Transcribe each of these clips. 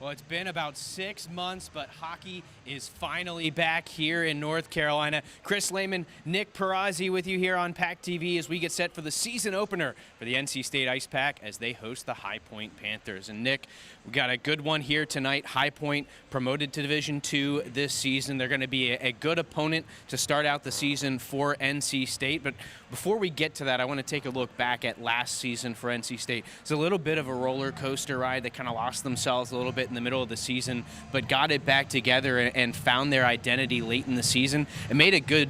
Well, it's been about 6 months, but hockey is finally back here in North Carolina. Chris Lehman, Nick Perazzi with you here on PackTV as we get set for the season opener for the NC State Ice Pack as they host the High Point Panthers. And Nick, we got a good one here tonight. High Point promoted to Division II this season. They're going to be a good opponent to start out the season for NC State. But before we get to that, I want to take a look back at last season for NC State. It's a little bit of a roller coaster ride. They kind of lost themselves a little bit in the middle of the season, but got it back together and found their identity late in the season and made a good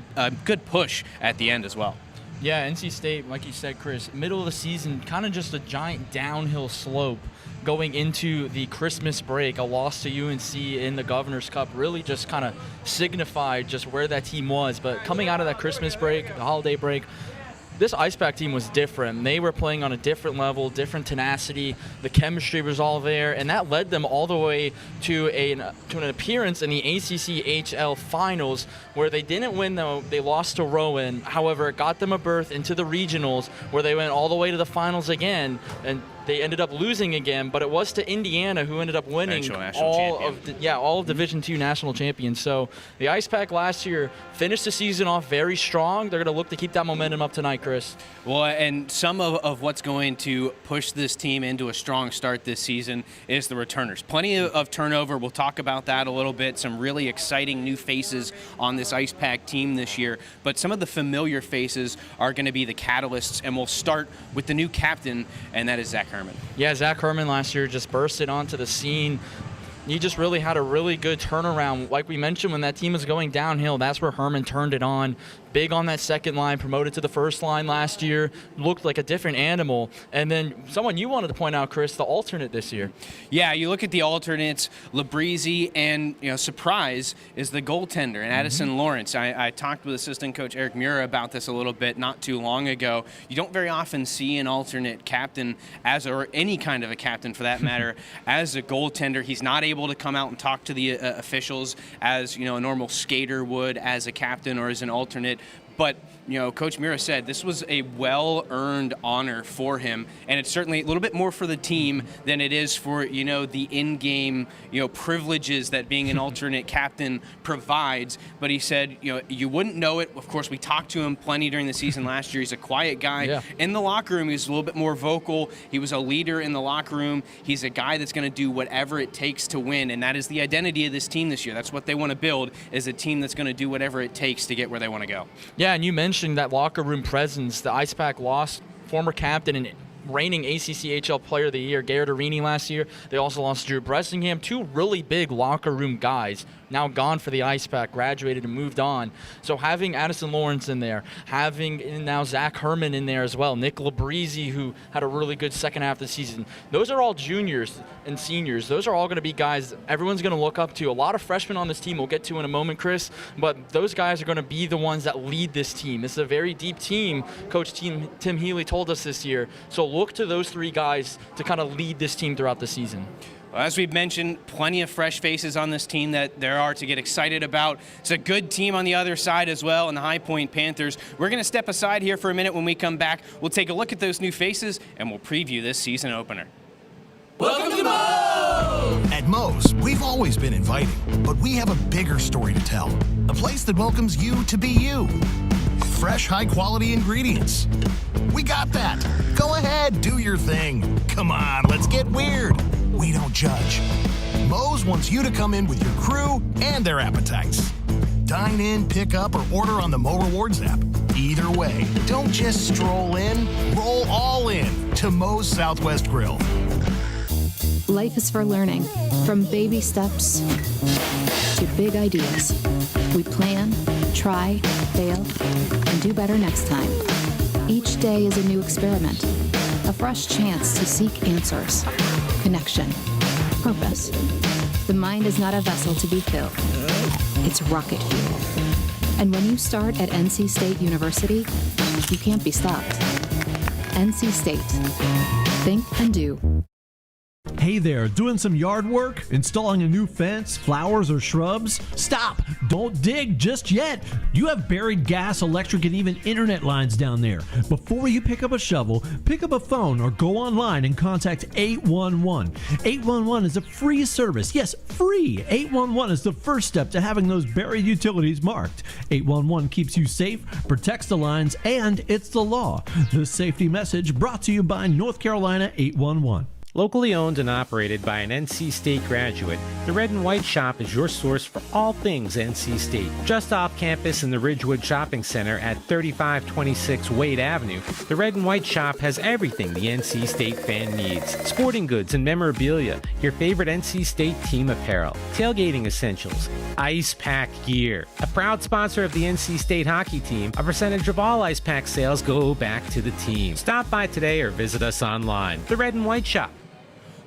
push at the end as well. Yeah, NC State, like you said, Chris, middle of the season, kind of just a giant downhill slope going into the Christmas break. A loss to UNC in the Governor's Cup really just kind of signified just where that team was. But coming out of that Christmas break, the holiday break, this Ice Pack team was different. They were playing on a different level, different tenacity. The chemistry was all there, and that led them all the way to an appearance in the ACC-HL Finals, where they didn't win, though. They lost to Rowan. However, it got them a berth into the regionals, where they went all the way to the finals again, and they ended up losing again, but it was to Indiana, who ended up winning all of Division II national champions. So the Ice Pack last year finished the season off very strong. They're going to look to keep that momentum up tonight, Chris. Well, and some of what's going to push this team into a strong start this season is the returners. Plenty of turnover. We'll talk about that a little bit. Some really exciting new faces on this Ice Pack team this year. But some of the familiar faces are going to be the catalysts, and we'll start with the new captain, and that is Zach Herman. Yeah, Zach Herman last year just bursted onto the scene. He just really had a really good turnaround. Like we mentioned, when that team was going downhill, that's where Herman turned it on. Big on that second line, promoted to the first line last year, looked like a different animal. And then someone you wanted to point out, Chris, the alternate this year. Yeah, you look at the alternates, Labreezy, and surprise is the goaltender, and Addison Lawrence. I talked with assistant coach Eric Muir about this a little bit not too long ago. You don't very often see an alternate captain or any kind of a captain for that matter as a goaltender. He's not able to come out and talk to the officials as a normal skater would as a captain or as an alternate. But Coach Mira said this was a well-earned honor for him, and it's certainly a little bit more for the team than it is for the in-game privileges that being an alternate captain provides. But he said you wouldn't know it. Of course, we talked to him plenty during the season last year. He's a quiet guy in the locker room. He's a little bit more vocal. He was a leader in the locker room. He's a guy that's going to do whatever it takes to win, and that is the identity of this team this year. That's what they want to build, is a team that's going to do whatever it takes to get where they want to go. Yeah, and you mentioned that locker room presence. The Ice Pack lost former captain and reigning ACC-HL Player of the Year, Garrett Arini, last year. They also lost Drew Bressingham, two really big locker room guys, now gone for the Ice Pack, graduated and moved on. So having Addison Lawrence in there, having now Zach Herman in there as well, Nick Labreezy, who had a really good second half of the season. Those are all juniors and seniors. Those are all going to be guys everyone's going to look up to. A lot of freshmen on this team we'll get to in a moment, Chris, but those guys are going to be the ones that lead this team. This is a very deep team, Coach Tim Healy told us this year. So look to those three guys to kind of lead this team throughout the season. Well, as we've mentioned, plenty of fresh faces on this team that there are to get excited about. It's a good team on the other side as well in the High Point Panthers. We're going to step aside here for a minute. When we come back, we'll take a look at those new faces and we'll preview this season opener. Welcome to Moe's! At Moe's, we've always been inviting, but we have a bigger story to tell. A place that welcomes you to be you. Fresh, high-quality ingredients. We got that. Go ahead, do your thing. Come on, let's get weird. We don't judge. Moe's wants you to come in with your crew and their appetites. Dine in, pick up, or order on the Mo Rewards app. Either way, don't just stroll in, roll all in to Moe's Southwest Grill. Life is for learning, from baby steps to big ideas. We plan, try, fail, and do better next time. Each day is a new experiment, a fresh chance to seek answers, connection, purpose. The mind is not a vessel to be filled. It's rocket fuel. And when you start at NC State University, you can't be stopped. NC State. Think and do. Hey there, doing some yard work? Installing a new fence, flowers, or shrubs? Stop! Don't dig just yet! You have buried gas, electric, and even internet lines down there. Before you pick up a shovel, pick up a phone or go online and contact 811. 811 is a free service. Yes, free! 811 is the first step to having those buried utilities marked. 811 keeps you safe, protects the lines, and it's the law. This safety message brought to you by North Carolina 811. Locally owned and operated by an NC State graduate, the Red and White Shop is your source for all things NC State. Just off campus in the Ridgewood Shopping Center at 3526 Wade Avenue, the Red and White Shop has everything the NC State fan needs. Sporting goods and memorabilia, your favorite NC State team apparel, tailgating essentials, ice pack gear. A proud sponsor of the NC State hockey team, a percentage of all ice pack sales go back to the team. Stop by today or visit us online. The Red and White Shop.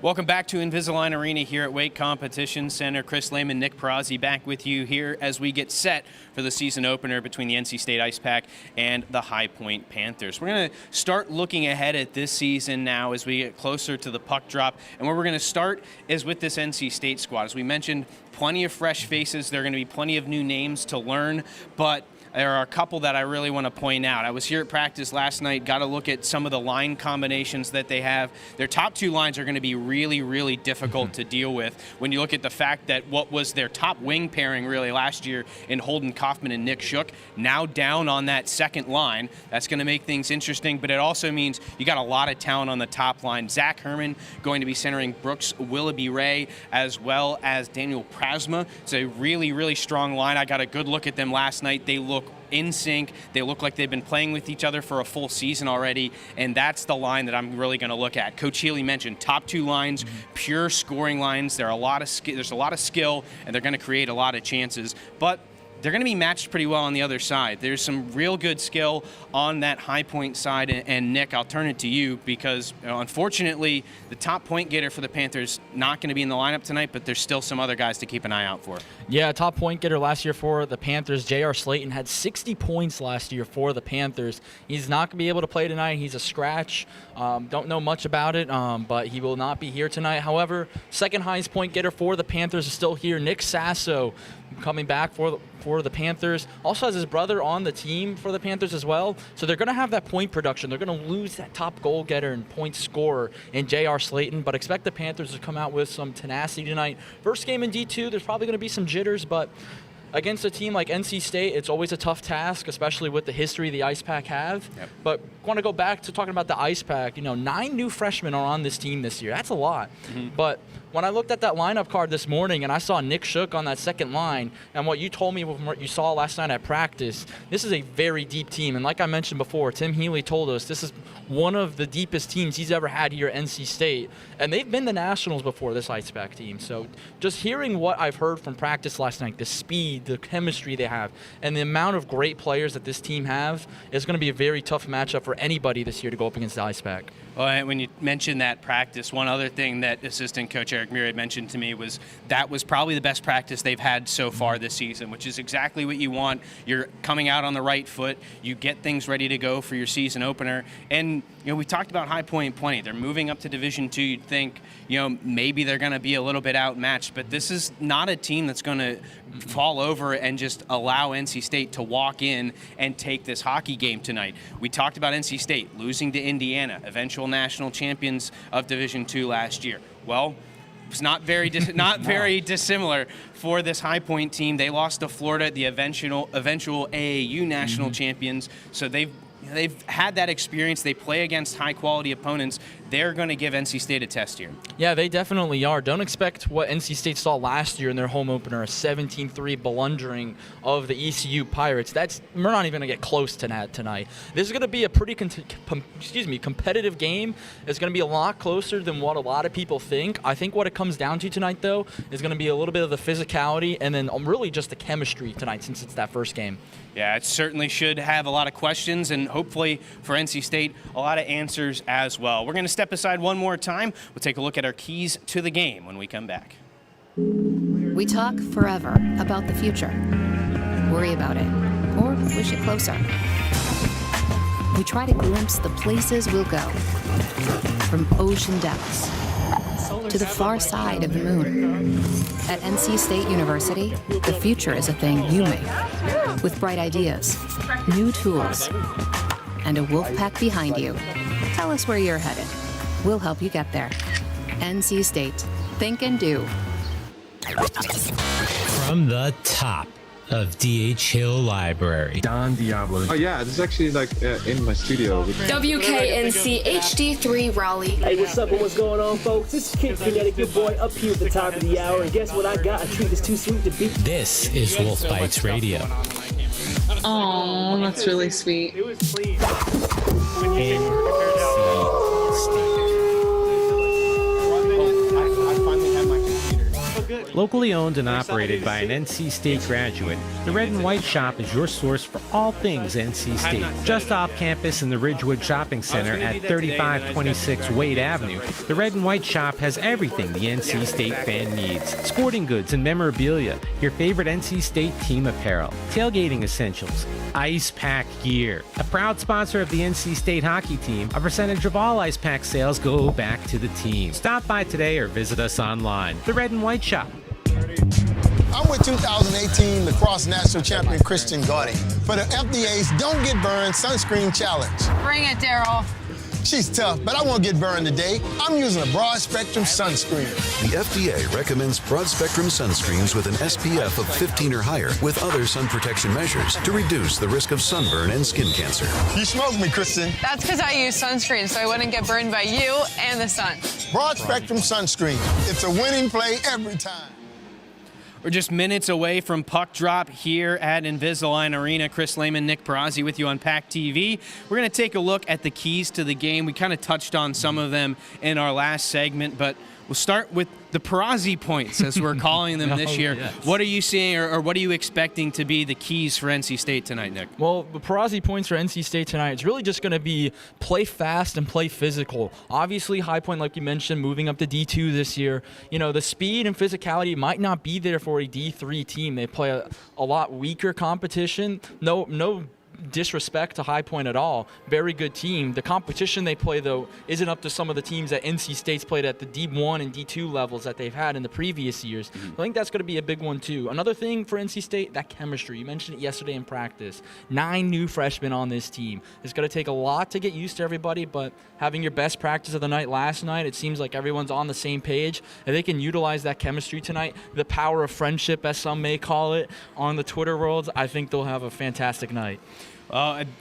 Welcome back to Invisalign Arena here at Wake Competition Center. Chris Lehman, Nick Perazzi back with you here as we get set for the season opener between the NC State Ice Pack and the High Point Panthers. We're going to start looking ahead at this season now as we get closer to the puck drop. And where we're going to start is with this NC State squad. As we mentioned, plenty of fresh faces. There are going to be plenty of new names to learn, but there are a couple that I really want to point out. I was here at practice last night, got to look at some of the line combinations that they have. Their top two lines are going to be really, really difficult to deal with when you look at the fact that what was their top wing pairing really last year in Holden Kaufman and Nick Shook, now down on that second line. That's going to make things interesting, but it also means you got a lot of talent on the top line. Zach Herman going to be centering Brooks Willoughby Ray as well as Daniel Prasma. It's a really, really strong line. I got a good look at them last night. They look in sync. They look like they've been playing with each other for a full season already, and that's the line that I'm really going to look at. Coach Healy mentioned top two lines, pure scoring lines. There's a lot of skill, and they're going to create a lot of chances, but they're going to be matched pretty well on the other side. There's some real good skill on that High Point side, and Nick, I'll turn it to you because unfortunately the top point getter for the Panthers not going to be in the lineup tonight, but there's still some other guys to keep an eye out for. Yeah, top point getter last year for the Panthers, J.R. Slayton, had 60 points last year for the Panthers. He's not going to be able to play tonight. He's a scratch. Don't know much about it, but he will not be here tonight. However, second highest point getter for the Panthers is still here, Nick Sasso, coming back for the Panthers. Also has his brother on the team for the Panthers as well. So they're going to have that point production. They're going to lose that top goal getter and point scorer in J.R. Slayton, but expect the Panthers to come out with some tenacity tonight. First game in D2, there's probably going to be some jitters, but against a team like NC State, it's always a tough task, especially with the history the Ice Pack have. Yep. But I want to go back to talking about the Ice Pack. 9 new freshmen are on this team this year. That's a lot. Mm-hmm. But when I looked at that lineup card this morning and I saw Nick Shook on that second line, and what you told me from what you saw last night at practice, this is a very deep team. And like I mentioned before, Tim Healy told us this is one of the deepest teams he's ever had here at NC State. And they've been the Nationals before, this Ice Pack team. So just hearing what I've heard from practice last night, the speed, the chemistry they have, and the amount of great players that this team have is going to be a very tough matchup for anybody this year to go up against the Ice Pack. Well, when you mentioned that practice, one other thing that assistant coach Eric Muir had mentioned to me was that was probably the best practice they've had so far this season, which is exactly what you want. You're coming out on the right foot. You get things ready to go for your season opener. And, we talked about High Point plenty. They're moving up to Division II. You'd think, maybe they're going to be a little bit outmatched, but this is not a team that's going to fall over and just allow NC State to walk in and take this hockey game tonight. We talked about NC State losing to Indiana, eventual national champions of Division II last year. Well, it's not very very dissimilar for this High Point team. They lost to Florida, the eventual AAU national champions. So they've had that experience. They play against high-quality opponents. They're going to give NC State a test here. Yeah, they definitely are. Don't expect what NC State saw last year in their home opener, a 17-3 blundering of the ECU Pirates. We're not even going to get close to that tonight. This is going to be a pretty competitive game. It's going to be a lot closer than what a lot of people think. I think what it comes down to tonight, though, is going to be a little bit of the physicality and then really just the chemistry tonight since it's that first game. Yeah, it certainly should have a lot of questions and hopefully for NC State, a lot of answers as well. We're going to step aside one more time. We'll take a look at our keys to the game when we come back. We talk forever about the future. Worry about it, or wish it closer. We try to glimpse the places we'll go, from ocean depths to the far side of the moon. At NC State University, the future is a thing you make. With bright ideas, new tools, and a wolf pack behind you. Tell us where you're headed. We'll help you get there. NC State. Think and do. From the top of D.H. Hill Library. Don Diablo. Oh yeah, this is actually like in my studio. WKNC HD3 Raleigh. Hey, what's up and what's going on, folks? This is Kid Kinetic, your boy, up here at the top of the hour. And guess what I got? A treat that's too sweet to beat. This is Wolf Bites Radio. Oh, that's really sweet. Locally owned and operated by an NC State graduate, the Red and White Shop is your source for all things NC State. Just off campus in the Ridgewood Shopping Center at 3526 Wade Avenue, the Red and White Shop has everything the NC State fan needs. Sporting goods and memorabilia, your favorite NC State team apparel, tailgating essentials, ice pack gear. A proud sponsor of the NC State hockey team, a percentage of all ice pack sales go back to the team. Stop by today or visit us online. The Red and White Shop. I'm with 2018 lacrosse national champion Christian Gaudy for the FDA's Don't Get Burned Sunscreen Challenge. Bring it, Daryl. She's tough, but I won't get burned today. I'm using a broad spectrum sunscreen. The FDA recommends broad spectrum sunscreens with an SPF of 15 or higher with other sun protection measures to reduce the risk of sunburn and skin cancer. You smoked me, Kristen. That's because I use sunscreen, so I wouldn't get burned by you and the sun. Broad spectrum sunscreen. It's a winning play every time. We're just minutes away from puck drop here at Invisalign Arena. Chris Lehman, Nick Perazzi with you on PackTV. We're going to take a look at the keys to the game. We kind of touched on some of them in our last segment, but we'll start with the Perazzi points, as we're calling them this year. Yes. What are you seeing, or what are you expecting to be the keys for NC State tonight, Nick? Well, the Perazzi points for NC State tonight, it's really just going to be play fast and play physical. Obviously, High Point, like you mentioned, moving up to D2 this year. You know, the speed and physicality might not be there for a D3 team. They play a lot weaker competition. No disrespect to High Point at all. Very good team. The competition they play, though, isn't up to some of the teams that NC State's played at the D1 and D2 levels that they've had in the previous years. I think that's going to be a big one, too. Another thing for NC State, that chemistry. You mentioned it yesterday in practice. 9 new freshmen on this team. It's going to take a lot to get used to everybody, but having your best practice of the night last night, it seems like everyone's on the same page. If they can utilize that chemistry tonight, the power of friendship, as some may call it, on the Twitter worlds, I think they'll have a fantastic night.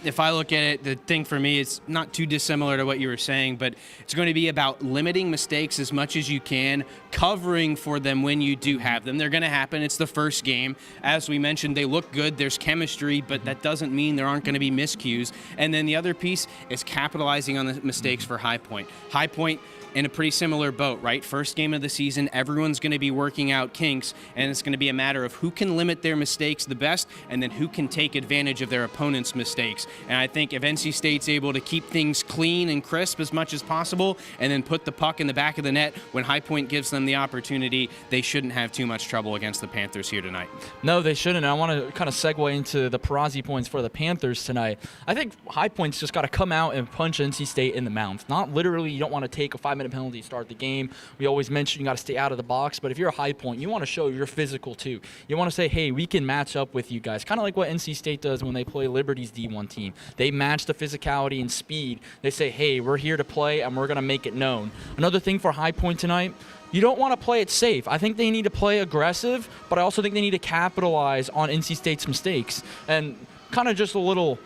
If I look at it, the thing for me is not too dissimilar to what you were saying, but it's going to be about limiting mistakes as much as you can, covering for them when you do have them. They're going to happen. It's the first game. As we mentioned, they look good. There's chemistry, but that doesn't mean there aren't going to be miscues. And then the other piece is capitalizing on the mistakes for High Point. High Point in a pretty similar boat, right? First game of the season, everyone's going to be working out kinks, and it's going to be a matter of who can limit their mistakes the best and then who can take advantage of their opponent's mistakes. And I think if NC State's able to keep things clean and crisp as much as possible and then put the puck in the back of the net when High Point gives them the opportunity, they shouldn't have too much trouble against the Panthers here tonight. No, they shouldn't. I want to kind of segue into the Perazzi points for the Panthers tonight. I think High Point's just got to come out and punch NC State in the mouth. Not literally, you don't want to take a 5-minute penalty to start the game. We always mention you got to stay out of the box, but if you're a High Point, you want to show you're physical too. You want to say, hey, we can match up with you guys. Kind of like what NC State does when they play Liberty's D1 team. They match the physicality and speed. They say, hey, we're here to play and we're going to make it known. Another thing for High Point tonight, you don't want to play it safe. I think they need to play aggressive, but I also think they need to capitalize on NC State's mistakes. And kind of just a little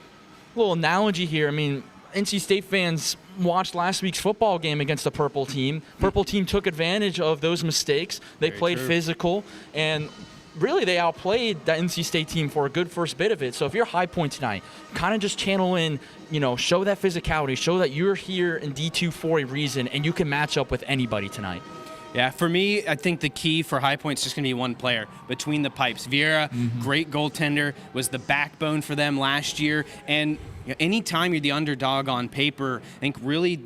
analogy here. I mean, NC State fans watched last week's football game against the Purple team. Purple team took advantage of those mistakes. They played physical, and really they outplayed the NC State team for a good first bit of it. So if you're High Point tonight, kind of just channel in, show that physicality, show that you're here in D2 for a reason, and you can match up with anybody tonight. Yeah, for me, I think the key for High Point is just going to be one player between the pipes. Vieira, great goaltender, was the backbone for them last year. And anytime you're the underdog on paper, I think really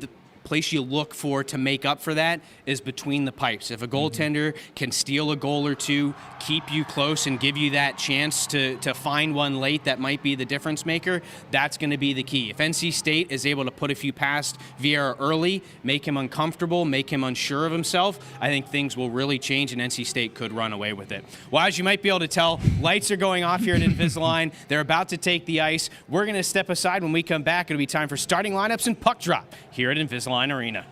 place you look for to make up for that is between the pipes. If a goaltender can steal a goal or two, keep you close and give you that chance to find one late that might be the difference maker, that's going to be the key. If NC State is able to put a few past Vieira early, make him uncomfortable, make him unsure of himself, I think things will really change and NC State could run away with it. Well, as you might be able to tell, lights are going off here at Invisalign. They're about to take the ice. We're going to step aside. When we come back, it'll be time for starting lineups and puck drop here at Invisalign Arena.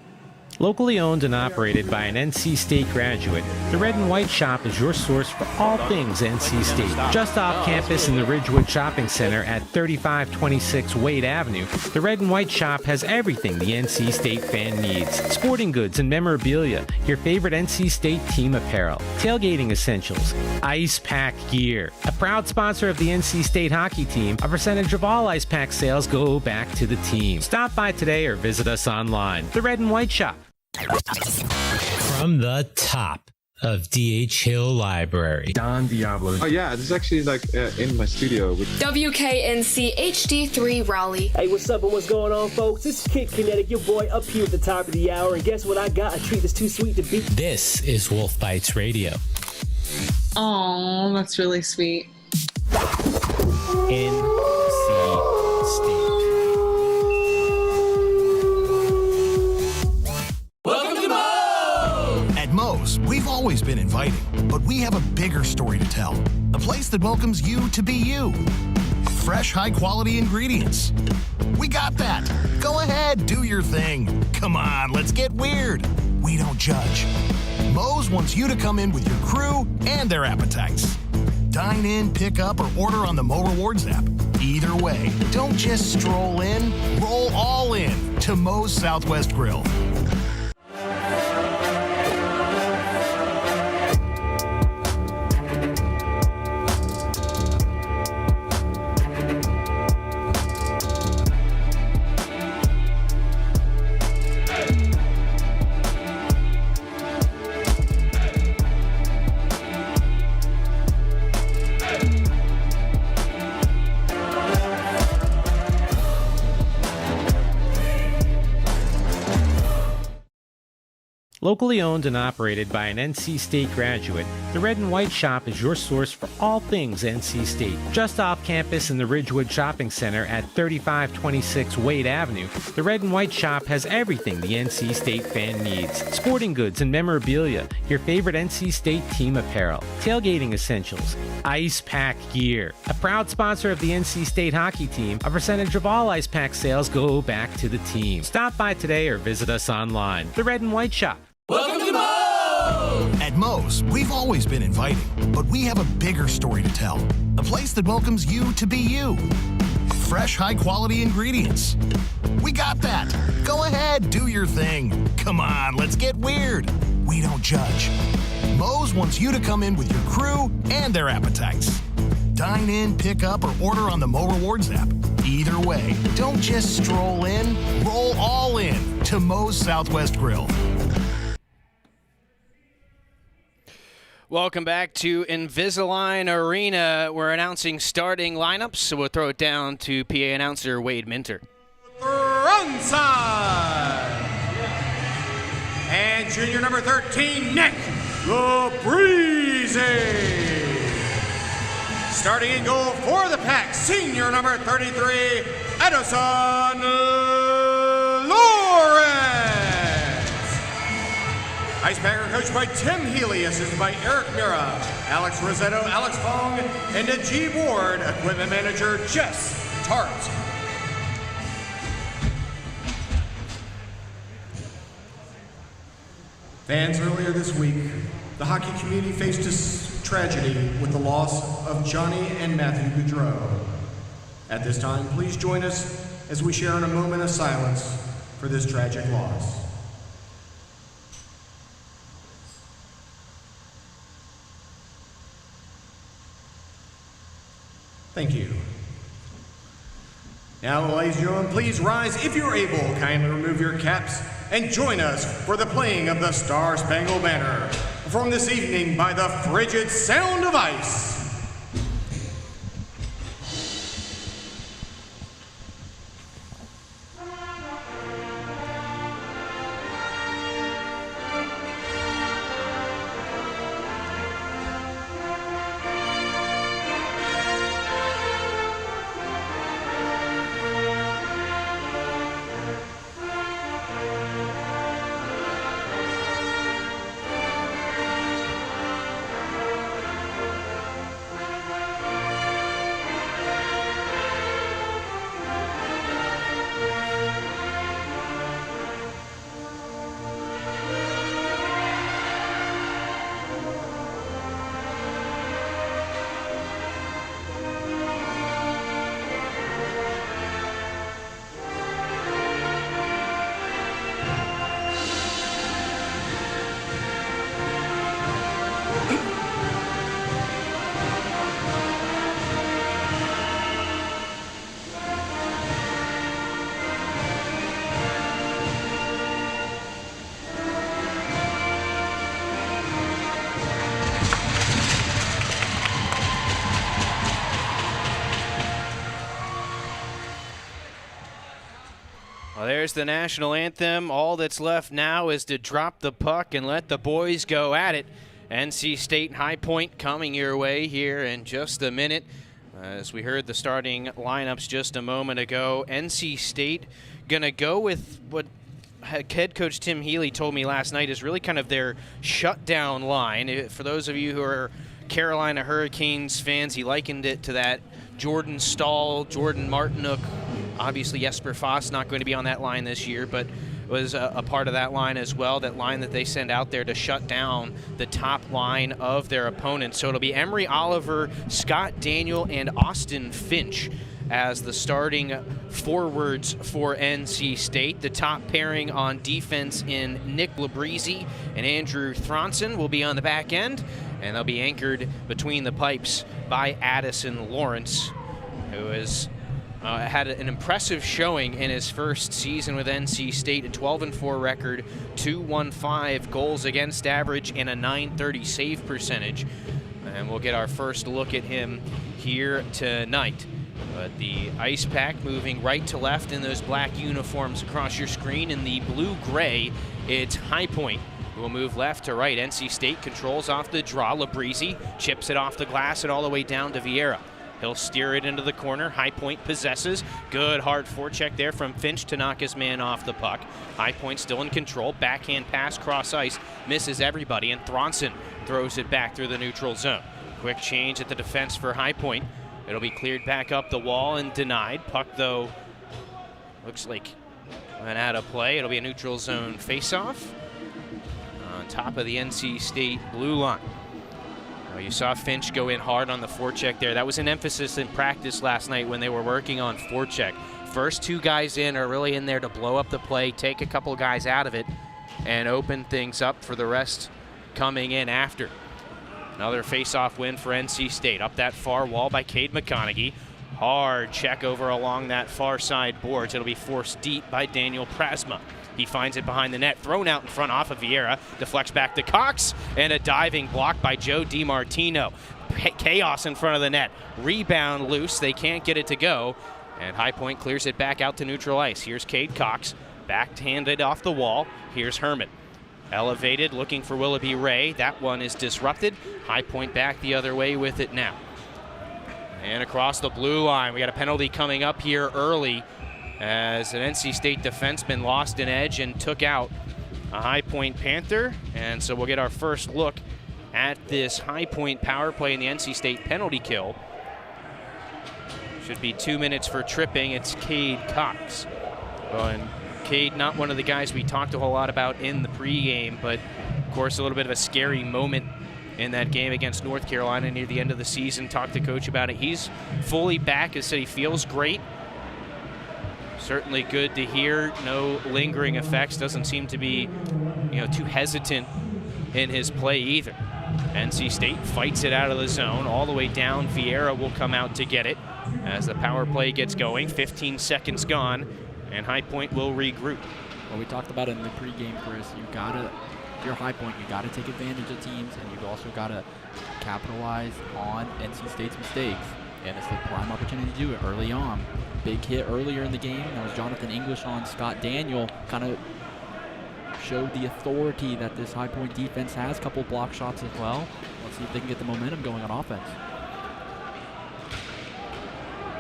Locally owned and operated by an NC State graduate, the Red and White Shop is your source for all things NC State. Just off campus in the Ridgewood Shopping Center at 3526 Wade Avenue, the Red and White Shop has everything the NC State fan needs. Sporting goods and memorabilia, your favorite NC State team apparel, tailgating essentials, ice pack gear. A proud sponsor of the NC State hockey team, a percentage of all ice pack sales go back to the team. Stop by today or visit us online. The Red and White Shop. From the top of D.H. Hill Library. Don Diablo. Oh yeah, this is actually like in my studio. WKNC HD3 Raleigh. Hey, what's up and what's going on, folks? It's Kid Kinetic, your boy, up here at the top of the hour. And guess what I got? A treat that's too sweet to beat. This is Wolf Bites Radio. Oh, that's really sweet. NC State. Moe's, we've always been inviting, but we have a bigger story to tell. A place that welcomes you to be you. Fresh, high-quality ingredients. We got that. Go ahead, do your thing. Come on, let's get weird. We don't judge. Moe's wants you to come in with your crew and their appetites. Dine in, pick up, or order on the Mo Rewards app. Either way, don't just stroll in, roll all in to Moe's Southwest Grill. Locally owned and operated by an NC State graduate, the Red and White Shop is your source for all things NC State. Just off campus in the Ridgewood Shopping Center at 3526 Wade Avenue, the Red and White Shop has everything the NC State fan needs. Sporting goods and memorabilia, your favorite NC State team apparel, tailgating essentials, ice pack gear. A proud sponsor of the NC State hockey team, a percentage of all ice pack sales go back to the team. Stop by today or visit us online. The Red and White Shop. Welcome to Moe's! At Moe's, we've always been inviting, but we have a bigger story to tell. A place that welcomes you to be you. Fresh, high-quality ingredients. We got that. Go ahead, do your thing. Come on, let's get weird. We don't judge. Moe's wants you to come in with your crew and their appetites. Dine in, pick up, or order on the Mo Rewards app. Either way, don't just stroll in, roll all in to Moe's Southwest Grill. Welcome back to Invisalign Arena. We're announcing starting lineups, so we'll throw it down to PA announcer Wade Minter. Front side. And junior number 13, Nick Labreezy. Starting in goal for the Pack, senior number 33, Edison Lawrence. Ice Packer coached by Tim Healy, assisted by Eric Mura, Alex Rosetto, Alex Fong, and Najee Ward, equipment manager Jess Tart. Fans, earlier this week, the hockey community faced a tragedy with the loss of Johnny and Matthew Goudreau. At this time, please join us as we share in a moment of silence for this tragic loss. Thank you. Now, ladies and gentlemen, please rise if you're able. Kindly remove your caps and join us for the playing of the Star Spangled Banner, performed this evening by the Frigid Sound of Ice. there's the national anthem. All that's left now is to drop the puck and let the boys go at it. NC State High Point coming your way here in just a minute. As we heard the starting lineups just a moment ago, NC State going to go with what head coach Tim Healy told me last night is really kind of their shutdown line. For those of you who are Carolina Hurricanes fans, he likened it to that Jordan Stahl, Jordan Martinook. Obviously, Jesper Foss not going to be on that line this year, but was a part of that line as well, that line that they send out there to shut down the top line of their opponents. So it'll be Emery Oliver, Scott Daniel, and Austin Finch as the starting forwards for NC State. The top pairing on defense in Nick Labrizzi and Andrew Thronson will be on the back end, and they'll be anchored between the pipes by Addison Lawrence, who is had an impressive showing in his first season with NC State, a 12-4 record, 215 goals against average, and a .930 save percentage. And we'll get our first look at him here tonight. But the Ice Pack moving right to left in those black uniforms across your screen. In the blue-gray, it's High Point. We'll move left to right. NC State controls off the draw. Labrizzi chips it off the glass and all the way down to Vieira. He'll steer it into the corner. High Point possesses. Good hard forecheck there from Finch to knock his man off the puck. High Point still in control. Backhand pass cross ice. Misses everybody, and Thronson throws it back through the neutral zone. Quick change at the defense for High Point. It'll be cleared back up the wall and denied. Puck, though, looks like went out of play. It'll be a neutral zone faceoff on top of the NC State blue line. You saw Finch go in hard on the forecheck there. That was an emphasis in practice last night when they were working on forecheck. First two guys in are really in there to blow up the play, take a couple guys out of it, and open things up for the rest coming in after. Another face-off win for NC State. Up that far wall by Cade McConaughey. Hard check over along that far side boards. It'll be forced deep by Daniel Prasma. He finds it behind the net, thrown out in front off of Vieira, deflects back to Cox, and a diving block by Joe DiMartino. Chaos in front of the net. Rebound loose, they can't get it to go, and High Point clears it back out to neutral ice. Here's Cade Cox, backhanded off the wall. Here's Herman. Elevated, looking for Willoughby Ray. That one is disrupted. High Point back the other way with it now. And across the blue line, we got a penalty coming up here early, as an NC State defenseman lost an edge and took out a High Point Panther. And so we'll get our first look at this High Point power play in the NC State penalty kill. Should be 2 minutes for tripping. It's Cade Cox. Well, and Cade, not one of the guys we talked a whole lot about in the pregame, but of course a little bit of a scary moment in that game against North Carolina near the end of the season. Talked to Coach about it. He's fully back. He said he feels great. Certainly good to hear. No lingering effects. Doesn't seem to be, too hesitant in his play either. NC State fights it out of the zone all the way down. Vieira will come out to get it as the power play gets going. 15 seconds gone, and High Point will regroup. Well, we talked about it in the pregame, Chris. If you're High Point, you gotta take advantage of teams, and you've also gotta capitalize on NC State's mistakes. And it's the prime opportunity to do it early on. Big hit earlier in the game. That was Jonathan English on Scott Daniel. Kind of showed the authority that this High Point defense has. Couple block shots as well. Let's see if they can get the momentum going on offense.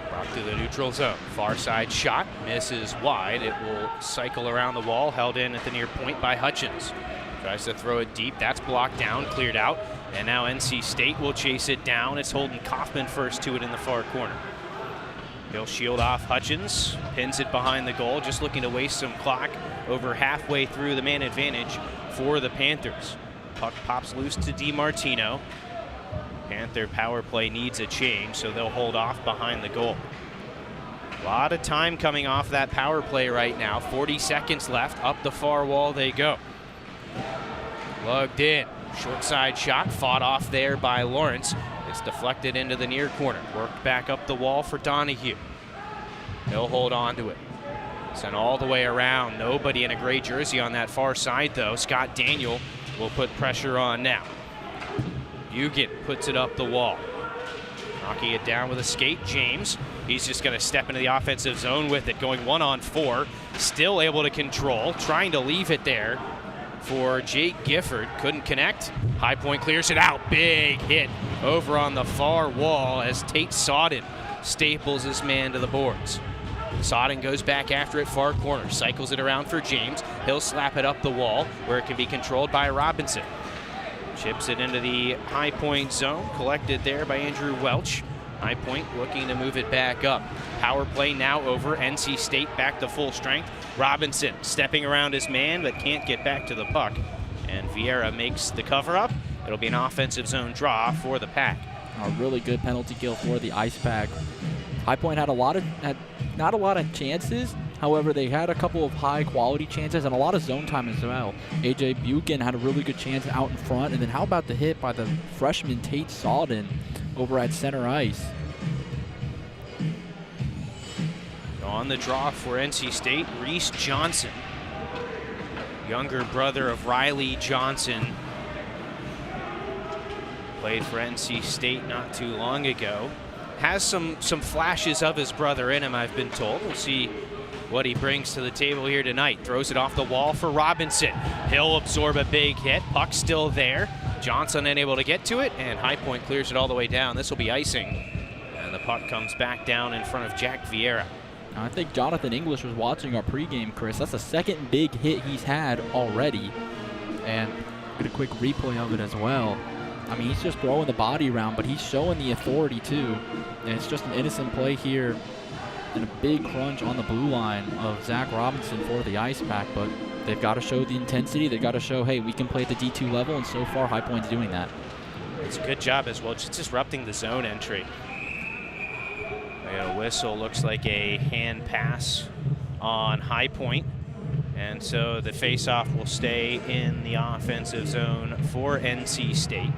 Brought through the neutral zone. Far side shot. Misses wide. It will cycle around the wall. Held in at the near point by Hutchins. Tries to throw it deep. That's blocked down. Cleared out. And now NC State will chase it down. It's Holden Kaufman first to it in the far corner. He'll shield off Hutchins, pins it behind the goal, just looking to waste some clock over halfway through the man advantage for the Panthers. Puck pops loose to DiMartino. Panther power play needs a change, so they'll hold off behind the goal. A lot of time coming off that power play right now. 40 seconds left. Up the far wall they go. Lugged in. Short side shot, fought off there by Lawrence. It's deflected into the near corner. Worked back up the wall for Donahue. He'll hold on to it. Sent all the way around. Nobody in a gray jersey on that far side, though. Scott Daniel will put pressure on now. Bugan puts it up the wall. Knocking it down with a skate. James He's just going to step into the offensive zone with it, going 1-on-4. Still able to control, trying to leave it there for Jake Gifford. Couldn't connect. High Point clears it out. Big hit over on the far wall as Tate Sawden staples his man to the boards. Sawden goes back after it, far corner, cycles it around for James. He'll slap it up the wall where it can be controlled by Robinson. Chips it into the High Point zone, collected there by Andrew Welch. High Point looking to move it back up. Power play now over. NC State back to full strength. Robinson stepping around his man but can't get back to the puck. And Vieira makes the cover up. It'll be an offensive zone draw for the Pack. A really good penalty kill for the Ice Pack. High Point had not a lot of chances. However, they had a couple of high-quality chances and a lot of zone time as well. A.J. Buchan had a really good chance out in front. And then how about the hit by the freshman Tate Sawden over at center ice? On the draw for NC State, Reese Johnson, younger brother of Riley Johnson. Played for NC State not too long ago. Has some flashes of his brother in him, I've been told. We'll see what he brings to the table here tonight. Throws it off the wall for Robinson. He'll absorb a big hit. Puck still there. Johnson unable to get to it, and High Point clears it all the way down. This will be icing. And the puck comes back down in front of Jack Vieira. I think Jonathan English was watching our pregame, Chris. That's the second big hit he's had already. And get a quick replay of it as well. I mean, he's just throwing the body around, but he's showing the authority too. And it's just an innocent play here and a big crunch on the blue line of Zach Robinson for the Ice Pack. But they've got to show the intensity. They've got to show, hey, we can play at the D2 level, and so far High Point's doing that. It's a good job as well, just disrupting the zone entry. We got a whistle, looks like a hand pass on High Point. And so the faceoff will stay in the offensive zone for NC State.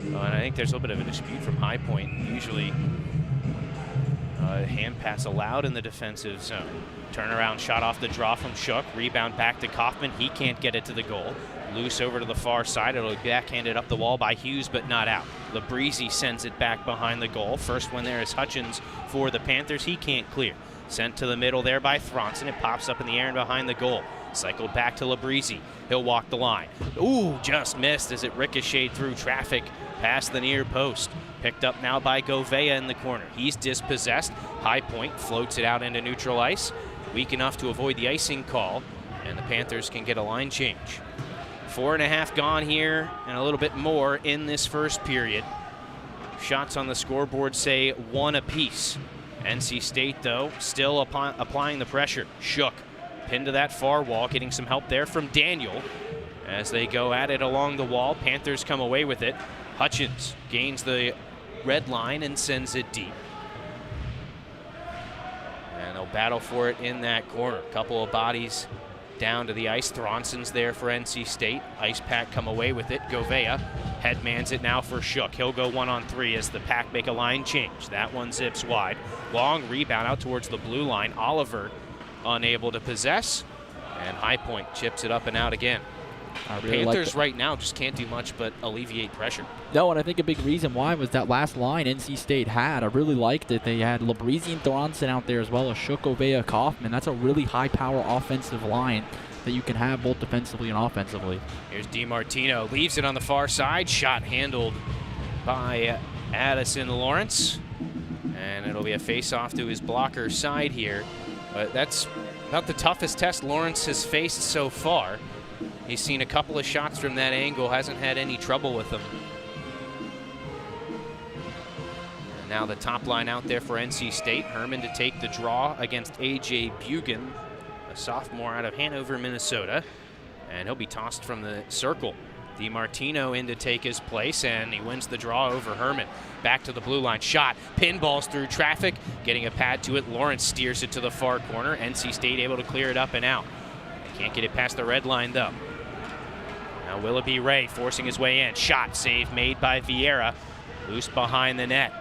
And I think there's a little bit of a dispute from High Point. Usually hand pass allowed in the defensive zone. Turnaround shot off the draw from Shook. Rebound back to Kaufman. He can't get it to the goal. Loose over to the far side. It'll be backhanded up the wall by Hughes, but not out. Labrizzi sends it back behind the goal. First one there is Hutchins for the Panthers. He can't clear. Sent to the middle there by Thronson. It pops up in the air and behind the goal. Cycled back to Labrizzi. He'll walk the line. Ooh, just missed as it ricocheted through traffic past the near post. Picked up now by Govea in the corner. He's dispossessed. High Point floats it out into neutral ice. Weak enough to avoid the icing call, and the Panthers can get a line change. 4.5 gone here and a little bit more in this first period. Shots on the scoreboard say 1 apiece. NC State, though, still applying the pressure. Shook pinned to that far wall, getting some help there from Daniel. As they go at it along the wall, Panthers come away with it. Hutchins gains the red line and sends it deep. And they'll battle for it in that corner. Couple of bodies down to the ice. Thronson's there for NC State. Ice Pack come away with it. Govea headmans it now for Shook. He'll go 1-on-3 as the Pack make a line change. That one zips wide. Long rebound out towards the blue line. Oliver unable to possess. And High Point chips it up and out again. Really Panthers right now just can't do much but alleviate pressure. No, and I think a big reason why was that last line NC State had. I really liked it. They had Labrizzi and Thronson out there as well as Shook, Ovea, Kaufman. That's a really high-power offensive line that you can have both defensively and offensively. Here's DiMartino. Leaves it on the far side. Shot handled by Addison Lawrence. And it'll be a face-off to his blocker side here. But that's about the toughest test Lawrence has faced so far. He's seen a couple of shots from that angle, hasn't had any trouble with them. And now the top line out there for NC State. Herman to take the draw against A.J. Bugan, a sophomore out of Hanover, Minnesota. And he'll be tossed from the circle. DiMartino in to take his place, and he wins the draw over Herman. Back to the blue line. Shot. Pinballs through traffic. Getting a pad to it. Lawrence steers it to the far corner. NC State able to clear it up and out. Can't get it past the red line, though. Now Willoughby Ray forcing his way in. Shot save made by Vieira. Loose behind the net.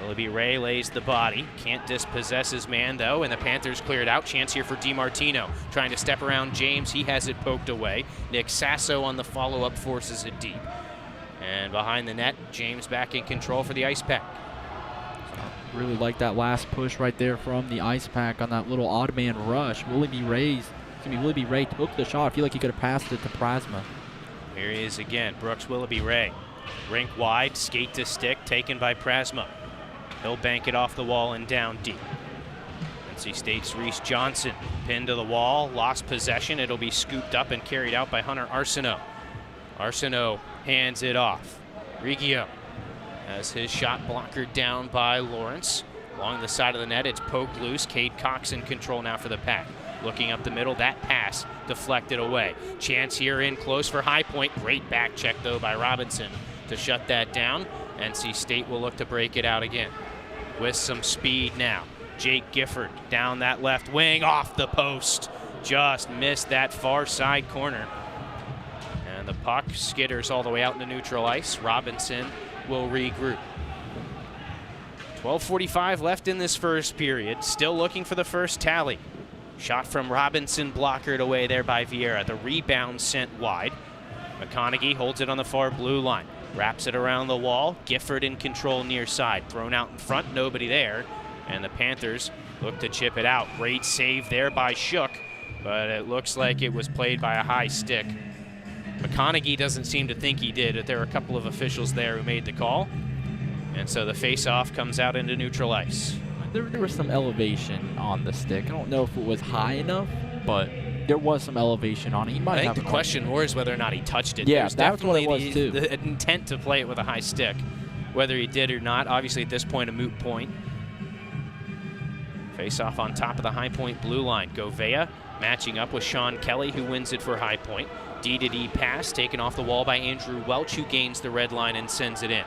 Willoughby Ray lays the body. Can't dispossess his man, though, and the Panthers clear it out. Chance here for DiMartino. Trying to step around James. He has it poked away. Nick Sasso on the follow-up forces it deep. And behind the net, James back in control for the Ice Pack. Really like that last push right there from the Ice Pack on that little odd man rush. Willie Ray took the shot. I feel like he could have passed it to Plasma. Here he is again, Brooks Willoughby Ray. Rink wide, skate to stick, taken by Plasma. He'll bank it off the wall and down deep. NC State's Reese Johnson, pinned to the wall, lost possession. It'll be scooped up and carried out by Hunter Arsenault. Arsenault hands it off. Riggio has his shot blocker down by Lawrence. Along the side of the net, it's poked loose. Cade Cox in control now for the Pack. Looking up the middle, that pass deflected away. Chance here in close for High Point. Great back check, though, by Robinson to shut that down. NC State will look to break it out again with some speed now. Jake Gifford down that left wing, off the post. Just missed that far side corner. And the puck skitters all the way out into neutral ice. Robinson will regroup. 12:45 left in this first period. Still looking for the first tally. Shot from Robinson, blockered away there by Vieira. The rebound sent wide. McConaughey holds it on the far blue line. Wraps it around the wall. Gifford in control near side. Thrown out in front, nobody there. And the Panthers look to chip it out. Great save there by Shook, but it looks like it was played by a high stick. McConaughey doesn't seem to think he did, but there were a couple of officials there who made the call. And so the face-off comes out into neutral ice. There was some elevation on the stick. I don't know if it was high enough, but there was some elevation on it. He might I have think the question more is whether or not he touched it. Yeah, There's that's what it was too. The intent to play it with a high stick. Whether he did or not, obviously at this point a moot point. Face-off on top of the High Point blue line. Govea matching up with Sean Kelly, who wins it for High Point. D-to-D pass taken off the wall by Andrew Welch, who gains the red line and sends it in.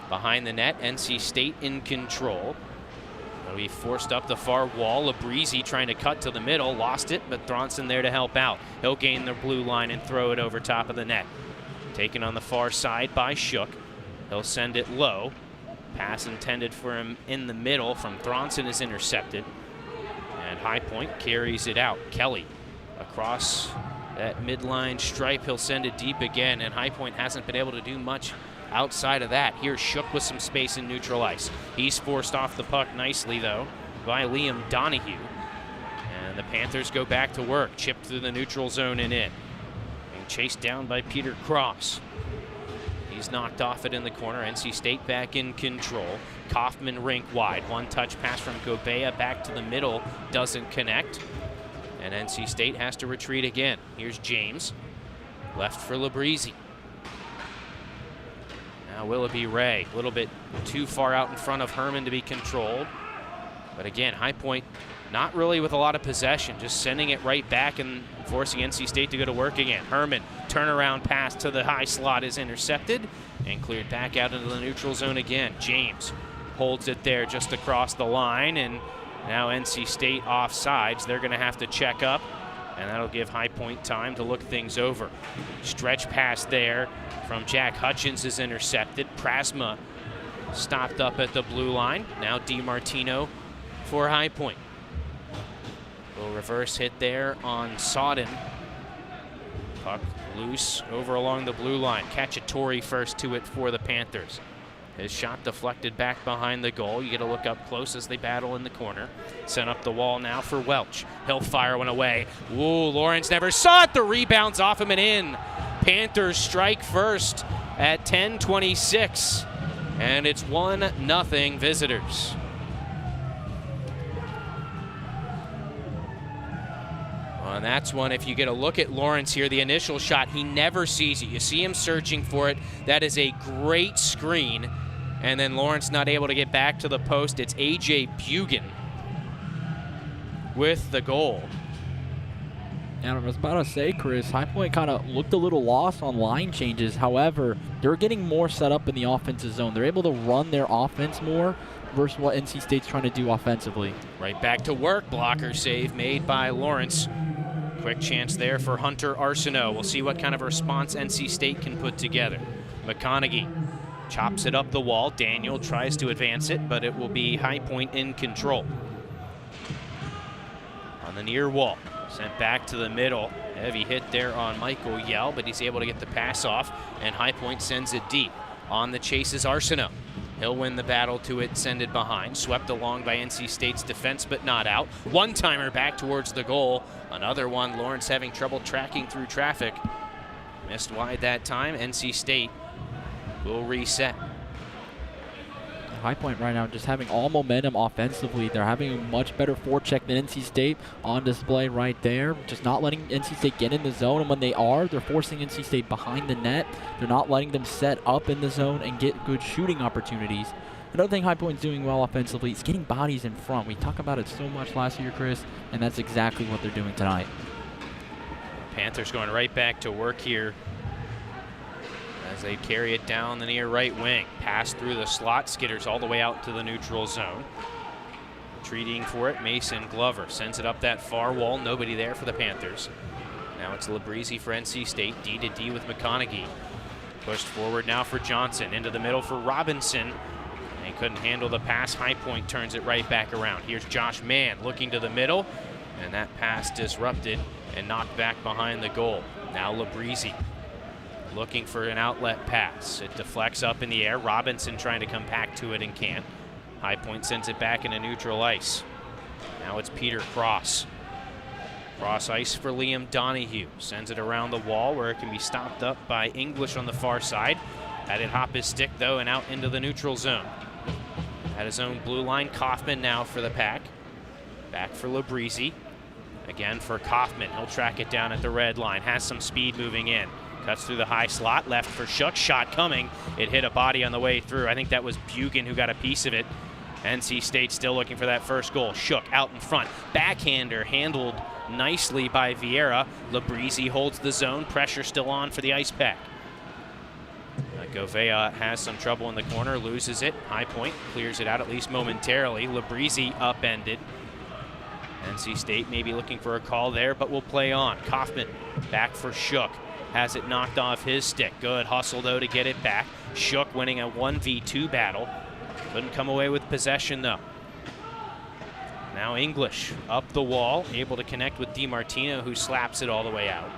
Behind the net, NC State in control. It'll be forced up the far wall. Labrizzi trying to cut to the middle, lost it, but Thronson there to help out. He'll gain the blue line and throw it over top of the net. Taken on the far side by Shook. He'll send it low. Pass intended for him in the middle from Thronson is intercepted. And High Point carries it out. Kelly across that midline stripe. He'll send it deep again, and High Point hasn't been able to do much outside of that. Here's Shook with some space in neutral ice. He's forced off the puck nicely, though, by Liam Donahue. And the Panthers go back to work. Chipped through the neutral zone and in. Being chased down by Peter Cross. He's knocked off it in the corner. NC State back in control. Kaufman rink wide. One-touch pass from Gobea back to the middle. Doesn't connect. And NC State has to retreat again. Here's James. Left for Labrizzi. Now Willoughby Ray, a little bit too far out in front of Herman to be controlled. But again, High Point not really with a lot of possession, just sending it right back and forcing NC State to go to work again. Herman, turnaround pass to the high slot is intercepted and cleared back out into the neutral zone again. James holds it there just across the line, and now NC State offsides. They're gonna have to check up, and that'll give High Point time to look things over. Stretch pass there from Jack Hutchins is intercepted. Prasma stopped up at the blue line. Now DiMartino for High Point. Little reverse hit there on Sawden. Puck loose over along the blue line. Cacciatore first to it for the Panthers. His shot deflected back behind the goal. You get a look up close as they battle in the corner. Sent up the wall now for Welch. He'll fire one away. Ooh, Lawrence never saw it. The rebound's off him and in. Panthers strike first at 10:26. And it's 1-0 visitors. Well, and that's one, if you get a look at Lawrence here, the initial shot, he never sees it. You see him searching for it. That is a great screen. And then Lawrence not able to get back to the post. It's A.J. Bugan with the goal. And I was about to say, Chris, High Point kind of looked a little lost on line changes. However, they're getting more set up in the offensive zone. They're able to run their offense more versus what NC State's trying to do offensively. Right back to work. Blocker save made by Lawrence. Quick chance there for Hunter Arsenault. We'll see what kind of response NC State can put together. McConaughey chops it up the wall. Daniel tries to advance it, but it will be High Point in control. On the near wall. Sent back to the middle. Heavy hit there on Michael Yell, but he's able to get the pass off, and High Point sends it deep. On the chase is Arsenault. He'll win the battle to it, send it behind. Swept along by NC State's defense, but not out. One-timer back towards the goal. Another one, Lawrence having trouble tracking through traffic. Missed wide that time. NC State will reset. High Point right now just having all momentum offensively. They're having a much better forecheck than NC State on display right there. Just not letting NC State get in the zone, and when they are, they're forcing NC State behind the net. They're not letting them set up in the zone and get good shooting opportunities. Another thing High Point's doing well offensively is getting bodies in front. We talk about it so much last year, Chris, and that's exactly what they're doing tonight. Panthers going right back to work here as they carry it down the near right wing. Pass through the slot, skitters all the way out to the neutral zone. Retreating for it, Mason Glover sends it up that far wall. Nobody there for the Panthers. Now it's Labrizzi for NC State. D to D with McConaughey. Pushed forward now for Johnson. Into the middle for Robinson. He couldn't handle the pass. High Point turns it right back around. Here's Josh Mann looking to the middle. And that pass disrupted and knocked back behind the goal. Now Labrizzi looking for an outlet pass. It deflects up in the air. Robinson trying to come back to it and can't. High Point sends it back into neutral ice. Now it's Peter Cross. Cross ice for Liam Donahue. Sends it around the wall where it can be stopped up by English on the far side. Had it hop his stick though and out into the neutral zone. At his own blue line, Kaufman now for the Pack. Back for Labrizzi. Again for Kaufman. He'll track it down at the red line. Has some speed moving in. Cuts through the high slot, left for Shook. Shot coming. It hit a body on the way through. I think that was Bugan who got a piece of it. NC State still looking for that first goal. Shook out in front. Backhander handled nicely by Vieira. Labrizzi holds the zone. Pressure still on for the Ice Pack. Govea has some trouble in the corner, loses it. High Point clears it out at least momentarily. Labrizzi upended. NC State maybe looking for a call there, but will play on. Kaufman back for Shook. Has it knocked off his stick. Good hustle, though, to get it back. Shook winning a 1v2 battle. Couldn't come away with possession, though. Now English up the wall, able to connect with DiMartino, who slaps it all the way out.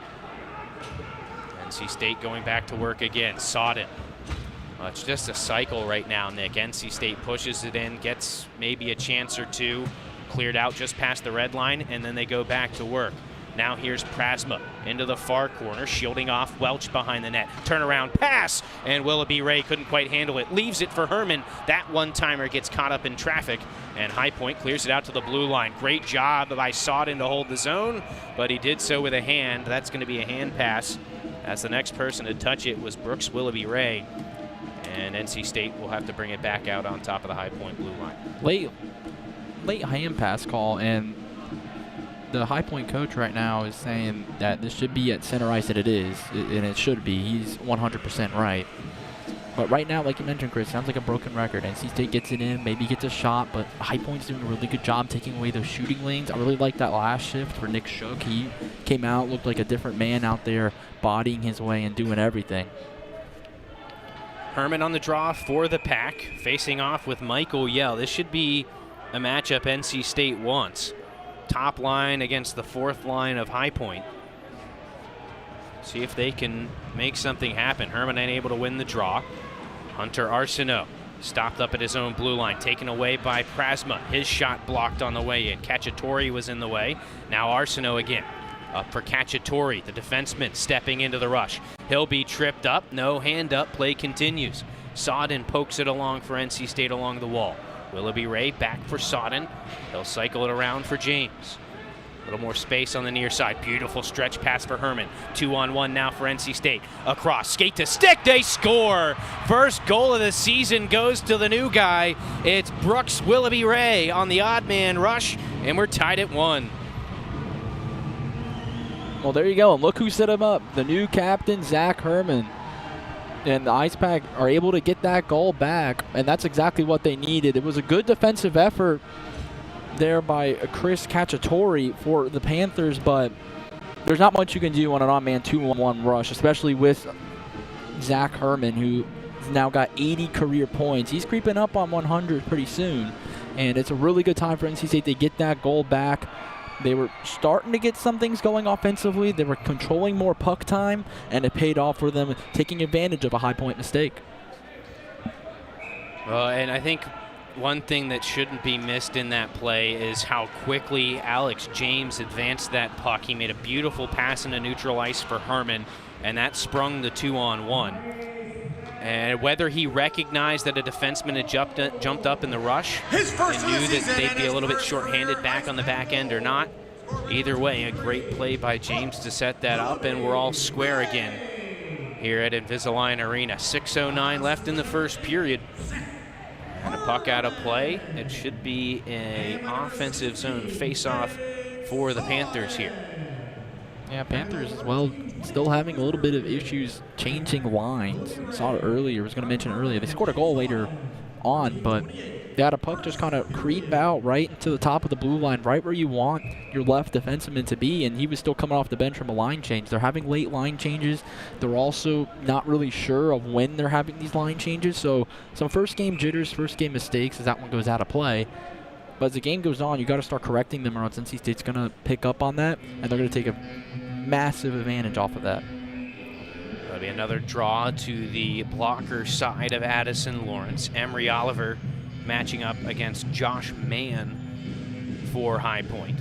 NC State going back to work again. Sodden. It's just a cycle right now, Nick. NC State pushes it in, gets maybe a chance or two, cleared out just past the red line, and then they go back to work. Now here's Prasma into the far corner, shielding off Welch behind the net. Turnaround pass, and Willoughby Ray couldn't quite handle it. Leaves it for Herman. That one-timer gets caught up in traffic, and High Point clears it out to the blue line. Great job by Sodden to hold the zone, but he did so with a hand. That's going to be a hand pass, as the next person to touch it was Brooks Willoughby Ray. And NC State will have to bring it back out on top of the High Point blue line. Late hand pass call, and the High Point coach right now is saying that this should be at center ice, and it is, and it should be. He's 100% right. But right now, like you mentioned, Chris, sounds like a broken record. NC State gets it in, maybe gets a shot, but High Point's doing a really good job taking away those shooting lanes. I really like that last shift for Nick Shook. He came out, looked like a different man out there, bodying his way and doing everything. Herman on the draw for the Pack, facing off with Michael Yell. This should be a matchup NC State wants. Top line against the fourth line of High Point. See if they can make something happen. Herman unable to win the draw. Hunter Arsenault stopped up at his own blue line, taken away by Prasma. His shot blocked on the way in. Cacciatore was in the way. Now Arsenault again. Up for Cacciatore, the defenseman stepping into the rush. He'll be tripped up. No hand up. Play continues. Sodden pokes it along for NC State along the wall. Willoughby Ray back for Sodden. He'll cycle it around for James. A little more space on the near side. Beautiful stretch pass for Herman. 2-on-1 now for NC State. Across, skate to stick, they score! First goal of the season goes to the new guy. It's Brooks Willoughby Ray on the odd man rush, and we're tied at 1. Well, there you go, and look who set him up. The new captain, Zach Herman. And the Ice Pack are able to get that goal back, and that's exactly what they needed. It was a good defensive effort there by Chris Cacciatore for the Panthers, but there's not much you can do on an on-man 2-on-1 rush, especially with Zach Herman, who's now got 80 career points. He's creeping up on 100 pretty soon, and it's a really good time for NC State to get that goal back. They were starting to get some things going offensively. They were controlling more puck time, and it paid off for them, taking advantage of a High Point mistake. And I think one thing that shouldn't be missed in that play is how quickly Alex James advanced that puck. He made a beautiful pass into neutral ice for Herman, and that sprung the 2-on-1. And whether he recognized that a defenseman had jumped up in the rush and knew that they'd be a little bit shorthanded back on the back end or not, either way, a great play by James to set that up, and we're all square again here at Invisalign Arena. 6:09 left in the first period. And a puck out of play. It should be an offensive zone face-off for the Panthers here. Yeah, Panthers as well, still having a little bit of issues changing lines. Saw it earlier, was going to mention earlier. They scored a goal later on, but they had a puck just kind of creep out right into the top of the blue line, right where you want your left defenseman to be, and he was still coming off the bench from a line change. They're having late line changes. They're also not really sure of when they're having these line changes, so some first game jitters, first game mistakes as that one goes out of play. But as the game goes on, you got to start correcting them, or else NC State's going to pick up on that, and they're going to take a massive advantage off of that. That'll be another draw to the blocker side of Addison Lawrence. Emery Oliver matching up against Josh Mann for High Point.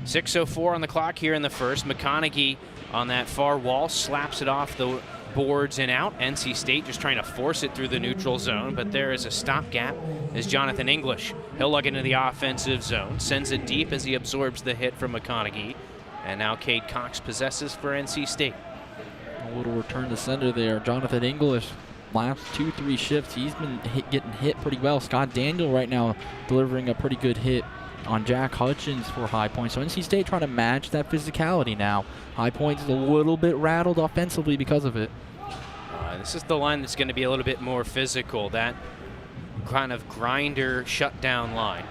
6:04 on the clock here in the first. McConaughey on that far wall slaps it off the boards and out. NC State just trying to force it through the neutral zone, but there is a stopgap as Jonathan English. He'll lug into the offensive zone, sends it deep as he absorbs the hit from McConaughey. And now Cade Cox possesses for NC State. A little return to sender there. Jonathan English, last 2-3 shifts, he's been getting hit pretty well. Scott Daniel right now delivering a pretty good hit on Jack Hutchins for High Point. So NC State trying to match that physicality now. High Point is a little bit rattled offensively because of it. This is the line that's going to be a little bit more physical. That kind of grinder shutdown line.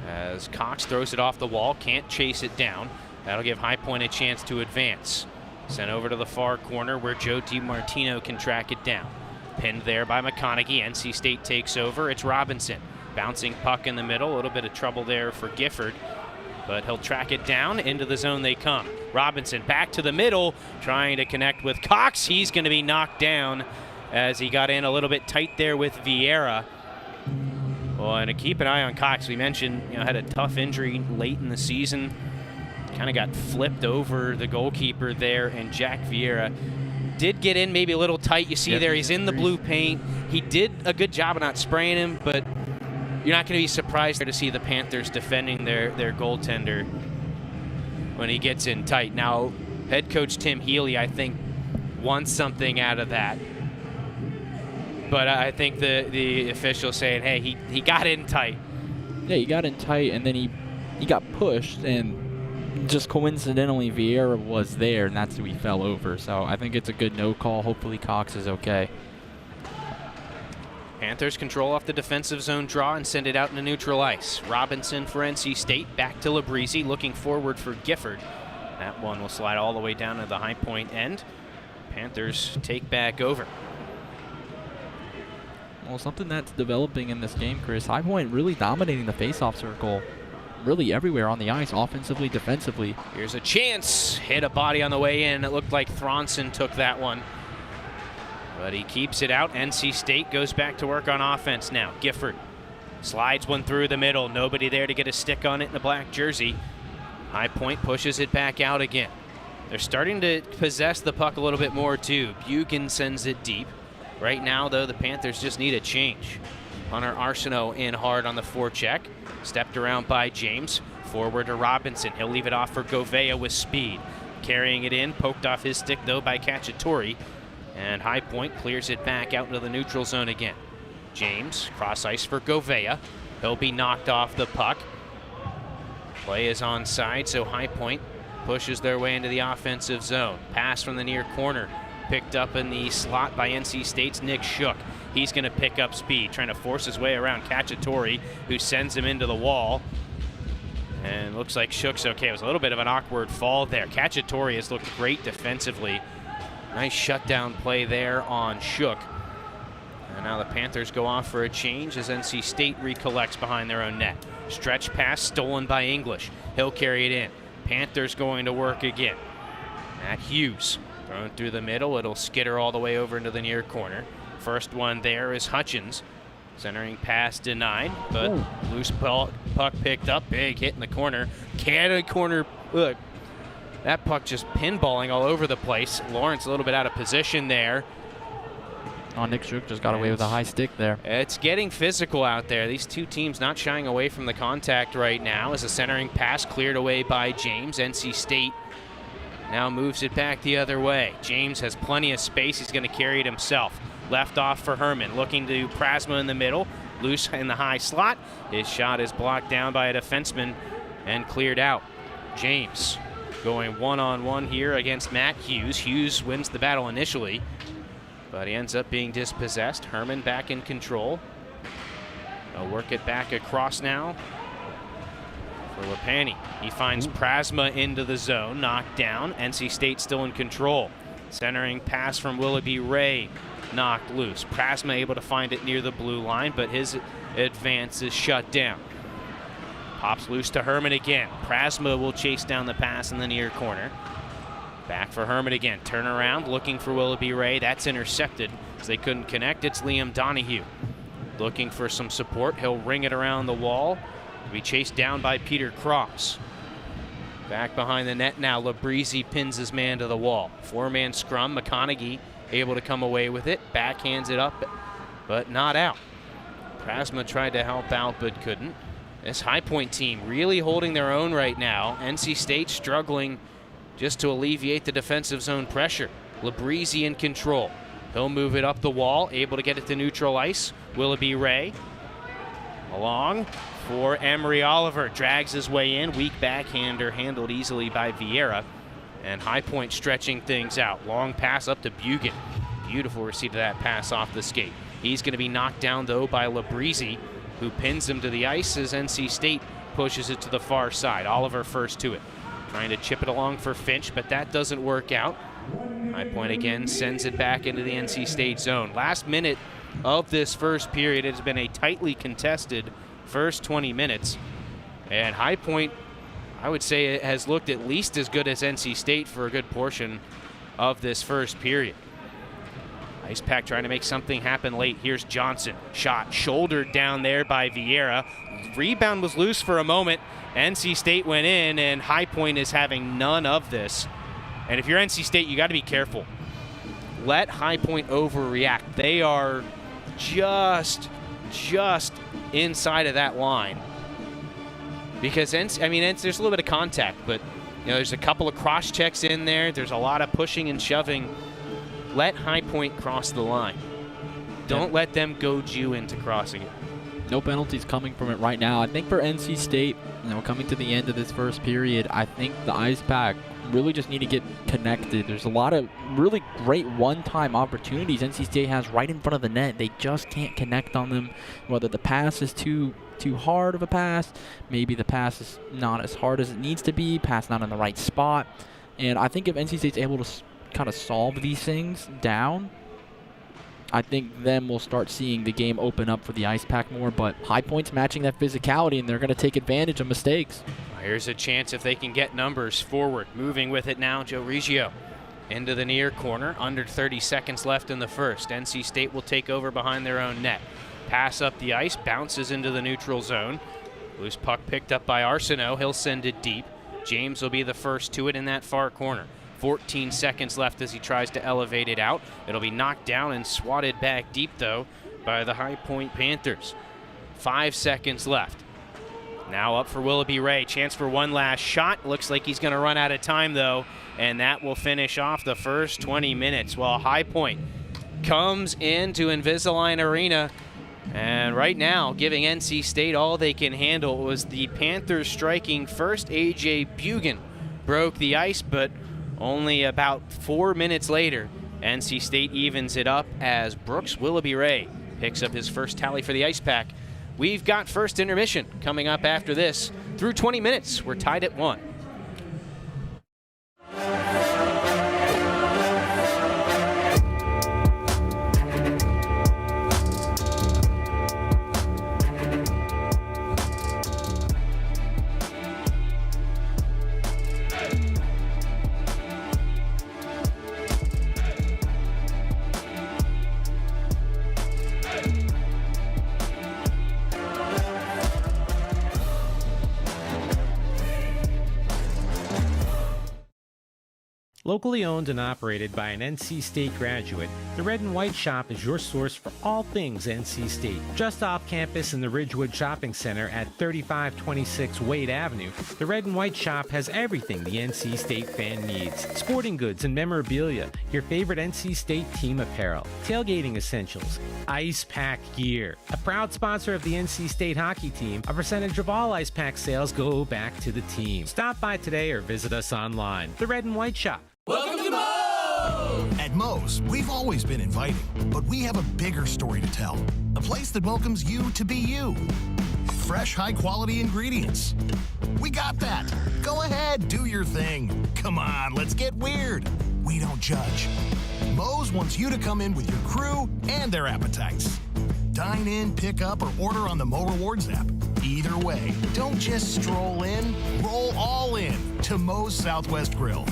As Cox throws it off the wall, can't chase it down. That'll give High Point a chance to advance. Sent over to the far corner where Joe DiMartino can track it down. Pinned there by McConaughey. NC State takes over. It's Robinson. Bouncing puck in the middle. A little bit of trouble there for Gifford. But he'll track it down. Into the zone they come. Robinson back to the middle. Trying to connect with Cox. He's going to be knocked down as he got in a little bit tight there with Vieira. Well, and to keep an eye on Cox. We mentioned, had a tough injury late in the season. Kind of got flipped over the goalkeeper there, and Jack Vieira did get in maybe a little tight. You see there, he's in the blue paint. He did a good job of not spraying him, but you're not going to be surprised to see the Panthers defending their goaltender when he gets in tight. Now, head coach Tim Healy, I think, wants something out of that. But I think the official's saying, hey, he got in tight. Yeah, he got in tight, and then he got pushed, and just coincidentally Vieira was there, and that's who he fell over. So I think it's a good no call. Hopefully Cox is okay. Panthers control off the defensive zone draw and send it out into neutral ice. Robinson for NC State, back to Labrizzi, looking forward for Gifford. That one will slide all the way down to the High Point end. Panthers take back over. Well, something that's developing in this game, Chris. High Point really dominating the faceoff circle. Really everywhere on the ice, offensively, defensively. Here's a chance. Hit a body on the way in. It looked like Thronson took that one. But he keeps it out. NC State goes back to work on offense now. Gifford slides one through the middle. Nobody there to get a stick on it in a black jersey. High Point pushes it back out again. They're starting to possess the puck a little bit more too. Buchan sends it deep. Right now, though, the Panthers just need a change. Hunter Arsenault in hard on the forecheck. Stepped around by James. Forward to Robinson. He'll leave it off for Govea with speed. Carrying it in. Poked off his stick, though, by Cacciatore. And High Point clears it back out into the neutral zone again. James, cross ice for Govea. He'll be knocked off the puck. Play is onside, so High Point pushes their way into the offensive zone. Pass from the near corner. Picked up in the slot by NC State's Nick Shook. He's going to pick up speed, trying to force his way around Cacciatore, who sends him into the wall. And looks like Shook's okay. It was a little bit of an awkward fall there. Cacciatore has looked great defensively. Nice shutdown play there on Shook. And now the Panthers go off for a change as NC State recollects behind their own net. Stretch pass stolen by English. He'll carry it in. Panthers going to work again. Matt Hughes thrown through the middle. It'll skitter all the way over into the near corner. First one there is Hutchins. Centering pass denied, but loose puck picked up. Big hit in the corner. Canada corner. Look, that puck just pinballing all over the place. Lawrence a little bit out of position there. Oh, Nick Schuch just got away with a high stick there. It's getting physical out there. These two teams not shying away from the contact right now as a centering pass cleared away by James. NC State now moves it back the other way. James has plenty of space. He's going to carry it himself. Left off for Herman, looking to Prasma in the middle. Loose in the high slot. His shot is blocked down by a defenseman and cleared out. James going one-on-one here against Matt Hughes. Hughes wins the battle initially, but he ends up being dispossessed. Herman back in control. They'll work it back across now for Lapani. He finds Prasma into the zone, knocked down. NC State still in control. Centering pass from Willoughby Ray, knocked loose. Prasma able to find it near the blue line, but his advance is shut down. Pops loose to Herman again. Prasma will chase down the pass in the near corner. Back for Herman again. Turn around, looking for Willoughby Ray. That's intercepted as they couldn't connect. It's Liam Donahue looking for some support. He'll ring it around the wall. To be chased down by Peter Cross. Back behind the net now. Labrizzi pins his man to the wall. Four-man scrum. McConaughey able to come away with it. Backhands it up, but not out. Prasma tried to help out, but couldn't. This High Point team really holding their own right now. NC State struggling just to alleviate the defensive zone pressure. Labrizzi in control. He'll move it up the wall, able to get it to neutral ice. Willoughby Ray along for Emery Oliver. Drags his way in. Weak backhander handled easily by Vieira. And High Point stretching things out. Long pass up to Bugan. Beautiful receipt of that pass off the skate. He's going to be knocked down, though, by Labrizzi, who pins him to the ice as NC State pushes it to the far side. Oliver first to it. Trying to chip it along for Finch, but that doesn't work out. High Point again sends it back into the NC State zone. Last minute of this first period, it has been a tightly contested first 20 minutes. And High Point, I would say, it has looked at least as good as NC State for a good portion of this first period. Ice Pack trying to make something happen late. Here's Johnson. Shot shouldered down there by Vieira. Rebound was loose for a moment. NC State went in, and High Point is having none of this. And if you're NC State, you got to be careful. Let High Point overreact. They are just inside of that line. Because, there's a little bit of contact, but there's a couple of cross checks in there. There's a lot of pushing and shoving. Let High Point cross the line. Don't let them goad you into crossing it. No penalties coming from it right now. I think for NC State, coming to the end of this first period, I think the Ice Pack really just need to get connected. There's a lot of really great one-time opportunities NC State has right in front of the net. They just can't connect on them. Whether the pass is too hard of a pass, maybe the pass is not as hard as it needs to be, pass not in the right spot. And I think if NC State's able to kind of solve these things down, I think then we'll start seeing the game open up for the Ice Pack more. But High Point's matching that physicality, and they're going to take advantage of mistakes. Here's a chance if they can get numbers forward. Moving with it now, Joe Reggio into the near corner. Under 30 seconds left in the first. NC State will take over behind their own net. Pass up the ice, bounces into the neutral zone. Loose puck picked up by Arsenault. He'll send it deep. James will be the first to it in that far corner. 14 seconds left as he tries to elevate it out. It'll be knocked down and swatted back deep, though, by the High Point Panthers. 5 seconds left. Now up for Willoughby Ray. Chance for one last shot. Looks like he's going to run out of time, though, and that will finish off the first 20 minutes. While High Point comes into Invisalign Arena, and right now giving NC State all they can handle. Was the Panthers striking first. A.J. Bugan broke the ice, but only about 4 minutes later, NC State evens it up as Brooks Willoughby Ray picks up his first tally for the Ice Pack. We've got first intermission coming up after this. Through 20 minutes, we're tied at 1. Locally owned and operated by an NC State graduate, the Red and White Shop is your source for all things NC State. Just off campus in the Ridgewood Shopping Center at 3526 Wade Avenue, the Red and White Shop has everything the NC State fan needs. Sporting goods and memorabilia, your favorite NC State team apparel, tailgating essentials, ice pack gear. A proud sponsor of the NC State hockey team, a percentage of all ice pack sales go back to the team. Stop by today or visit us online. The Red and White Shop. Welcome to Moe's! At Moe's, we've always been inviting, but we have a bigger story to tell. A place that welcomes you to be you. Fresh, high-quality ingredients. We got that. Go ahead, do your thing. Come on, let's get weird. We don't judge. Moe's wants you to come in with your crew and their appetites. Dine in, pick up, or order on the Mo Rewards app. Either way, don't just stroll in, roll all in to Moe's Southwest Grill.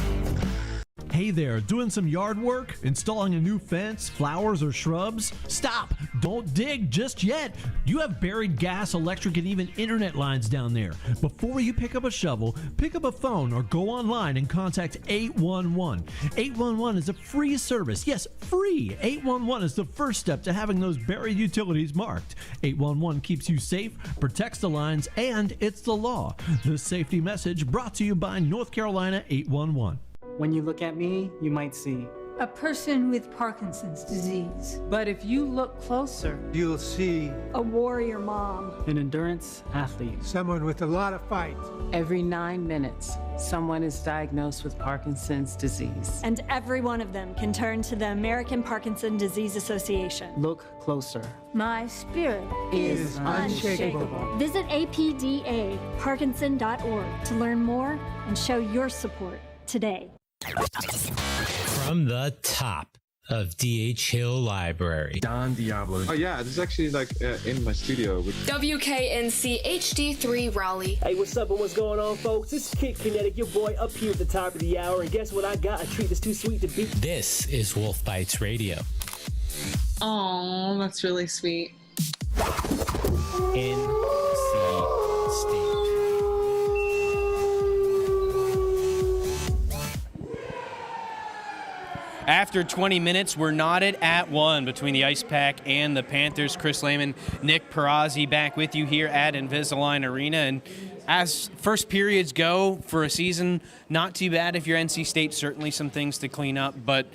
Hey there, doing some yard work? Installing a new fence, flowers, or shrubs? Stop! Don't dig just yet! You have buried gas, electric, and even internet lines down there. Before you pick up a shovel, pick up a phone or go online and contact 811. 811 is a free service. Yes, free! 811 is the first step to having those buried utilities marked. 811 keeps you safe, protects the lines, and it's the law. This safety message brought to you by North Carolina 811. When you look at me, you might see a person with Parkinson's disease. But if you look closer, you'll see a warrior mom, an endurance athlete, someone with a lot of fight. Every 9 minutes, someone is diagnosed with Parkinson's disease. And every one of them can turn to the American Parkinson Disease Association. Look closer. My spirit is unshakable. Visit apdaparkinson.org to learn more and show your support today. From the top of D.H. Hill Library, Don Diablo. Oh yeah, this is actually in my studio. WKNC HD3 Raleigh. Hey, what's up and what's going on, folks? It's Kid Kinetic, your boy up here at the top of the hour. And guess what I got? A treat that's too sweet to beat. This is Wolf Bites Radio. Oh, that's really sweet. NC State. After 20 minutes, we're knotted at 1 between the Ice Pack and the Panthers. Chris Lehman, Nick Perazzi back with you here at Invisalign Arena. And as first periods go for a season, not too bad if you're NC State. Certainly some things to clean up, but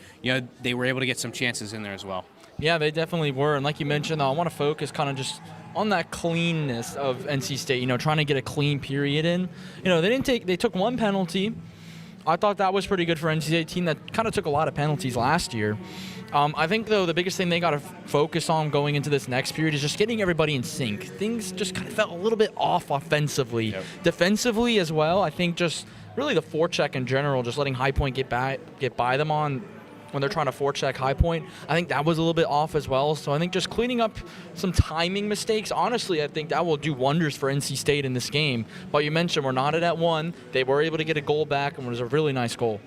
they were able to get some chances in there as well. Yeah, they definitely were. And like you mentioned, I want to focus kind of just on that cleanness of NC State, trying to get a clean period in. They took one penalty. I thought that was pretty good for NC State, team that kind of took a lot of penalties last year. I think, though, the biggest thing they got to focus on going into this next period is just getting everybody in sync. Things just kind of felt a little bit off offensively. Yep. Defensively as well, I think just really the forecheck in general, just letting High Point get by them on when they're trying to forecheck High Point. I think that was a little bit off as well. So I think just cleaning up some timing mistakes, honestly, I think that will do wonders for NC State in this game. But you mentioned we're knotted at 1. They were able to get a goal back, and it was a really nice goal.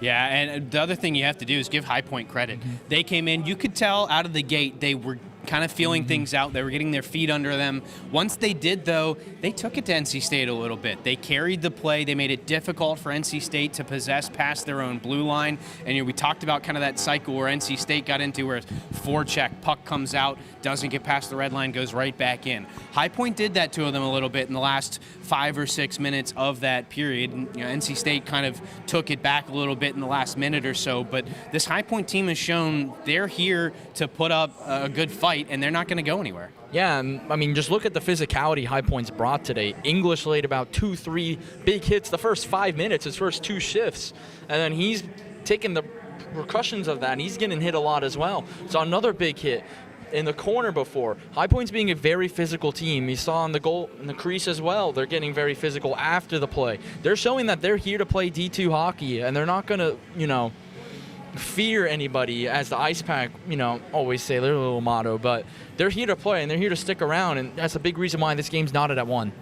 Yeah, and the other thing you have to do is give High Point credit. Mm-hmm. They came in, you could tell out of the gate they were kind of feeling things out. They were getting their feet under them. Once they did, though, they took it to NC State a little bit. They carried the play. They made it difficult for NC State to possess past their own blue line. And we talked about kind of that cycle where NC State got into where forecheck, puck comes out, doesn't get past the red line, goes right back in. High Point did that to them a little bit in the last 5 or 6 minutes of that period. And, NC State kind of took it back a little bit in the last minute or so. But this High Point team has shown they're here to put up a good fight, and they're not going to go anywhere. Yeah, I mean, just look at the physicality High Point's brought today. English laid about 2-3 big hits the first 5 minutes, his first 2 shifts. And then he's taking the repercussions of that, and he's getting hit a lot as well. So another big hit in the corner before. High Point's being a very physical team. You saw on the goal in the crease as well. They're getting very physical after the play. They're showing that they're here to play D2 hockey, and they're not going to, fear anybody, as the Ice Pack, always say their little motto, but they're here to play and they're here to stick around, and that's a big reason why this game's knotted at 1.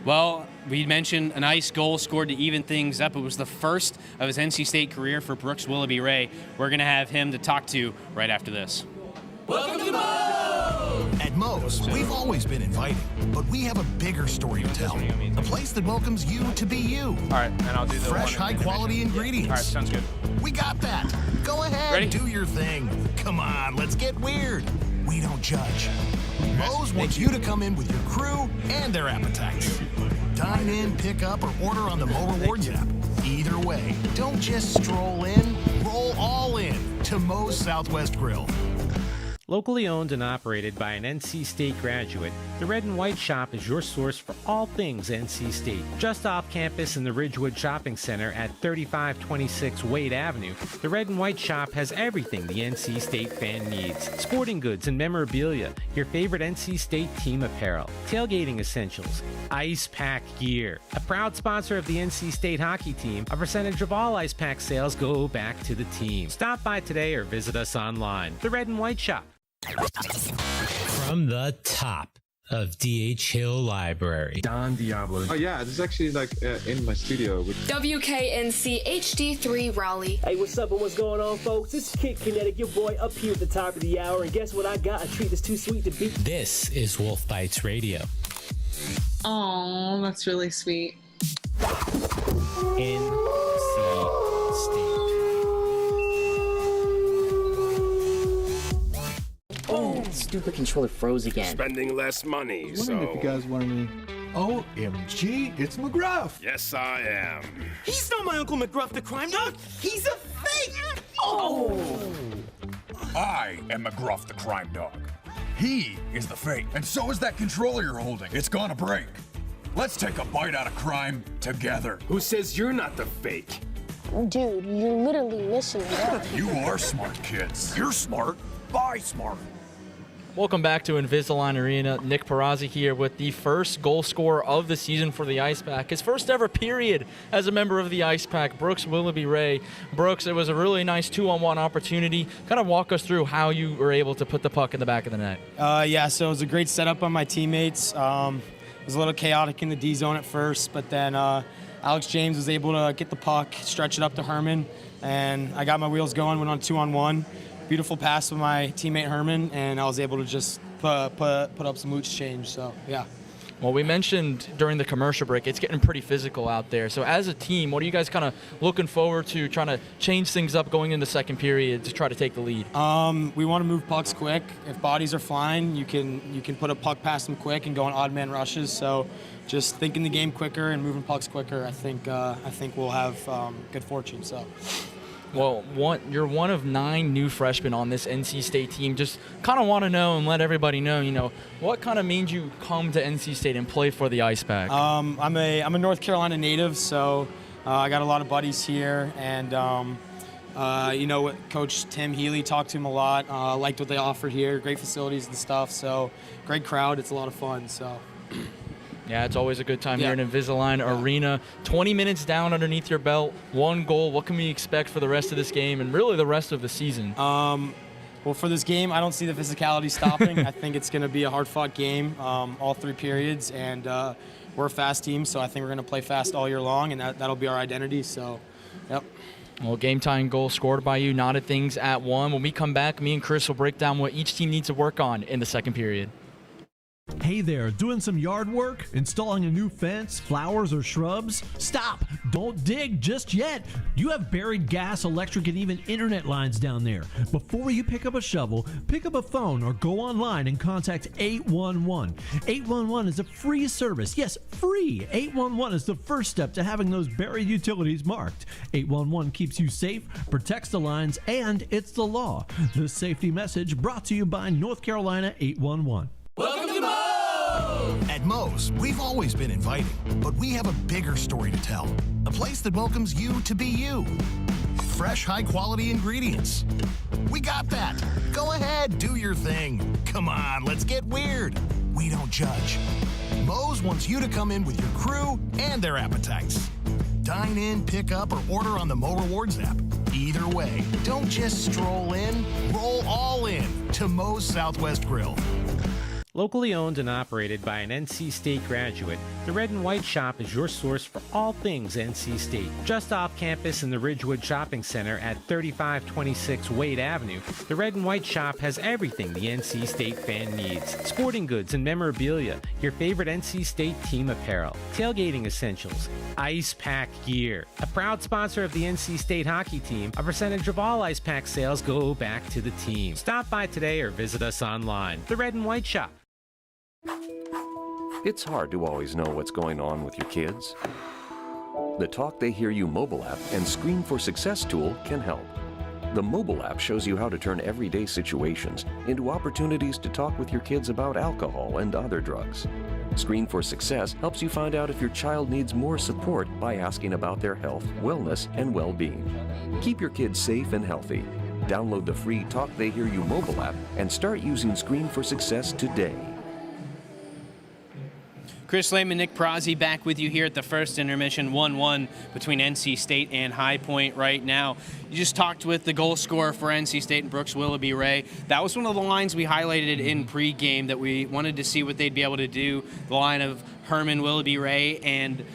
Well, we mentioned a nice goal scored to even things up. It was the first of his NC State career for Brooks Willoughby Ray. We're going to have him to talk to right after this. Welcome to Moe's! At Moe's, we've always been inviting, but we have a bigger story to tell. A place that welcomes you to be you. All right, and I'll do the fresh, high-quality ingredients. All right, sounds good. We got that. Go ahead, Ready? do your thing. Come on, let's get weird. We don't judge. Moe's wants you to come in with your crew and their appetites. Dine in, pick up, or order on the Mo Rewards app. Either way, don't just stroll in, roll all in to Moe's Southwest Grill. Locally owned and operated by an NC State graduate, the Red and White Shop is your source for all things NC State. Just off campus in the Ridgewood Shopping Center at 3526 Wade Avenue, the Red and White Shop has everything the NC State fan needs. Sporting goods and memorabilia, your favorite NC State team apparel, tailgating essentials, ice pack gear. A proud sponsor of the NC State hockey team, a percentage of all ice pack sales go back to the team. Stop by today or visit us online. The Red and White Shop. From the top of D.H. Hill Library. Don Diablo. Oh yeah, this is actually like in my studio. WKNC HD3 Raleigh. Hey, what's up and what's going on, folks? This is Kid Kinetic, your boy up here at the top of the hour. And guess what I got? A treat that's too sweet to beat. This is Wolf Bites Radio. Oh, that's really sweet. NC State. Oh, stupid controller froze again. Spending less money, I was wondering if you guys wanted me. OMG, it's McGruff. Yes, I am. He's not my Uncle McGruff, the crime dog. He's a fake. Oh! I am McGruff, the crime dog. He is the fake, and so is that controller you're holding. It's gonna break. Let's take a bite out of crime together. Who says you're not the fake? Dude, you're literally missing it. You are smart, kids. You're smart. Buy smart. Welcome back to Invisalign Arena. Nick Perazzi here with the first goal scorer of the season for the Ice Pack. His first ever period as a member of the Ice Pack, Brooks Willoughby Ray. Brooks, it was a really nice 2-on-1 opportunity. Kind of walk us through how you were able to put the puck in the back of the net. Yeah, so it was a great setup on my teammates. It was a little chaotic in the D zone at first, but then Alex James was able to get the puck, stretch it up to Herman, and I got my wheels going, went on 2-on-1. Beautiful pass with my teammate Herman, and I was able to just put up some mooch change, so yeah. Well, we mentioned during the commercial break, it's getting pretty physical out there. So as a team, what are you guys kind of looking forward to trying to change things up going into the second period to try to take the lead? We want to move pucks quick. If bodies are flying, you can put a puck past them quick and go on odd man rushes. So just thinking the game quicker and moving pucks quicker, I think we'll have good fortune. So. Well, you're one of 9 new freshmen on this NC State team. Just kind of want to know and let everybody know, what kind of made you come to NC State and play for the Ice Pack? I'm a North Carolina native, so I got a lot of buddies here, and Coach Tim Healy, talked to him a lot. Liked what they offered here, great facilities and stuff. So great crowd, it's a lot of fun. So. Yeah, it's always a good time here in Invisalign Arena. 20 minutes down underneath your belt, 1 goal. What can we expect for the rest of this game and really the rest of the season? Well, for this game, I don't see the physicality stopping. I think it's going to be a hard-fought game, all 3 periods, and we're a fast team, so I think we're going to play fast all year long, and that'll be our identity. So, yep. Well, game-tying goal scored by you, knotted things at 1. When we come back, me and Chris will break down what each team needs to work on in the second period. Hey there, doing some yard work? Installing a new fence, flowers, or shrubs? Stop! Don't dig just yet! You have buried gas, electric, and even internet lines down there. Before you pick up a shovel, pick up a phone or go online and contact 811. 811 is a free service. Yes, free! 811 is the first step to having those buried utilities marked. 811 keeps you safe, protects the lines, and it's the law. This safety message brought to you by North Carolina 811. Welcome to Moe's! At Moe's, we've always been inviting, but we have a bigger story to tell. A place that welcomes you to be you. Fresh, high-quality ingredients. We got that. Go ahead, do your thing. Come on, let's get weird. We don't judge. Moe's wants you to come in with your crew and their appetites. Dine in, pick up, or order on the Mo Rewards app. Either way, don't just stroll in, roll all in to Moe's Southwest Grill. Locally owned and operated by an NC State graduate, the Red and White Shop is your source for all things NC State. Just off campus in the Ridgewood Shopping Center at 3526 Wade Avenue, the Red and White Shop has everything the NC State fan needs. Sporting goods and memorabilia, your favorite NC State team apparel, tailgating essentials, ice pack gear. A proud sponsor of the NC State hockey team, a percentage of all ice pack sales go back to the team. Stop by today or visit us online. The Red and White Shop. It's hard to always know what's going on with your kids. The Talk They Hear You mobile app and Screen for Success tool can help. The mobile app shows you how to turn everyday situations into opportunities to talk with your kids about alcohol and other drugs. Screen for Success helps you find out if your child needs more support by asking about their health, wellness, and well-being. Keep your kids safe and healthy. Download the free Talk They Hear You mobile app and start using Screen for Success today. Chris Lehman, Nick Prazzi back with you here at the first intermission, 1-1 between NC State and High Point right now. You just talked with the goal scorer for NC State and Brooks Willoughby Ray. That was one of the lines we highlighted in pregame that we wanted to see what they'd be able to do. The line of Herman, Willoughby Ray, and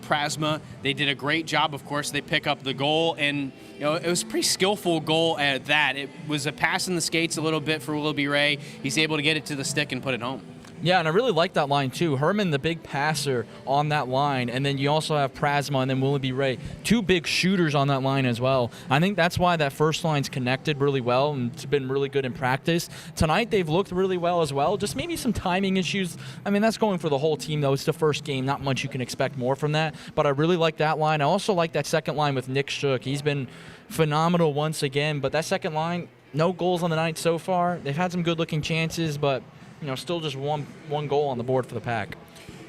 Prasma. They did a great job. Of course, they pick up the goal, and it was a pretty skillful goal at that. It was a pass in the skates a little bit for Willoughby Ray. He's able to get it to the stick and put it home. Yeah, and I really like that line, too. Herman, the big passer on that line, and then you also have Prasma and then Willoughby Ray. Two big shooters on that line as well. I think that's why that first line's connected really well, and it's been really good in practice. Tonight, they've looked really well as well. Just maybe some timing issues. I mean, that's going for the whole team, though. It's the first game. Not much you can expect more from that. But I really like that line. I also like that second line with Nick Shook. He's been phenomenal once again. But that second line, no goals on the night so far. They've had some good-looking chances, but still just one goal on the board for the Pack.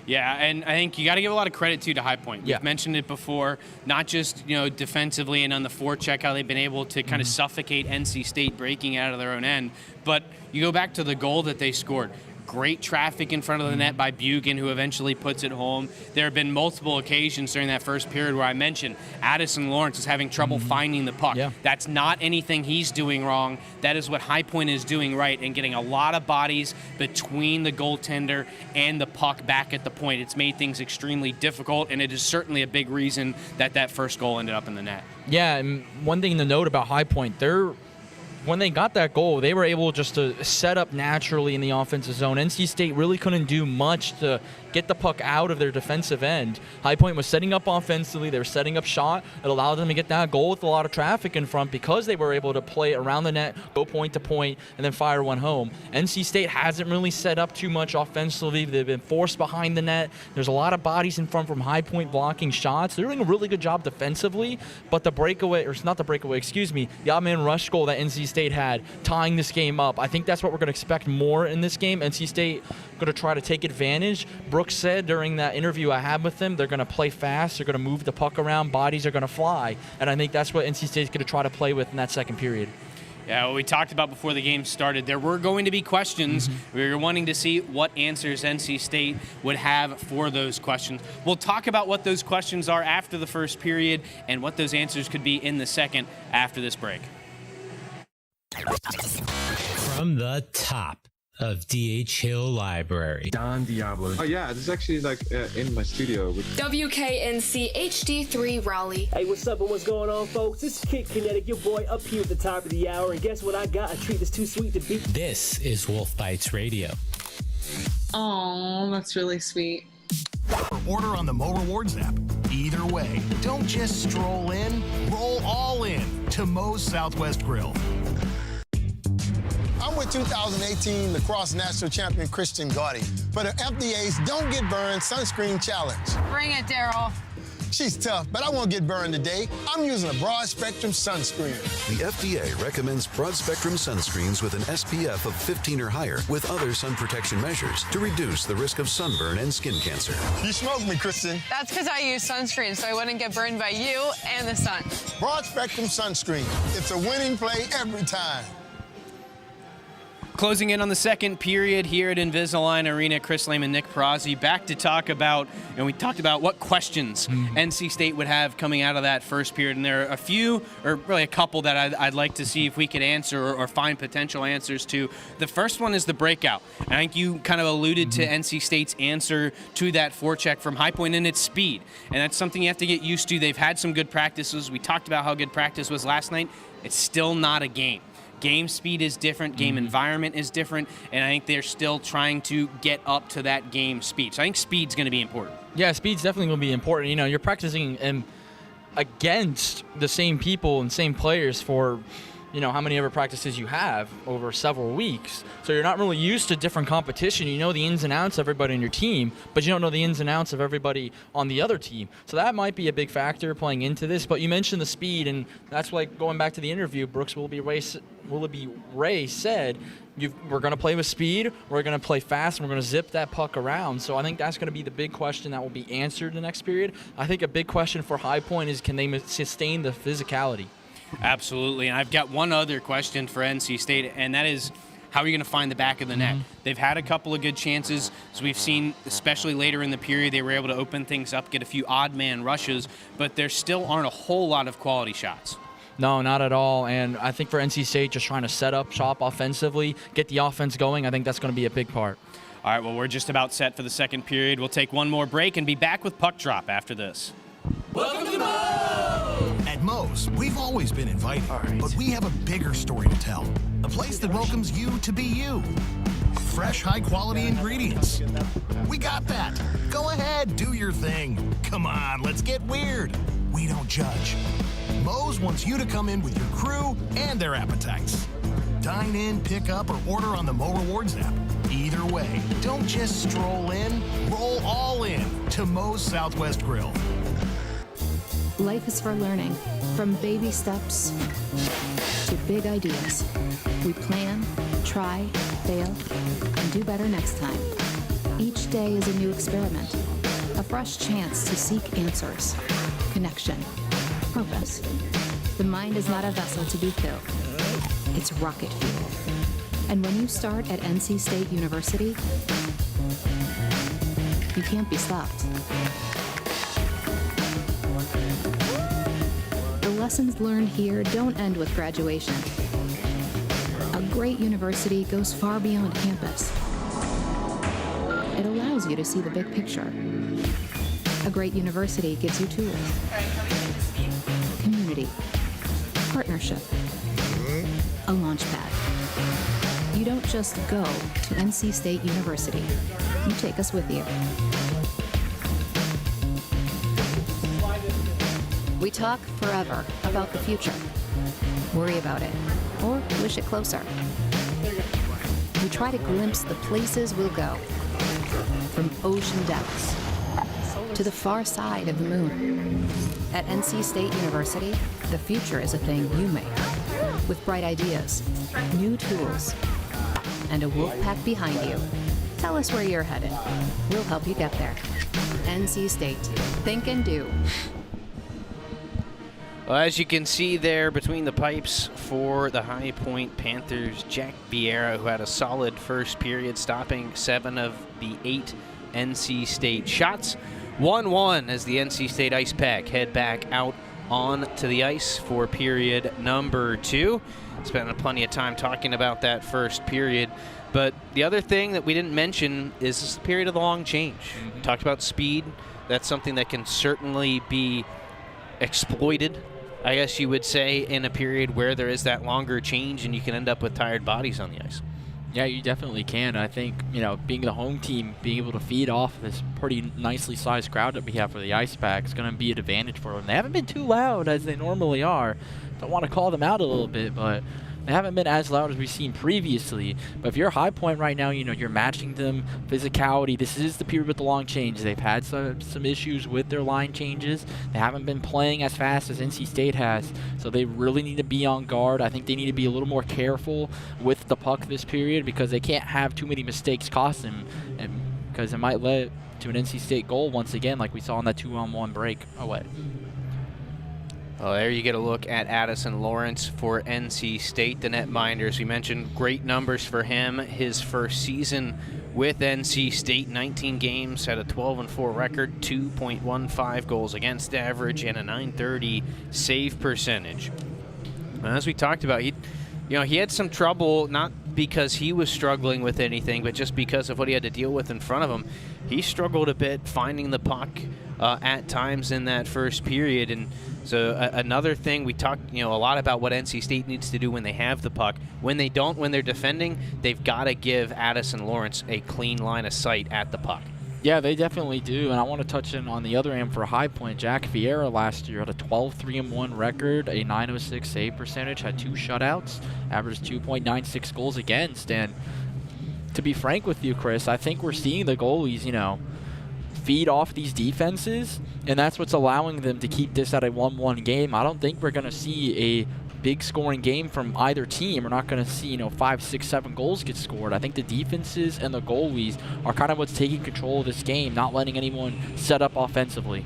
Yeah, and I think you got to give a lot of credit to High Point. We've mentioned it before, not just defensively and on the forecheck, how they've been able to kind of suffocate NC State breaking out of their own end. But you go back to the goal that they scored. Great traffic in front of the net by Bugan, who eventually puts it home. There have been multiple occasions during that first period where I mentioned Addison Lawrence is having trouble finding the puck. Yeah. That's not anything he's doing wrong. That is what High Point is doing right and getting a lot of bodies between the goaltender and the puck back at the point. It's made things extremely difficult, and it is certainly a big reason that that first goal ended up in the net. Yeah, and one thing to note about High Point, when they got that goal, they were able just to set up naturally in the offensive zone. NC State really couldn't do much to get the puck out of their defensive end. High Point was setting up offensively. They were setting up shot. It allowed them to get that goal with a lot of traffic in front because they were able to play around the net, go point to point, and then fire one home. NC State hasn't really set up too much offensively. They've been forced behind the net. There's a lot of bodies in front from High Point blocking shots. They're doing a really good job defensively, but the odd-man rush goal that NC State had, tying this game up, I think that's what we're going to expect more in this game. NC State going to try to take advantage. Brooks said during that interview I had with them, they're going to play fast, they're going to move the puck around, bodies are going to fly, and I think that's what NC State's going to try to play with in that second period. Yeah, what we talked about before the game started, there were going to be questions. We were wanting to see what answers NC State would have for those questions. We'll talk about what those questions are after the first period and what those answers could be in the second after this break. From the top of D.H. Hill Library. Don Diablo. Oh yeah, this is actually in my studio. WKNC HD3 Raleigh. Hey, what's up and what's going on, folks? It's Kid Kinetic, your boy, up here at the top of the hour. And guess what I got? A treat that's too sweet to beat. This is Wolf Bites Radio. Oh, that's really sweet. Order on the Mo Rewards app. Either way, don't just stroll in, roll all in to Mo's Southwest Grill. I'm with 2018 lacrosse national champion Christian Gaudy for the FDA's Don't Get Burned Sunscreen Challenge. Bring it, Daryl. She's tough, but I won't get burned today. I'm using a broad-spectrum sunscreen. The FDA recommends broad-spectrum sunscreens with an SPF of 15 or higher with other sun protection measures to reduce the risk of sunburn and skin cancer. You smoked me, Kristen. That's because I use sunscreen, so I wouldn't get burned by you and the sun. Broad-spectrum sunscreen. It's a winning play every time. Closing in on the second period here at Invisalign Arena, Chris Lame and Nick Perazzi back to talk about, we talked about what questions NC State would have coming out of that first period, and there are a few, or really a couple that I'd like to see if we could answer or find potential answers to. The first one is the breakout. I think you kind of alluded to NC State's answer to that forecheck from High Point, and it's speed, and that's something you have to get used to. They've had some good practices. We talked about how good practice was last night. It's still not a game. Game speed is different, game environment is different, and I think they're still trying to get up to that game speed. So I think speed's going to be important. Yeah, speed's definitely going to be important. You're practicing against the same people and same players for, how many ever practices you have over several weeks. So you're not really used to different competition. You know the ins and outs of everybody on your team, but you don't know the ins and outs of everybody on the other team. So that might be a big factor playing into this. But you mentioned the speed, and that's like going back to the interview, Brooks Ray said, we're going to play with speed, we're going to play fast, and we're going to zip that puck around. So I think that's going to be the big question that will be answered in the next period. I think a big question for High Point is, can they sustain the physicality? Absolutely. And I've got one other question for NC State, and that is, how are you going to find the back of the net? They've had a couple of good chances. As we've seen, especially later in the period, they were able to open things up, get a few odd man rushes, but there still aren't a whole lot of quality shots. No, not at all. And I think for NC State, just trying to set up shop offensively, get the offense going, I think that's going to be a big part. All right, well, we're just about set for the second period. We'll take one more break and be back with Puck Drop after this. Welcome to Moe's! At Moe's, we've always been inviting, but we have a bigger story to tell. A place that welcomes you to be you. Fresh, high-quality ingredients. We got that. Go ahead, do your thing. Come on, let's get weird. We don't judge. Moe's wants you to come in with your crew and their appetites. Dine in, pick up, or order on the Mo Rewards app. Either way, don't just stroll in, roll all in to Moe's Southwest Grill. Life is for learning, from baby steps to big ideas. We plan, try, fail, and do better next time. Each day is a new experiment, a fresh chance to seek answers, connection, purpose. The mind is not a vessel to be filled. It's rocket fuel. And when you start at NC State University, you can't be stopped. The lessons learned here don't end with graduation. A great university goes far beyond campus. It allows you to see the big picture. A great university gives you tools, community, partnership, a launch pad. You don't just go to NC State University. You take us with you. We talk forever about the future. Worry about it, or wish it closer. We try to glimpse the places we'll go, from ocean depths to the far side of the moon. At NC State University, the future is a thing you make, with bright ideas, new tools, and a wolf pack behind you. Tell us where you're headed. We'll help you get there. NC State. Think and do. Well, as you can see there between the pipes for the High Point Panthers, Jack Vieira, who had a solid first period, stopping 7 of the 8 NC State shots. 1-1 as the NC State Ice Pack head back out onto the ice for period number 2. Spent plenty of time talking about that first period. But the other thing that we didn't mention is the period of the long change. We talked about speed. That's something that can certainly be exploited, I guess you would say, in a period where there is that longer change and you can end up with tired bodies on the ice. Yeah, you definitely can. I think, being the home team, being able to feed off this pretty nicely sized crowd that we have for the Ice Pack is going to be an advantage for them. They haven't been too loud as they normally are. Don't want to call them out a little bit, but they haven't been as loud as we've seen previously. But if you're High Point right now, you're matching them physicality. This is the period with the long change. They've had some issues with their line changes. They haven't been playing as fast as NC State has, so they really need to be on guard. I think they need to be a little more careful with the puck this period because they can't have too many mistakes cost them, because it might lead to an NC State goal once again, like we saw in that 2-on-1 break away. Well, there you get a look at Addison Lawrence for NC State, the netminder. As we mentioned, great numbers for him. His first season with NC State, 19 games, had a 12-4 record, 2.15 goals against average, and a .930 save percentage. As we talked about, he had some trouble, not because he was struggling with anything, but just because of what he had to deal with in front of him. He struggled a bit finding the puck at times in that first period. And so another thing, we talked a lot about what NC State needs to do when they have the puck. When they don't, when they're defending, they've got to give Addison Lawrence a clean line of sight at the puck. Yeah, they definitely do, and I want to touch in on the other end for High Point. Jack Vieira last year had a 12-3-1 record, a .906 save percentage, had 2 shutouts, averaged 2.96 goals against. And to be frank with you, Chris, I think we're seeing the goalies, feed off these defenses, and that's what's allowing them to keep this at a 1-1 game. I don't think we're going to see a big scoring game from either team. We're not going to see 5, 6, 7 goals get scored. I think the defenses and the goalies are kind of what's taking control of this game, not letting anyone set up offensively.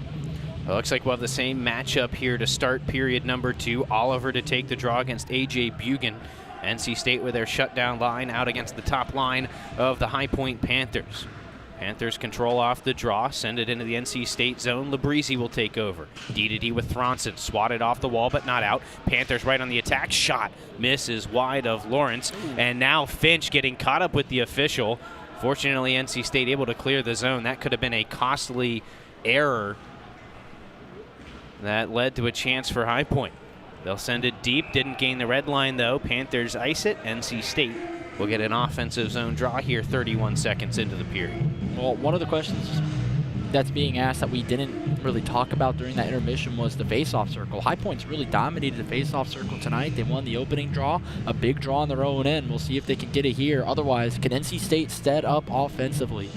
Well, looks like we'll have the same matchup here to start period number 2. Oliver to take the draw against A.J. Bugan. NC State with their shutdown line out against the top line of the High Point Panthers. Panthers control off the draw, send it into the NC State zone. Labrizzi will take over. D-to-D with Thronson, swatted off the wall but not out. Panthers right on the attack, shot misses wide of Lawrence. And now Finch getting caught up with the official. Fortunately, NC State able to clear the zone. That could have been a costly error that led to a chance for High Point. They'll send it deep, didn't gain the red line though. Panthers ice it. NC State will get an offensive zone draw here 31 seconds into the period. Well, one of the questions that's being asked that we didn't really talk about during that intermission was the face-off circle. High Point's really dominated the face-off circle tonight. They won the opening draw, a big draw on their own end. We'll see if they can get it here. Otherwise, can NC State stead up offensively?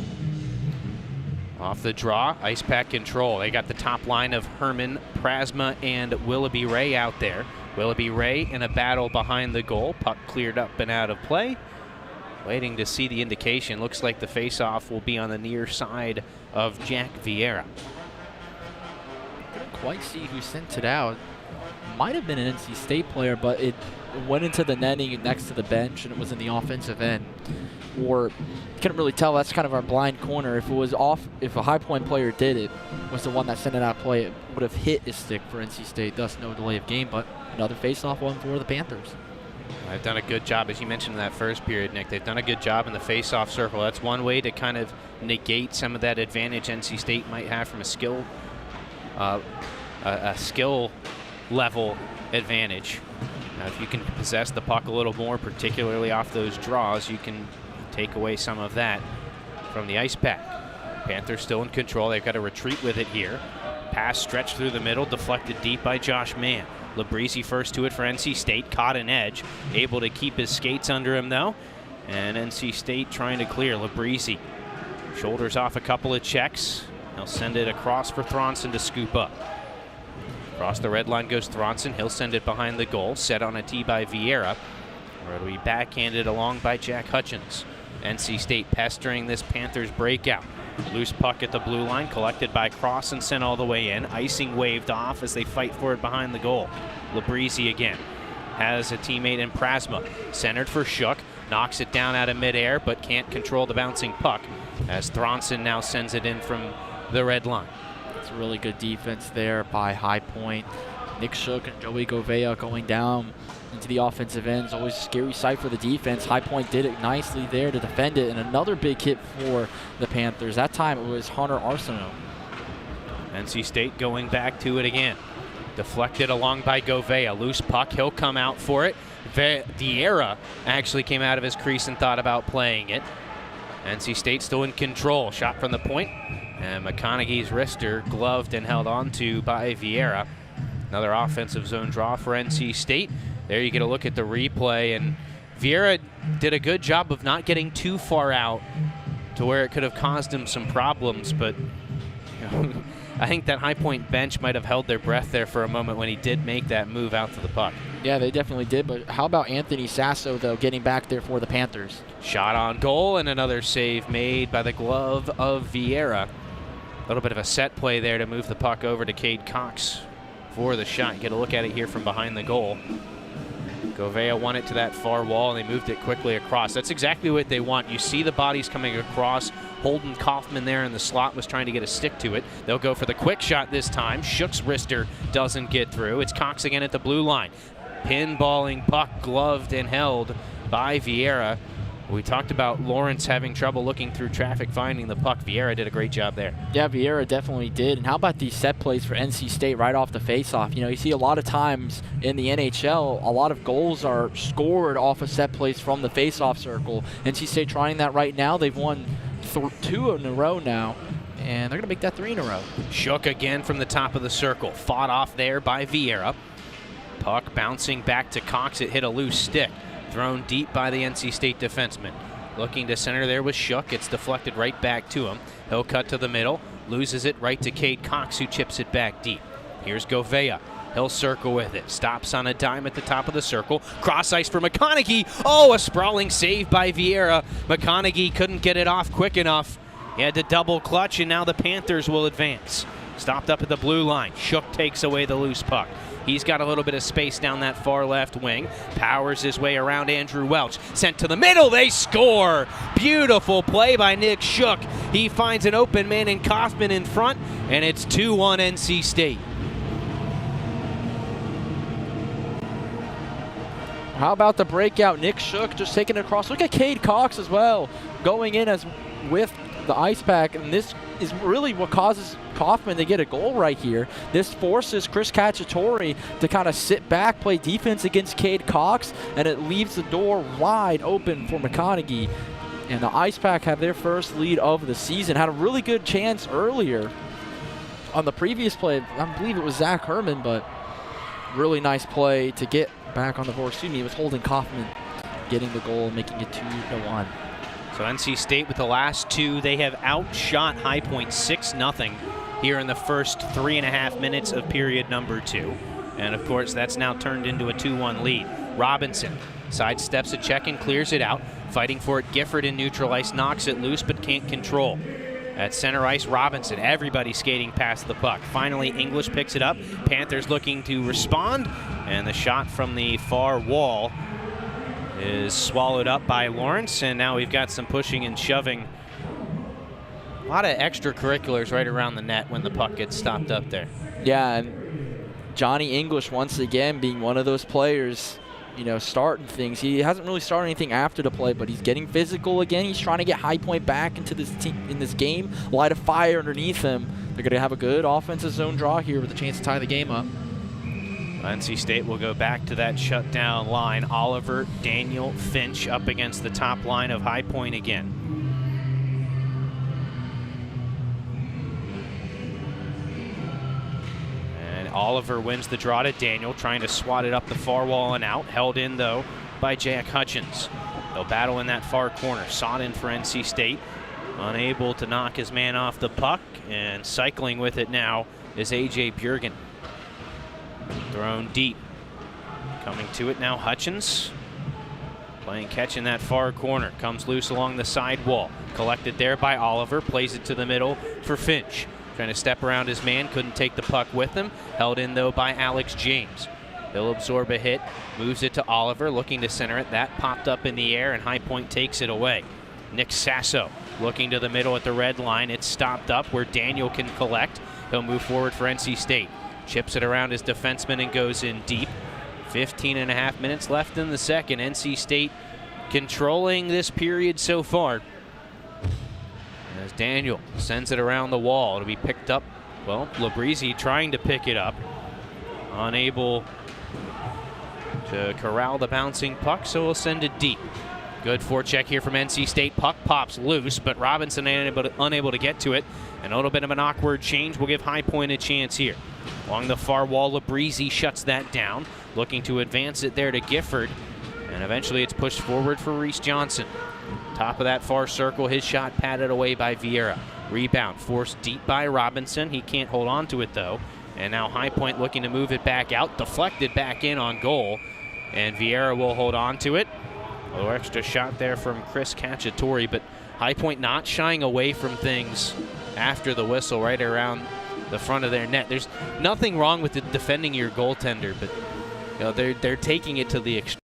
Off the draw, Ice Pack control. They got the top line of Herman, Prasma, and Willoughby Ray out there. Willoughby Ray in a battle behind the goal. Puck cleared up and out of play. Waiting to see the indication. Looks like the face-off will be on the near side of Jack Vieira. Couldn't quite see who sent it out. Might have been an NC State player, but it went into the netting next to the bench, and it was in the offensive end. Or couldn't really tell. That's kind of our blind corner. If it was off, if a High Point player did it, was the one that sent it out of play, it would have hit his stick for NC State. Thus, no delay of game. But another face-off one for the Panthers. They've done a good job, as you mentioned in that first period, Nick. They've done a good job in the face-off circle. That's one way to kind of negate some of that advantage NC State might have from a skill level advantage. Now, if you can possess the puck a little more, particularly off those draws, you can take away some of that from the Ice Pack. Panthers still in control. They've got to retreat with it here. Pass stretched through the middle, deflected deep by Josh Mann. Labrizzi first to it for NC State, caught an edge, able to keep his skates under him though. And NC State trying to clear. Labrizzi shoulders off a couple of checks. He'll send it across for Thronson to scoop up. Across the red line goes Thronson. He'll send it behind the goal, set on a tee by Vieira. Or it'll be backhanded along by Jack Hutchins. NC State pestering this Panthers breakout. Loose puck at the blue line, collected by Cross and sent all the way in. Icing waved off as they fight for it behind the goal. Labrizzi again has a teammate in Prasma. Centered for Shook, knocks it down out of midair, but can't control the bouncing puck as Thronson now sends it in from the red line. It's a really good defense there by High Point. Nick Shook and Joey Govea going down into the offensive end. It's always a scary sight for the defense. High Point did it nicely there to defend it, and another big hit for the Panthers. That time it was Hunter Arsenault. NC State going back to it again. Deflected along by Govea. Loose puck, he'll come out for it. Vieira actually came out of his crease and thought about playing it. NC State still in control. Shot from the point, and McConaughey's wrister gloved and held onto by Vieira. Another offensive zone draw for NC State. There you get a look at the replay, and Vieira did a good job of not getting too far out to where it could have caused him some problems, but I think that High Point bench might have held their breath there for a moment when he did make that move out to the puck. Yeah, they definitely did, but how about Anthony Sasso, though, getting back there for the Panthers? Shot on goal, and another save made by the glove of Vieira. A little bit of a set play there to move the puck over to Cade Cox for the shot. Get a look at it here from behind the goal. Gouveia won it to that far wall, and they moved it quickly across. That's exactly what they want. You see the bodies coming across. Holden Kaufman there in the slot was trying to get a stick to it. They'll go for the quick shot this time. Shook's wrister doesn't get through. It's Cox again at the blue line. Pinballing puck, gloved and held by Vieira. We talked about Lawrence having trouble looking through traffic, finding the puck. Vieira did a great job there. Yeah, Vieira definitely did. And how about these set plays for NC State right off the faceoff? You know, you see a lot of times in the NHL, a lot of goals are scored off of set plays from the faceoff circle. NC State trying that right now. They've won 2 in a row now, and they're going to make that 3 in a row. Shook again from the top of the circle. Fought off there by Vieira. Puck bouncing back to Cox. It hit a loose stick. Thrown deep by the NC State defenseman. Looking to center there with Shook. It's deflected right back to him. He'll cut to the middle. Loses it right to Cade Cox, who chips it back deep. Here's Gouveia. He'll circle with it. Stops on a dime at the top of the circle. Cross ice for McConaughey. Oh, a sprawling save by Vieira. McConaughey couldn't get it off quick enough. He had to double clutch, and now the Panthers will advance. Stopped up at the blue line. Shook takes away the loose puck. He's got a little bit of space down that far left wing. Powers his way around Andrew Welch. Sent to the middle. They score. Beautiful play by Nick Shook. He finds an open man in Kaufman in front, and it's 2-1 NC State. How about the breakout? Nick Shook just taking it across. Look at Cade Cox as well, going in as with the ice pack, and this is really what causes Kaufman to get a goal right here. This forces Chris Cacciatore to kind of sit back, play defense against Cade Cox, and it leaves the door wide open for McConaughey. And the Ice Pack have their first lead of the season. Had a really good chance earlier on the previous play. I believe it was Zach Herman, but really nice play to get back on the board. Excuse me, it was Holden Kaufman getting the goal and making it 2-1. So NC State with the last 2, they have outshot High Point 6-0 here in the first 3.5 minutes of period number 2. And of course, that's now turned into a 2-1 lead. Robinson sidesteps a check and clears it out. Fighting for it, Gifford in neutral ice, knocks it loose but can't control. At center ice, Robinson, everybody skating past the puck. Finally, English picks it up. Panthers looking to respond, and the shot from the far wall is swallowed up by Lawrence, and now we've got some pushing and shoving. A lot of extracurriculars right around the net when the puck gets stopped up there. Yeah, and Johnny English once again being one of those players, you know, starting things. He hasn't really started anything after the play, but he's getting physical again. He's trying to get High Point back into this team, in this game, light a fire underneath him. They're going to have a good offensive zone draw here with a chance to tie the game up. NC State will go back to that shutdown line. Oliver, Daniel, Finch up against the top line of High Point again. And Oliver wins the draw to Daniel, trying to swat it up the far wall and out. Held in, though, by Jack Hutchins. They'll battle in that far corner. Sought in for NC State. Unable to knock his man off the puck, and cycling with it now is A.J. Bjurgen. Thrown deep. Coming to it now, Hutchins. Playing catch in that far corner. Comes loose along the side wall. Collected there by Oliver. Plays it to the middle for Finch. Trying to step around his man. Couldn't take the puck with him. Held in, though, by Alex James. He'll absorb a hit. Moves it to Oliver. Looking to center it. That popped up in the air, and High Point takes it away. Nick Sasso looking to the middle at the red line. It's stopped up where Daniel can collect. He'll move forward for NC State. Chips it around his defenseman and goes in deep. 15.5 minutes left in the second. NC State controlling this period so far. As Daniel sends it around the wall. It'll be picked up. Well, Labrizzi trying to pick it up. Unable to corral the bouncing puck, so we'll send it deep. Good forecheck here from NC State. Puck pops loose, but Robinson unable to get to it. And a little bit of an awkward change will give High Point a chance here. Along the far wall, Labrizzi shuts that down. Looking to advance it there to Gifford. And eventually it's pushed forward for Reese Johnson. Top of that far circle, his shot patted away by Vieira. Rebound forced deep by Robinson. He can't hold on to it, though. And now High Point looking to move it back out. Deflected back in on goal. And Vieira will hold on to it. A little extra shot there from Chris Cacciatore, but High Point not shying away from things after the whistle right around the front of their net. There's nothing wrong with defending your goaltender, but they're taking it to the extreme.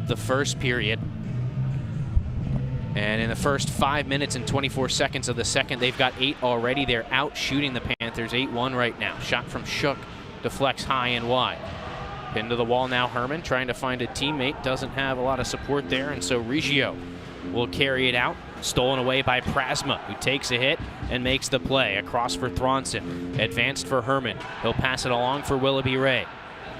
The first period. And in the first 5 minutes and 24 seconds of the second, they've got 8 already. They're out shooting the Panthers 8-1 right now. Shot from Shook, deflects high and wide. Pinned to the wall now, Herman trying to find a teammate. Doesn't have a lot of support there, and so Riggio will carry it out. Stolen away by Prasma, who takes a hit and makes the play. Across for Thronson. Advanced for Herman. He'll pass it along for Willoughby Ray.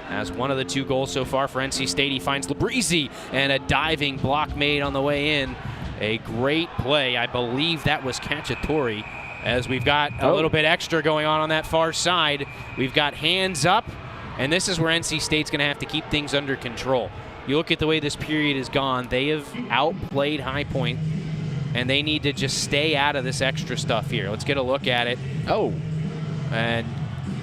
As one of the 2 goals so far for NC State, he finds Labrizzi, and a diving block made on the way in. A great play. I believe that was Cacciatore, as we've got a little bit extra going on that far side. We've got hands up, and this is where NC State's going to have to keep things under control. You look at the way this period has gone. They have outplayed High Point, and they need to just stay out of this extra stuff here. Let's get a look at it. And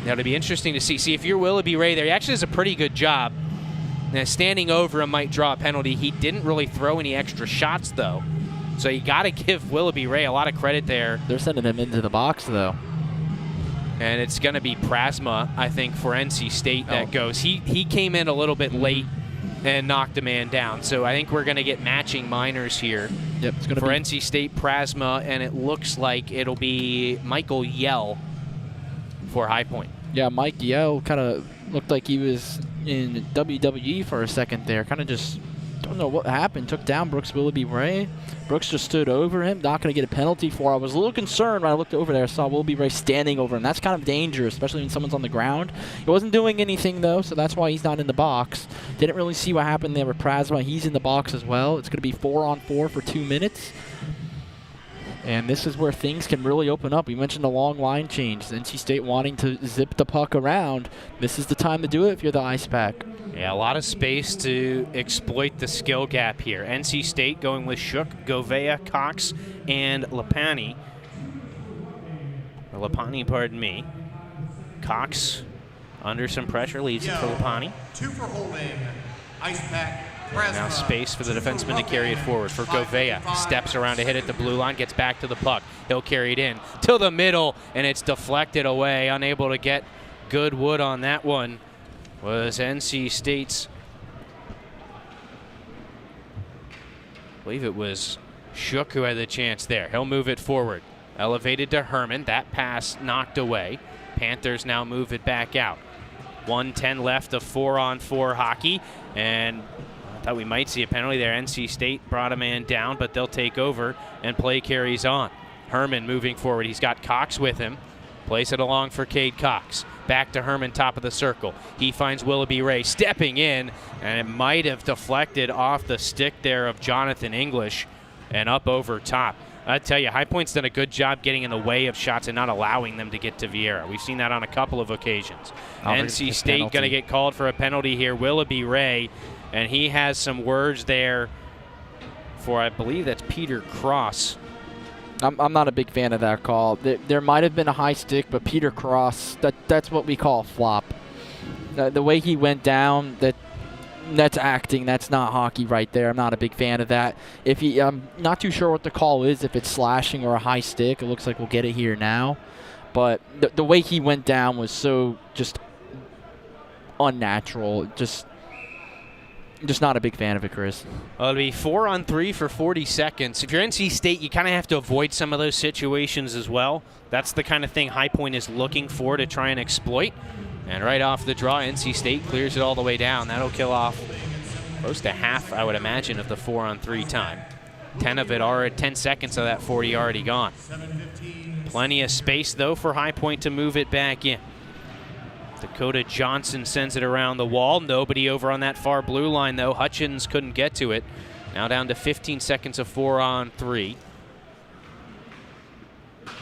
now, it'll be interesting to see if you're Willoughby Ray there. He actually does a pretty good job. Now, standing over him might draw a penalty. He didn't really throw any extra shots, though. So you got to give Willoughby Ray a lot of credit there. They're sending him into the box, though. And it's going to be Prasma, I think, for NC State that goes. He came in a little bit late and knocked a man down. So I think we're going to get matching minors here. Yep, it's going to be for NC State, Prasma, and it looks like it'll be Michael Yell for High Point. Yeah, Mike Yell kind of looked like he was in WWE for a second there. Kind of just don't know what happened. Took down Brooks Willoughby Ray. Brooks just stood over him. Not going to get a penalty for. I was a little concerned when I looked over there. I saw Willoughby Ray standing over him. That's kind of dangerous, especially when someone's on the ground. He wasn't doing anything, though, so that's why he's not in the box. Didn't really see what happened there with Prasma. He's in the box as well. It's going to be 4-on-4 for 2 minutes. And this is where things can really open up. We mentioned the long line change. NC State wanting to zip the puck around. This is the time to do it if you're the Ice Pack. Yeah, a lot of space to exploit the skill gap here. NC State going with Shook, Govea, Cox, and Lapani. Or Lapani, pardon me. Cox under some pressure, leaves it for Lapani. 2 for holding. Ice Pack. Now space for the defenseman to carry it forward for Govea. Steps around to hit it, the blue line, gets back to the puck. He'll carry it in to the middle, and it's deflected away. Unable to get good wood on that one was NC State's, I believe it was Shook who had the chance there. He'll move it forward. Elevated to Herman. That pass knocked away. Panthers now move it back out. 1:10 left of 4-on-4 hockey, and I thought we might see a penalty there. NC State brought a man down, but they'll take over, and play carries on. Herman moving forward. He's got Cox with him. Place it along for Cade Cox. Back to Herman, top of the circle. He finds Willoughby Ray stepping in, and it might have deflected off the stick there of Jonathan English and up over top. I tell you, High Point's done a good job getting in the way of shots and not allowing them to get to Vieira. We've seen that on a couple of occasions. NC State going to get called for a penalty here. Willoughby Ray, and he has some words there for, I believe that's Peter Cross. I'm not a big fan of that call. There might have been a high stick, but Peter Cross, that's what we call a flop. The way he went down, that's acting. That's not hockey right there. I'm not a big fan of that. I'm not too sure what the call is, if it's slashing or a high stick. It looks like we'll get it here now. But the way he went down was so just unnatural. Just not a big fan of it, Chris. Well, it'll be 4-on-3 for 40 seconds. If you're NC State, you kind of have to avoid some of those situations as well. That's the kind of thing High Point is looking for to try and exploit. And right off the draw, NC State clears it all the way down. That'll kill off close to half, I would imagine, of the 4-on-3 time. 10 seconds of that 40 already gone. Plenty of space, though, for High Point to move it back in. Dakota Johnson sends it around the wall. Nobody over on that far blue line, though. Hutchins couldn't get to it. Now down to 15 seconds of 4-on-3.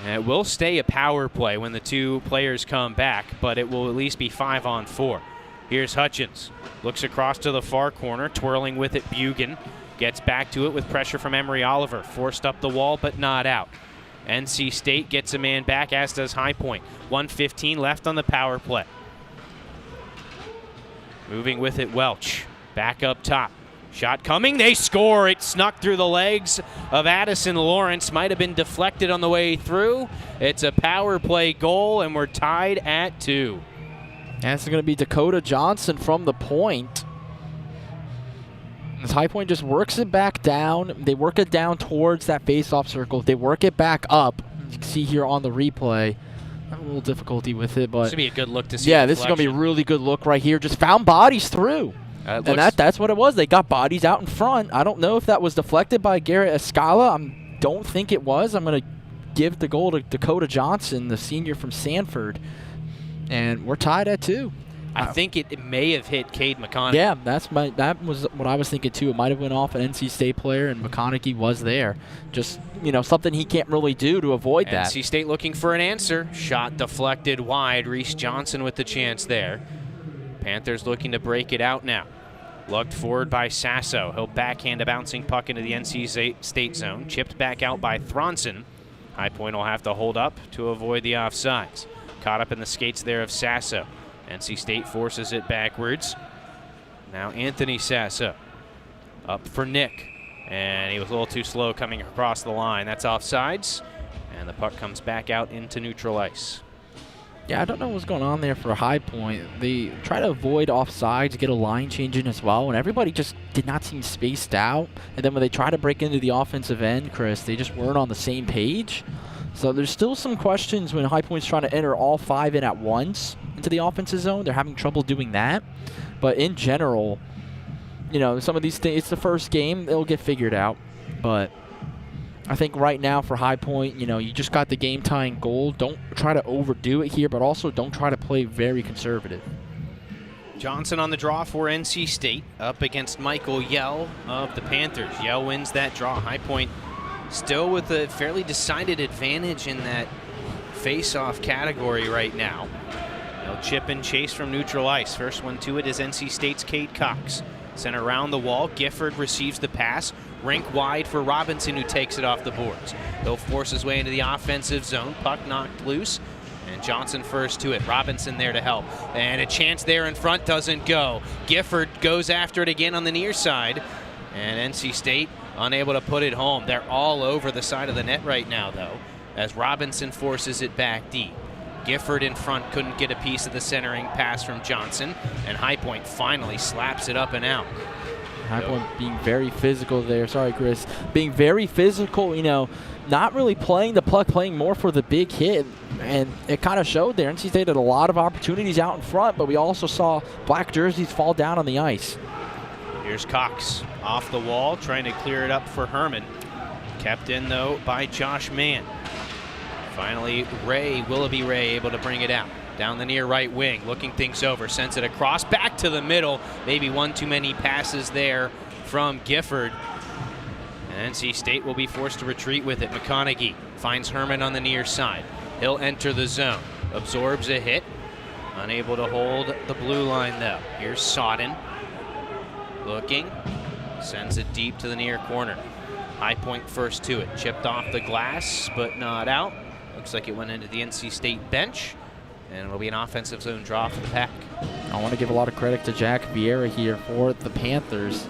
And it will stay a power play when the two players come back, but it will at least be 5-on-4. Here's Hutchins. Looks across to the far corner, twirling with it. Bugan gets back to it with pressure from Emery Oliver. Forced up the wall, but not out. NC State gets a man back, as does High Point. 1:15 left on the power play. Moving with it, Welch. Back up top. Shot coming, they score. It snuck through the legs of Addison Lawrence. Might have been deflected on the way through. It's a power play goal, and we're tied at 2. And it's going to be Dakota Johnson from the point. This High Point just works it back down. They work it down towards that face-off circle. They work it back up. You can see here on the replay. I have a little difficulty with it, but this would be a good look to see. Yeah, this is going to be a really good look right here. Just found bodies through. And that's what it was. They got bodies out in front. I don't know if that was deflected by Garrett Escala. I don't think it was. I'm going to give the goal to Dakota Johnson, the senior from Sanford. And we're tied at 2. I think it may have hit Cade McConaughey. Yeah, that was what I was thinking too. It might have went off an NC State player, and McConaughey was there. Just, something he can't really do to avoid that. NC State looking for an answer. Shot deflected wide. Reese Johnson with the chance there. Panthers looking to break it out now. Lugged forward by Sasso. He'll backhand a bouncing puck into the NC State zone. Chipped back out by Thronson. High Point will have to hold up to avoid the offsides. Caught up in the skates there of Sasso. NC State forces it backwards. Now Anthony Sasso up for Nick. And he was a little too slow coming across the line. That's offsides. And the puck comes back out into neutral ice. Yeah, I don't know what's going on there for High Point. They try to avoid offsides, get a line change in as well, and everybody just did not seem spaced out. And then when they try to break into the offensive end, Chris, they just weren't on the same page. So there's still some questions when High Point's trying to enter all 5 in at once into the offensive zone. They're having trouble doing that. But in general, some of these things, it's the first game. They'll get figured out. But I think right now for High Point, you just got the game-tying goal. Don't try to overdo it here, but also don't try to play very conservative. Johnson on the draw for NC State up against Michael Yell of the Panthers. Yell wins that draw. High Point still with a fairly decided advantage in that face-off category right now. They'll chip and chase from neutral ice. First one to it is NC State's Cade Cox. Sent around the wall. Gifford receives the pass. Rink wide for Robinson, who takes it off the boards. He'll force his way into the offensive zone. Puck knocked loose. And Johnson first to it. Robinson there to help. And a chance there in front doesn't go. Gifford goes after it again on the near side. And NC State unable to put it home. They're all over the side of the net right now, though, as Robinson forces it back deep. Gifford in front couldn't get a piece of the centering pass from Johnson. And High Point finally slaps it up and out. High Point being very physical there. Sorry, Chris. Being very physical, not really playing the puck, playing more for the big hit. And it kind of showed there. NC State had a lot of opportunities out in front, but we also saw black jerseys fall down on the ice. Here's Cox off the wall, trying to clear it up for Herman. Kept in, though, by Josh Mann. Finally, Willoughby Ray, able to bring it out. Down the near right wing, looking things over, sends it across, back to the middle. Maybe one too many passes there from Gifford. And NC State will be forced to retreat with it. McConaughey finds Herman on the near side. He'll enter the zone, absorbs a hit. Unable to hold the blue line, though. Here's Sodden. Looking, sends it deep to the near corner. High Point first to it. Chipped off the glass, but not out. Looks like it went into the NC State bench. And it'll be an offensive zone draw for the Pack. I want to give a lot of credit to Jack Vieira here for the Panthers.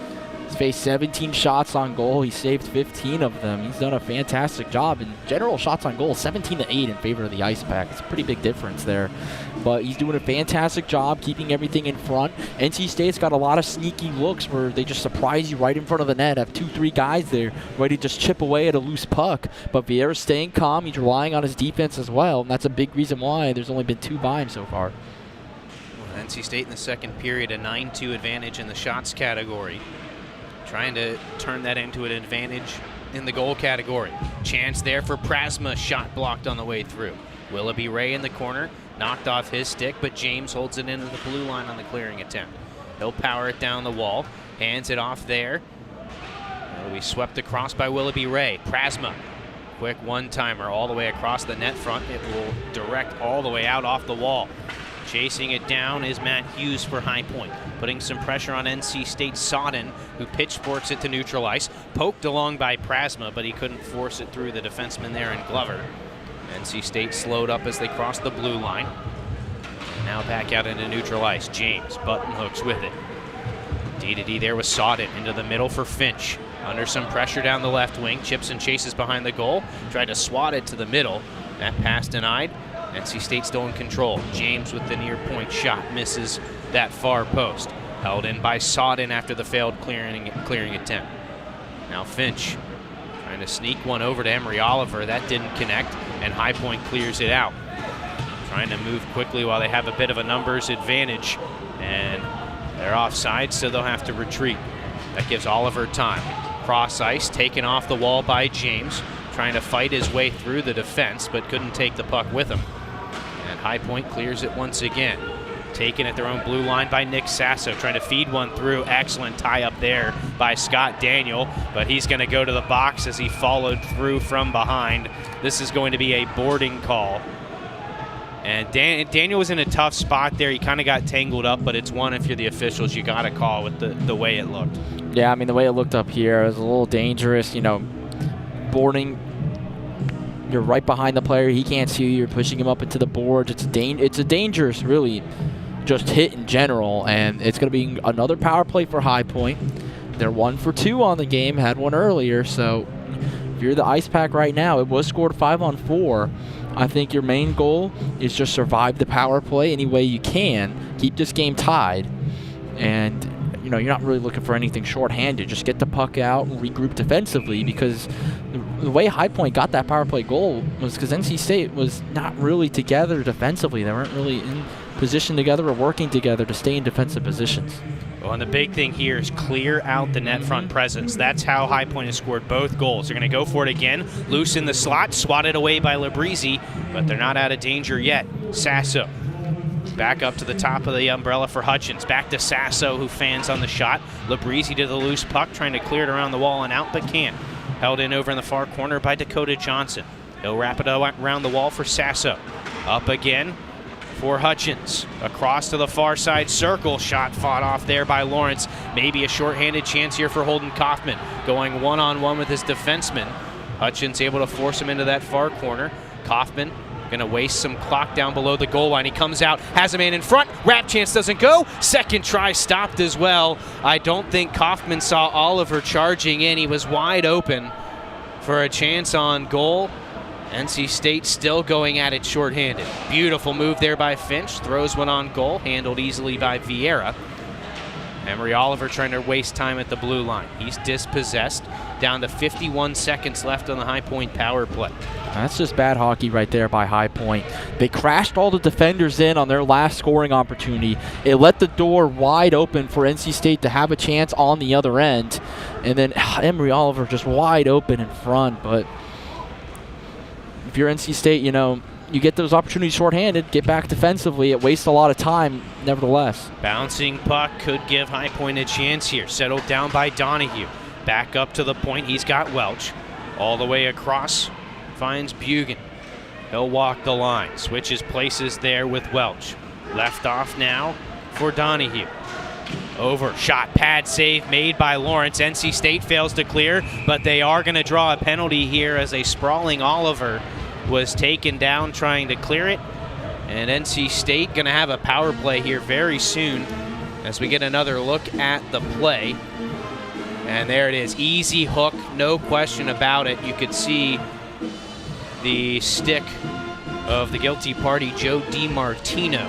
He's faced 17 shots on goal. He saved 15 of them. He's done a fantastic job. In general, shots on goal, 17-8 in favor of the Ice Pack. It's a pretty big difference there. But he's doing a fantastic job keeping everything in front. NC State's got a lot of sneaky looks where they just surprise you right in front of the net. Have 2-3 guys there ready to just chip away at a loose puck. But Vieira's staying calm. He's relying on his defense as well. And that's a big reason why there's only been 2 by him so far. Well, NC State in the second period, a 9-2 advantage in the shots category. Trying to turn that into an advantage in the goal category. Chance there for Prasma, shot blocked on the way through. Willoughby Ray in the corner, knocked off his stick, but James holds it into the blue line on the clearing attempt. He'll power it down the wall, hands it off there. It'll be swept across by Willoughby Ray. Prasma, quick one-timer all the way across the net front. It will direct all the way out off the wall. Chasing it down is Matt Hughes for High Point, putting some pressure on NC State's Sodden, who pitchforks it to neutral ice. Poked along by Prasma, but he couldn't force it through the defenseman there in Glover. NC State slowed up as they crossed the blue line. Now back out into neutral ice. James button hooks with it. D-to-D there with Sodden into the middle for Finch. Under some pressure down the left wing. Chips and chases behind the goal. Tried to swat it to the middle. That pass denied. NC State still in control. James with the near point shot misses that far post. Held in by Sodden after the failed clearing attempt. Now Finch trying to sneak one over to Emery Oliver. That didn't connect, and High Point clears it out. Trying to move quickly while they have a bit of a numbers advantage, and they're offside, so they'll have to retreat. That gives Oliver time. Cross ice, taken off the wall by James, trying to fight his way through the defense, but couldn't take the puck with him. And High Point clears it once again. Taken at their own blue line by Nick Sasso, trying to feed one through. Excellent tie up there by Scott Daniel, but he's going to go to the box as he followed through from behind. This is going to be a boarding call. And Daniel was in a tough spot there. He kind of got tangled up, but it's one if you're the officials, you got to call with the way it looked. Yeah, I mean, the way it looked up here was a little dangerous. You know, boarding, you're right behind the player. He can't see you. You're pushing him up into the boards. It's a dangerous, really, just hit in general. And it's going to be another power play for High Point. They're 1 for 2 on the game, had one earlier. So if you're the Ice Pack right now, it was scored 5-on-4. I think your main goal is just survive the power play any way you can. Keep this game tied. And, you know, you're not really looking for anything shorthanded. Just get the puck out and regroup defensively, because the way High Point got that power play goal was because NC State was not really together defensively. They weren't really in position together or working together to stay in defensive positions. Well, and the big thing here is clear out the net front presence. That's how High Point has scored both goals. They're going to go for it again. Loose in the slot, swatted away by Labrizzi, but they're not out of danger yet. Sasso back up to the top of the umbrella for Hutchins. Back to Sasso, who fans on the shot. Labrizzi to the loose puck, trying to clear it around the wall and out, but can't. Held in over in the far corner by Dakota Johnson. He'll wrap it around the wall for Sasso. Up again for Hutchins. Across to the far side circle. Shot fought off there by Lawrence. Maybe a shorthanded chance here for Holden Kaufman. Going one-on-one with his defenseman. Hutchins able to force him into that far corner. Kaufman going to waste some clock down below the goal line. He comes out, has a man in front. Wrap chance doesn't go. Second try stopped as well. I don't think Kaufman saw Oliver charging in. He was wide open for a chance on goal. NC State still going at it shorthanded. Beautiful move there by Finch. Throws one on goal. Handled easily by Vieira. Emery Oliver trying to waste time at the blue line. He's dispossessed. Down to 51 seconds left on the High Point power play. That's just bad hockey right there by High Point. They crashed all the defenders in on their last scoring opportunity. It let the door wide open for NC State to have a chance on the other end. And then Emery Oliver just wide open in front. But if you're NC State, you know, you get those opportunities shorthanded, get back defensively. It wastes a lot of time, nevertheless. Bouncing puck could give High Point a chance here. Settled down by Donahue. Back up to the point. He's got Welch. All the way across. Finds Bugan. He'll walk the line. Switches places there with Welch. Left off now for Donahue. Over. Shot, pad save made by Lawrence. NC State fails to clear, but they are going to draw a penalty here as a sprawling Oliver was taken down trying to clear it. And NC State going to have a power play here very soon as we get another look at the play. And there it is. Easy hook, no question about it. You could see the stick of the guilty party, Joe DiMartino,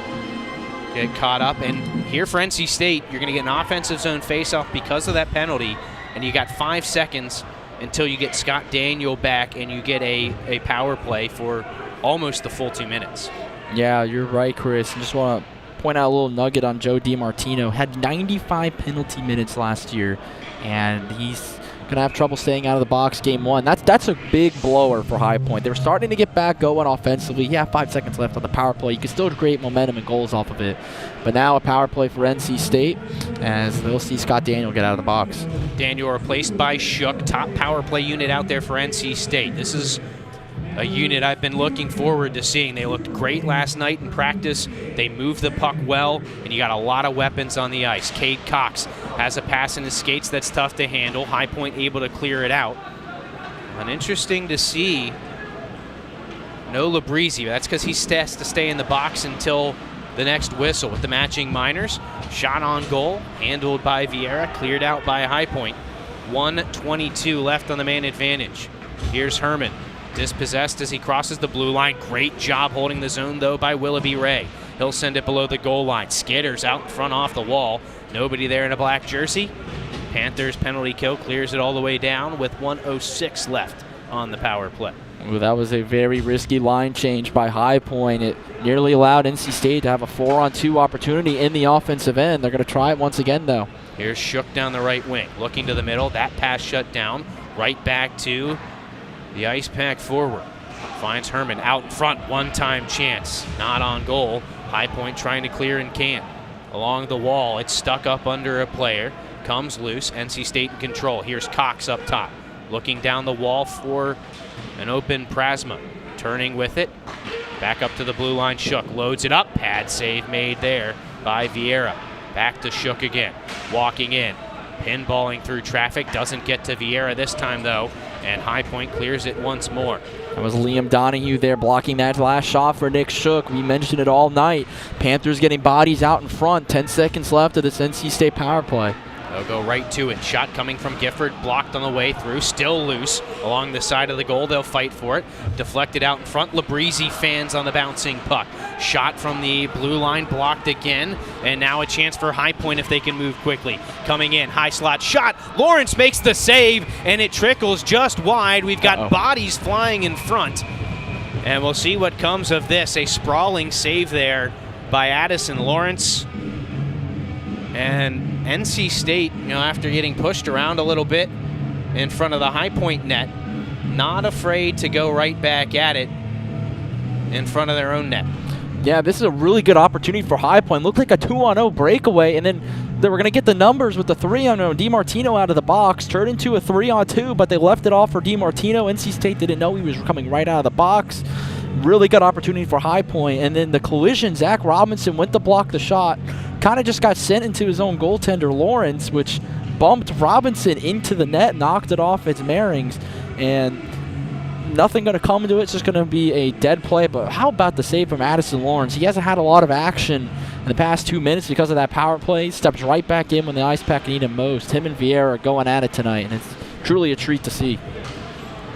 get caught up. And here for NC State, you're going to get an offensive zone faceoff because of that penalty. And you got 5 seconds until you get Scott Daniel back and you get a power play for almost the full 2 minutes. Yeah, you're right, Chris. I just want to point out a little nugget on Joe DiMartino. Had 95 penalty minutes last year, and he's going to have trouble staying out of the box game 1. That's a big blower for High Point. They were starting to get back going offensively. Yeah, 5 seconds left on the power play. You can still create momentum and goals off of it. But now a power play for NC State as they'll see Scott Daniel get out of the box. Daniel replaced by Shook, top power play unit out there for NC State. This is a unit I've been looking forward to seeing. They looked great last night in practice. They moved the puck well, and you got a lot of weapons on the ice. Cade Cox has a pass in his skates that's tough to handle. High Point able to clear it out. And interesting to see no Labrizzi. That's because he has to stay in the box until the next whistle with the matching Miners. Shot on goal, handled by Vieira, cleared out by High Point. 1:22 left on the man advantage. Here's Herman. Dispossessed as he crosses the blue line. Great job holding the zone, though, by Willoughby Ray. He'll send it below the goal line. Skitters out in front off the wall. Nobody there in a black jersey. Panthers penalty kill clears it all the way down with 1:06 left on the power play. Ooh, that was a very risky line change by High Point. It nearly allowed NC State to have a 4-on-2 opportunity in the offensive end. They're going to try it once again, though. Here's Shook down the right wing. Looking to the middle. That pass shut down. Right back to the ice pack forward. Finds Herman out in front. One-time chance. Not on goal. High Point trying to clear and can't. Along the wall. It's stuck up under a player. Comes loose. NC State in control. Here's Cox up top. Looking down the wall for an open Prasma. Turning with it. Back up to the blue line. Shook loads it up. Pad save made there by Vieira. Back to Shook again. Walking in. Pinballing through traffic. Doesn't get to Vieira this time, though. And High Point clears it once more. That was Liam Donahue there blocking that last shot for Nick Shook. We mentioned it all night. Panthers getting bodies out in front. 10 seconds left of this NC State power play. They'll go right to it. Shot coming from Gifford, blocked on the way through, still loose along the side of the goal. They'll fight for it. Deflected out in front. Labrizzi fans on the bouncing puck. Shot from the blue line, blocked again, and now a chance for High Point if they can move quickly. Coming in, high slot shot. Lawrence makes the save, and it trickles just wide. We've got bodies flying in front, and we'll see what comes of this. A sprawling save there by Addison Lawrence. And NC State, after getting pushed around a little bit in front of the High Point net, not afraid to go right back at it in front of their own net. Yeah, this is a really good opportunity for High Point. Looked like a 2-on-0 breakaway, and then they were going to get the numbers with the 3-on-0. DiMartino out of the box, turned into a 3-on-2, but they left it off for DiMartino. NC State didn't know he was coming right out of the box. Really good opportunity for High Point. And then the collision, Zach Robinson went to block the shot. Kind of just got sent into his own goaltender, Lawrence, which bumped Robinson into the net, knocked it off its bearings, and nothing going to come into it. It's just going to be a dead play. But how about the save from Addison Lawrence? He hasn't had a lot of action in the past 2 minutes because of that power play. Steps right back in when the Ice Pack need him most. Him and Vieira are going at it tonight, and it's truly a treat to see.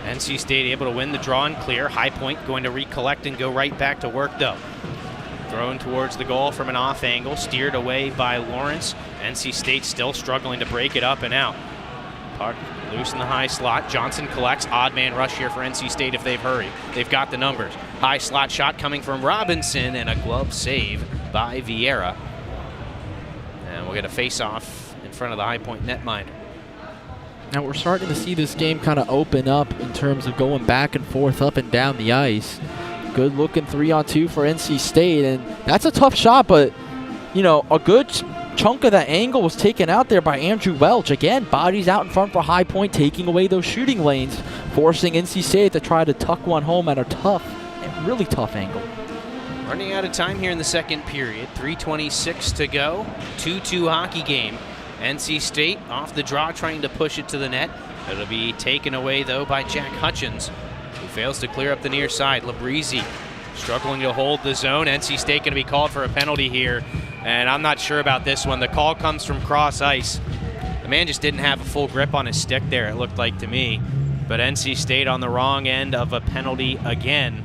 NC State able to win the draw and clear. High Point going to recollect and go right back to work, though. Thrown towards the goal from an off angle, steered away by Lawrence. NC State still struggling to break it up and out. Puck loose in the high slot. Johnson collects. Odd man rush here for NC State if they've hurried. They've got the numbers. High slot shot coming from Robinson and a glove save by Vieira. And we'll get a face-off in front of the High Point netminder. Now we're starting to see this game kind of open up in terms of going back and forth up and down the ice. Good looking 3-on-2 for NC State, and that's a tough shot, but a good chunk of that angle was taken out there by Andrew Welch. Again, bodies out in front for High Point, taking away those shooting lanes, forcing NC State to try to tuck one home at a really tough angle. Running out of time here in the second period. 3:26 to go. 2-2 hockey game. NC State off the draw, trying to push it to the net. It'll be taken away, though, by Jack Hutchins, who fails to clear up the near side. Labrizzi struggling to hold the zone. NC State going to be called for a penalty here, and I'm not sure about this one. The call comes from cross ice. The man just didn't have a full grip on his stick there, it looked like to me. But NC State on the wrong end of a penalty again,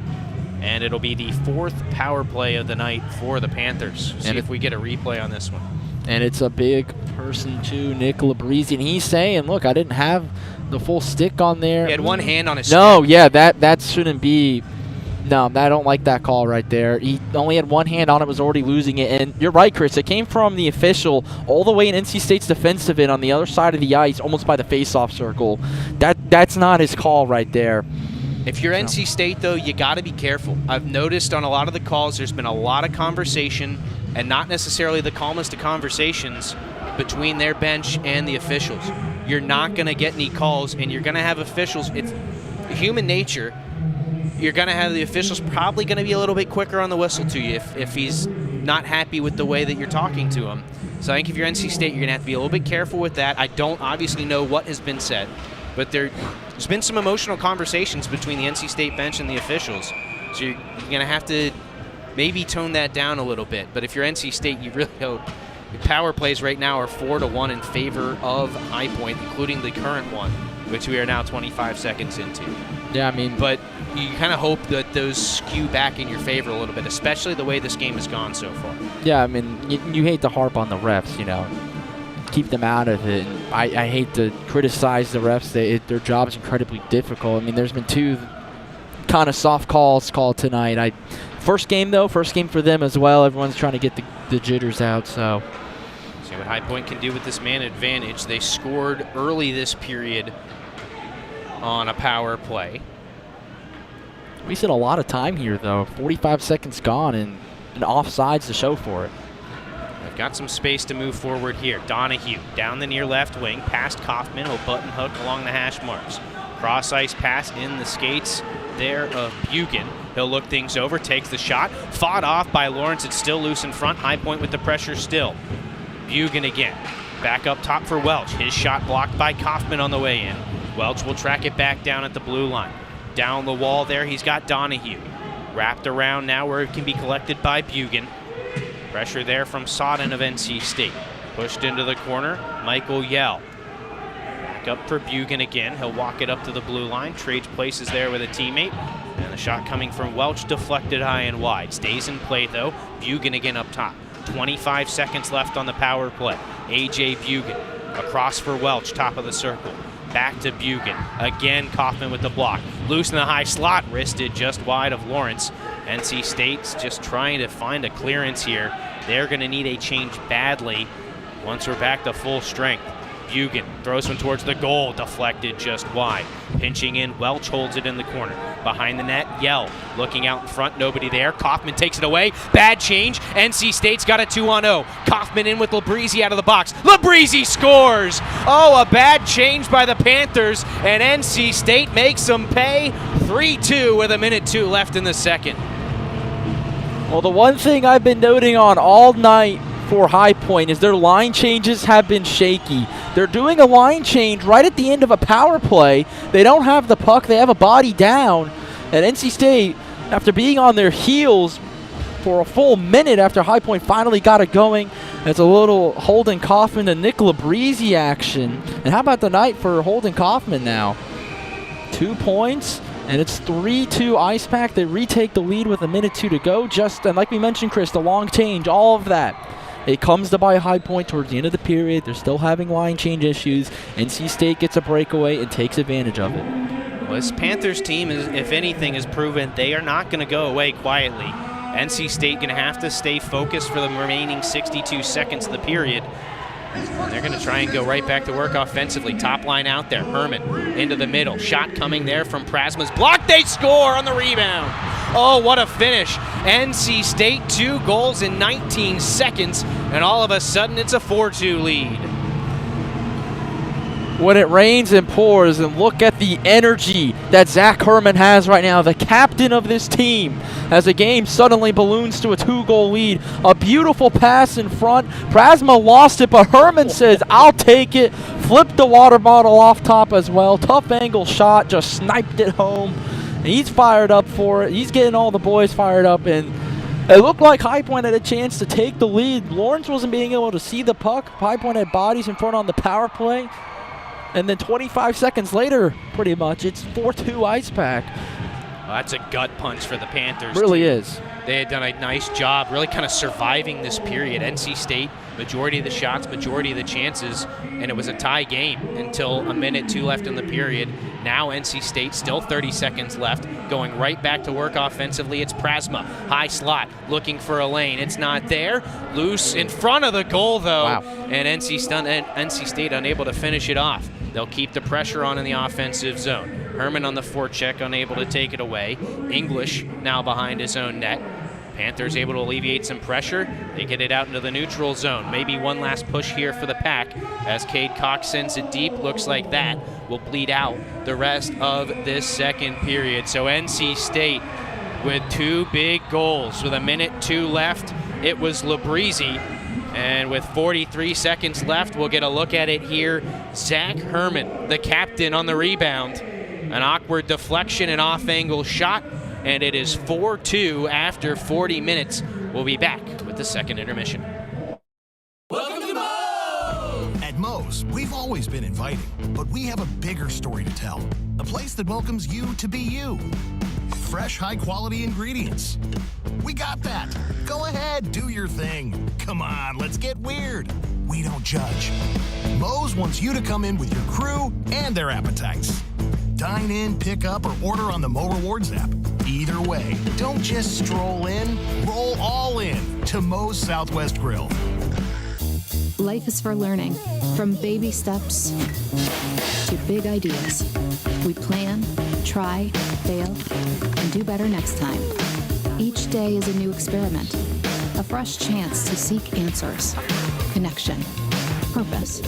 and it'll be the fourth power play of the night for the Panthers. See if we get a replay on this one. And it's a big person too, Nick Labrizzi, and he's saying, look, I didn't have the full stick on there. He had one hand on his stick. No, yeah, that shouldn't be No, I don't like that call right there. He only had one hand on it, was already losing it. And you're right, Chris. It came from the official all the way in NC State's defensive end on the other side of the ice, almost by the face-off circle. That's not his call right there. If you're NC State, though, you got to be careful. I've noticed on a lot of the calls there's been a lot of conversation, and not necessarily the calmest of conversations between their bench and the officials. You're not going to get any calls, and you're going to have officials. It's human nature. You're going to have the officials probably going to be a little bit quicker on the whistle to you if he's not happy with the way that you're talking to him. So I think if you're NC State, you're going to have to be a little bit careful with that. I don't obviously know what has been said, but there's been some emotional conversations between the NC State bench and the officials. So you're going to have to maybe tone that down a little bit. But if you're NC State, you really hope. The power plays right now are 4-1 in favor of High Point, including the current one, which we are now 25 seconds into. Yeah, I mean, but you kind of hope that those skew back in your favor a little bit, especially the way this game has gone so far. Yeah, I mean, you hate to harp on the refs, you know, keep them out of it. And I hate to criticize the refs. Their job is incredibly difficult. I mean, there's been 2 kind of soft calls called tonight. First game for them as well. Everyone's trying to get the jitters out, so. See what High Point can do with this man advantage. They scored early this period on a power play. We spent a lot of time here, though. 45 seconds gone and offsides to show for it. They've got some space to move forward here. Donahue down the near left wing, past Kaufman. He'll button hook along the hash marks. Cross ice pass in the skates there of Bugan. He'll look things over, takes the shot. Fought off by Lawrence. It's still loose in front. High Point with the pressure still. Bugan again. Back up top for Welch. His shot blocked by Kaufman on the way in. Welch will track it back down at the blue line. Down the wall there, he's got Donahue. Wrapped around now where it can be collected by Bugan. Pressure there from Sodden of NC State. Pushed into the corner, Michael Yell. Back up for Bugan again. He'll walk it up to the blue line. Trades places there with a teammate. And the shot coming from Welch deflected high and wide. Stays in play though. Bugan again up top. 25 seconds left on the power play. A.J. Bugan across for Welch, top of the circle. Back to Bugan. Again, Kaufman with the block. Loose in the high slot, wristed just wide of Lawrence. NC State's just trying to find a clearance here. They're going to need a change badly once we're back to full strength. Bugan throws one towards the goal, deflected just wide. Pinching in, Welch holds it in the corner. Behind the net, Yell looking out in front, nobody there. Kaufman takes it away, bad change. NC State's got a 2-on-0. Kaufman in with Labrizzi out of the box. Labrizzi scores! Oh, a bad change by the Panthers, and NC State makes them pay 3-2 with 1:02 left in the second. Well, the one thing I've been noting on all night for High Point is their line changes have been shaky. They're doing a line change right at the end of a power play. They don't have the puck. They have a body down. And NC State, after being on their heels for a full minute after High Point finally got it going, it's a little Holden Kaufman to Nick Labrizzi action. And how about the night for Holden Kaufman now? 2 points. And it's 3-2 Ice Pack. They retake the lead with 1:02 to go. And like we mentioned, Chris, the long change, all of that. It comes to by High Point towards the end of the period. They're still having line change issues. NC State gets a breakaway and takes advantage of it. Well, this Panthers team, if anything, has proven they are not going to go away quietly. NC State going to have to stay focused for the remaining 62 seconds of the period. And they're going to try and go right back to work offensively. Top line out there. Herman into the middle. Shot coming there from Prasma's block. They score on the rebound. Oh, what a finish. NC State 2 goals in 19 seconds. And all of a sudden, it's a 4-2 lead. When it rains and pours, and look at the energy that Zach Herman has right now, the captain of this team, as the game suddenly balloons to a 2-goal lead. A beautiful pass in front. Prasma lost it, but Herman says, I'll take it. Flipped the water bottle off top as well. Tough angle shot, just sniped it home. And he's fired up for it. He's getting all the boys fired up, and it looked like High Point had a chance to take the lead. Lawrence wasn't being able to see the puck. High Point had bodies in front on the power play. And then 25 seconds later, pretty much, it's 4-2 Ice Pack. Well, that's a gut punch for the Panthers. Really is. They had done a nice job really kind of surviving this period. NC State majority of the shots, majority of the chances, and it was a tie game until a minute 2 left in the period. Now NC State, still 30 seconds left, going right back to work offensively. It's Prasma, high slot, looking for a lane. It's not there. Loose in front of the goal, though, and NC State unable to finish it off. They'll keep the pressure on in the offensive zone. Herman on the forecheck, unable to take it away. English now behind his own net. Panthers able to alleviate some pressure. They get it out into the neutral zone. Maybe one last push here for the Pack as Cade Cox sends it deep. Looks like that will bleed out the rest of this second period. So NC State with 2 big goals with a minute 2 left. It was Labrizzi. And with 43 seconds left, we'll get a look at it here. Zach Herman, the captain, on the rebound. An awkward deflection and off-angle shot, and it is 4-2 after 40 minutes. We'll be back with the second intermission. Welcome to Moe's! At Moe's, we've always been inviting, but we have a bigger story to tell. A place that welcomes you to be you. Fresh, high-quality ingredients. We got that. Go ahead, do your thing. Come on, let's get weird. We don't judge. Moe's wants you to come in with your crew and their appetites. Dine in, pick up, or order on the Mo Rewards app. Either way, don't just stroll in, roll all in to Moe's Southwest Grill. Life is for learning, from baby steps to big ideas. We plan, try, fail, and do better next time. Each day is a new experiment, a fresh chance to seek answers, connection, purpose.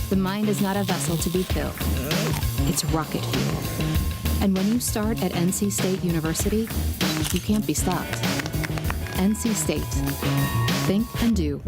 The mind is not a vessel to be filled. It's rocket fuel. And when you start at NC State University, you can't be stopped. NC State. Think and do.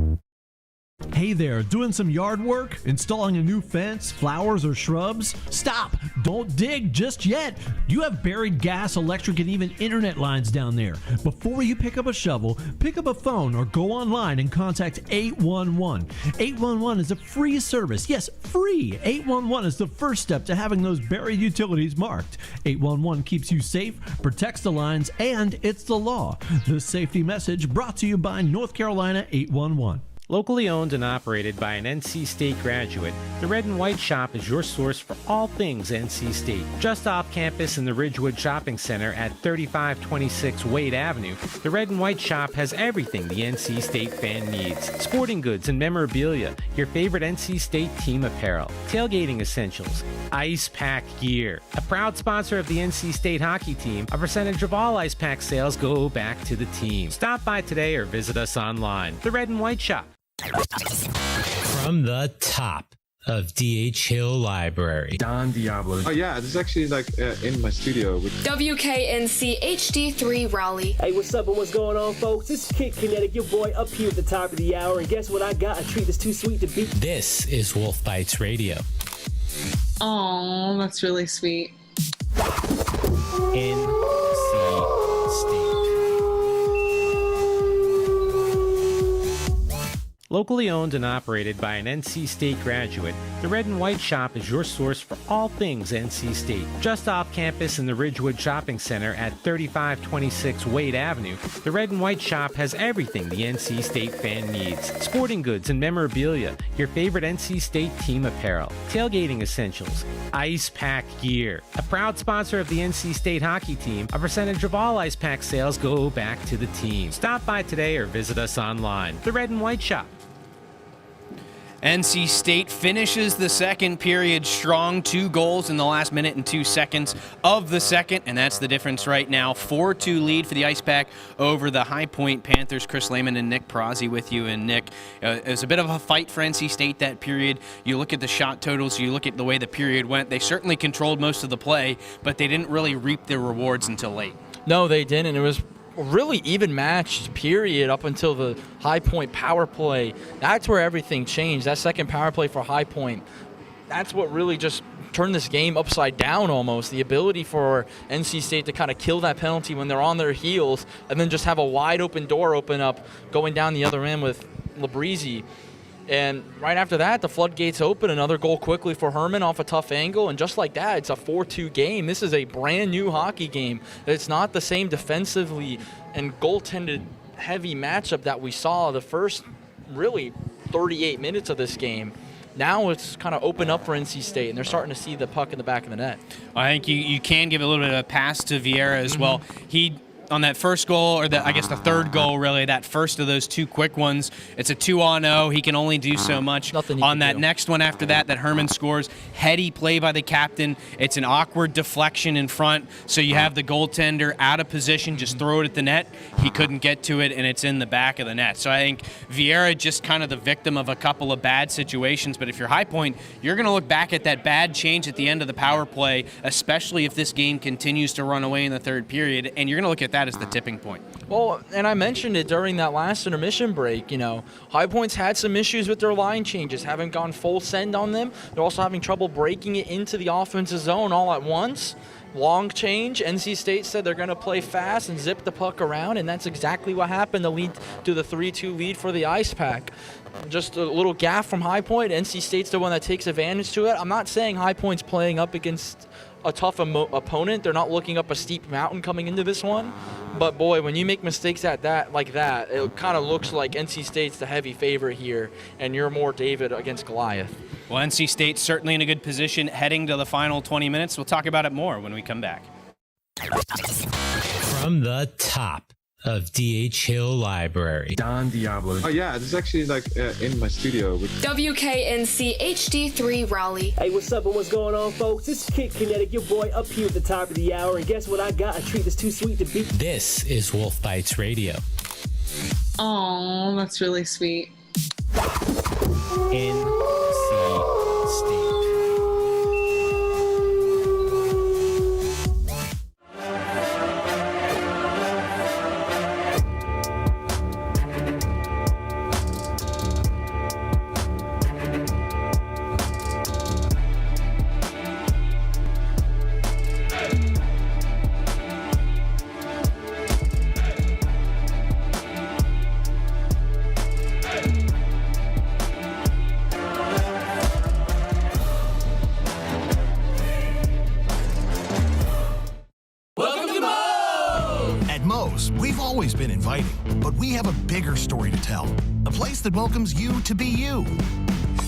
Hey there, doing some yard work? Installing a new fence, flowers, or shrubs? Stop! Don't dig just yet! You have buried gas, electric, and even internet lines down there. Before you pick up a shovel, pick up a phone or go online and contact 811. 811 is a free service. Yes, free! 811 is the first step to having those buried utilities marked. 811 keeps you safe, protects the lines, and it's the law. This safety message brought to you by North Carolina 811. Locally owned and operated by an NC State graduate, the Red and White Shop is your source for all things NC State. Just off campus in the Ridgewood Shopping Center at 3526 Wade Avenue, the Red and White Shop has everything the NC State fan needs. Sporting goods and memorabilia, your favorite NC State team apparel, tailgating essentials, ice pack gear. A proud sponsor of the NC State hockey team, a percentage of all ice pack sales go back to the team. Stop by today or visit us online. The Red and White Shop. From the top of D.H. Hill Library. Don Diablo. Oh yeah, this is actually like in my studio. WKNC HD3 Raleigh. Hey, what's up and what's going on, folks? It's Kid Kinetic, your boy up here at the top of the hour. And guess what I got? A treat that's too sweet to beat. This is Wolf Bites Radio. Oh, that's really sweet. NC State. Locally owned and operated by an NC State graduate, the Red and White Shop is your source for all things NC State. Just off campus in the Ridgewood Shopping Center at 3526 Wade Avenue, the Red and White Shop has everything the NC State fan needs. Sporting goods and memorabilia, your favorite NC State team apparel, tailgating essentials, ice pack gear. A proud sponsor of the NC State hockey team, a percentage of all ice pack sales go back to the team. Stop by today or visit us online. The Red and White Shop. NC State finishes the second period strong, 2 goals in the last minute and 2 seconds of the second, and that's the difference right now. 4-2 lead for the Ice Pack over the High Point Panthers. Chris Lehman and Nick Prozzi with you. And Nick, it was a bit of a fight for NC State that period. You look at the shot totals, you look at the way the period went. They certainly controlled most of the play, but they didn't really reap their rewards until late. No, they didn't. It was really even matched period up until the High Point power play. That's where everything changed. That second power play for High Point, that's what really just turned this game upside down almost. The ability for NC State to kind of kill that penalty when they're on their heels and then just have a wide open door open up going down the other end with Labrizzi. And right after that, the floodgates open. Another goal quickly for Herman off a tough angle. And just like that, it's a 4-2 game. This is a brand new hockey game. It's not the same defensively and goaltended heavy matchup that we saw the first really 38 minutes of this game. Now it's kind of open up for NC State, and they're starting to see the puck in the back of the net. I think you can give a little bit of a pass to Vieira as well. He, on that first goal, or I guess the third goal, really, that first of those two quick ones, it's a 2-on-0. He can only do so much. On that next one after that Herman scores, heady play by the captain. It's an awkward deflection in front, so you have the goaltender out of position, just throw it at the net. He couldn't get to it, and it's in the back of the net. So I think Vieira just kind of the victim of a couple of bad situations, but if you're High Point, you're going to look back at that bad change at the end of the power play, especially if this game continues to run away in the third period, and you're going to look at that as the tipping point. Well, and I mentioned it during that last intermission break, High Point's had some issues with their line changes, haven't gone full send on them. They're also having trouble breaking it into the offensive zone all at once. Long change. NC State said they're going to play fast and zip the puck around, and that's exactly what happened to lead to the 3-2 lead for the Ice Pack. Just a little gaff from High Point. NC State's the one that takes advantage to it. I'm not saying High Point's playing up against a tough opponent. They're not looking up a steep mountain coming into this one. But boy, when you make mistakes like that, it kind of looks like NC State's the heavy favorite here, and you're more David against Goliath. Well, NC State's certainly in a good position heading to the final 20 minutes. We'll talk about it more when we come back. From the top of D.H. Hill Library. Don Diablo. Oh yeah, this is actually in my studio. WKNC HD3 Raleigh. Hey, what's up and what's going on, folks? This is Kid Kinetic, your boy, up here at the top of the hour. And guess what I got? A treat that's too sweet to beat. This is Wolf Bites Radio. Oh, that's really sweet. NC State. We've always been inviting, but we have a bigger story to tell. A place that welcomes you to be you.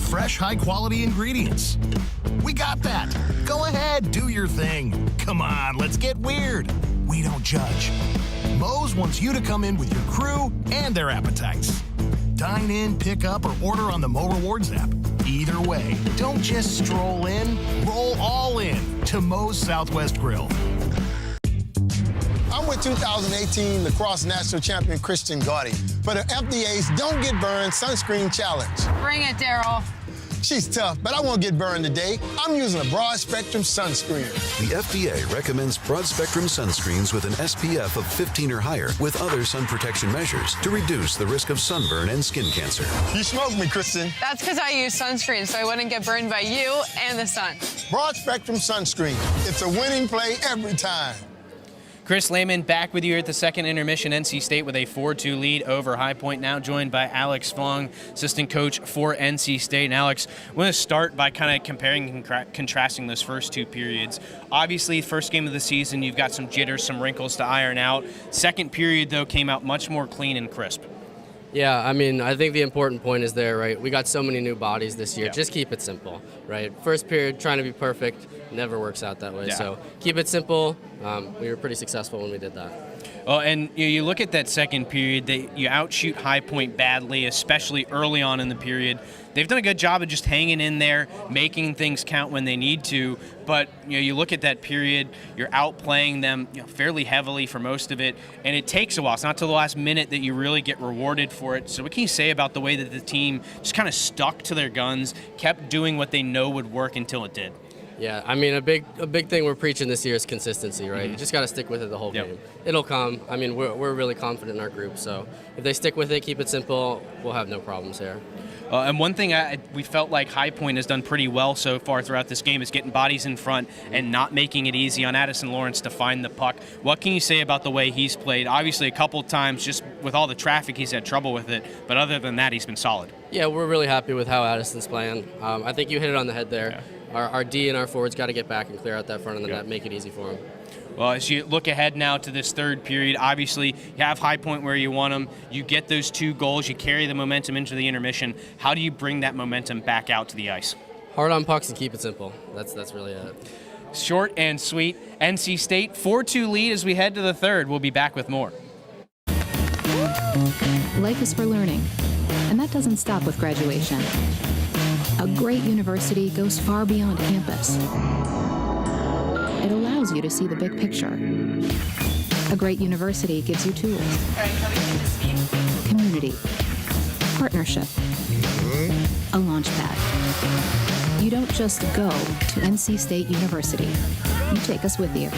Fresh, high-quality ingredients. We got that. Go ahead, do your thing. Come on, let's get weird. We don't judge. Moe's wants you to come in with your crew and their appetites. Dine in, pick up, or order on the Mo Rewards app. Either way, don't just stroll in, roll all in to Moe's Southwest Grill. I'm with 2018 lacrosse national champion Christian Gaudy for the FDA's Don't Get Burned Sunscreen Challenge. Bring it, Daryl. She's tough, but I won't get burned today. I'm using a broad spectrum sunscreen. The FDA recommends broad spectrum sunscreens with an SPF of 15 or higher with other sun protection measures to reduce the risk of sunburn and skin cancer. You smoked me, Kristen. That's because I use sunscreen, so I wouldn't get burned by you and the sun. Broad spectrum sunscreen. It's a winning play every time. Chris Lehman back with you at the second intermission. NC State with a 4-2 lead over High Point, now joined by Alex Fong, assistant coach for NC State. And Alex, I want to start by kind of comparing and contrasting those first two periods. Obviously, first game of the season, you've got some jitters, some wrinkles to iron out. Second period, though, came out much more clean and crisp. Yeah, I mean, I think the important point is there, right? We got so many new bodies this year. Yeah. Just keep it simple, right? First period, trying to be perfect, never works out that way. Yeah. So keep it simple. We were pretty successful when we did that. Oh, and you look at that second period, you outshoot High Point badly, especially early on in the period. They've done a good job of just hanging in there, making things count when they need to. But you look at that period, you're outplaying them fairly heavily for most of it, and it takes a while. It's not till the last minute that you really get rewarded for it. So what can you say about the way that the team just kind of stuck to their guns, kept doing what they know would work until it did? Yeah, I mean, a big thing we're preaching this year is consistency, right? Mm-hmm. You just got to stick with it the whole game. It'll come. I mean, we're really confident in our group, so if they stick with it, keep it simple, we'll have no problems here. And one thing we felt like High Point has done pretty well so far throughout this game is getting bodies in front and not making it easy on Addison Lawrence to find the puck. What can you say about the way he's played? Obviously, a couple times, just with all the traffic, he's had trouble with it. But other than that, he's been solid. Yeah, we're really happy with how Addison's playing. I think you hit it on the head there. Yeah. Our D and our forwards got to get back and clear out that front of the net, make it easy for him. Well, as you look ahead now to this third period, obviously you have High Point where you want them. You get those 2 goals. You carry the momentum into the intermission. How do you bring that momentum back out to the ice? Hard on pucks and keep it simple. That's really it. Short and sweet. NC State 4-2 lead as we head to the third. We'll be back with more. Life is for learning, and that doesn't stop with graduation. A great university goes far beyond campus. It allows you to see the big picture. A great university gives you tools, community, partnership, a launch pad. You don't just go to NC State University. You take us with you.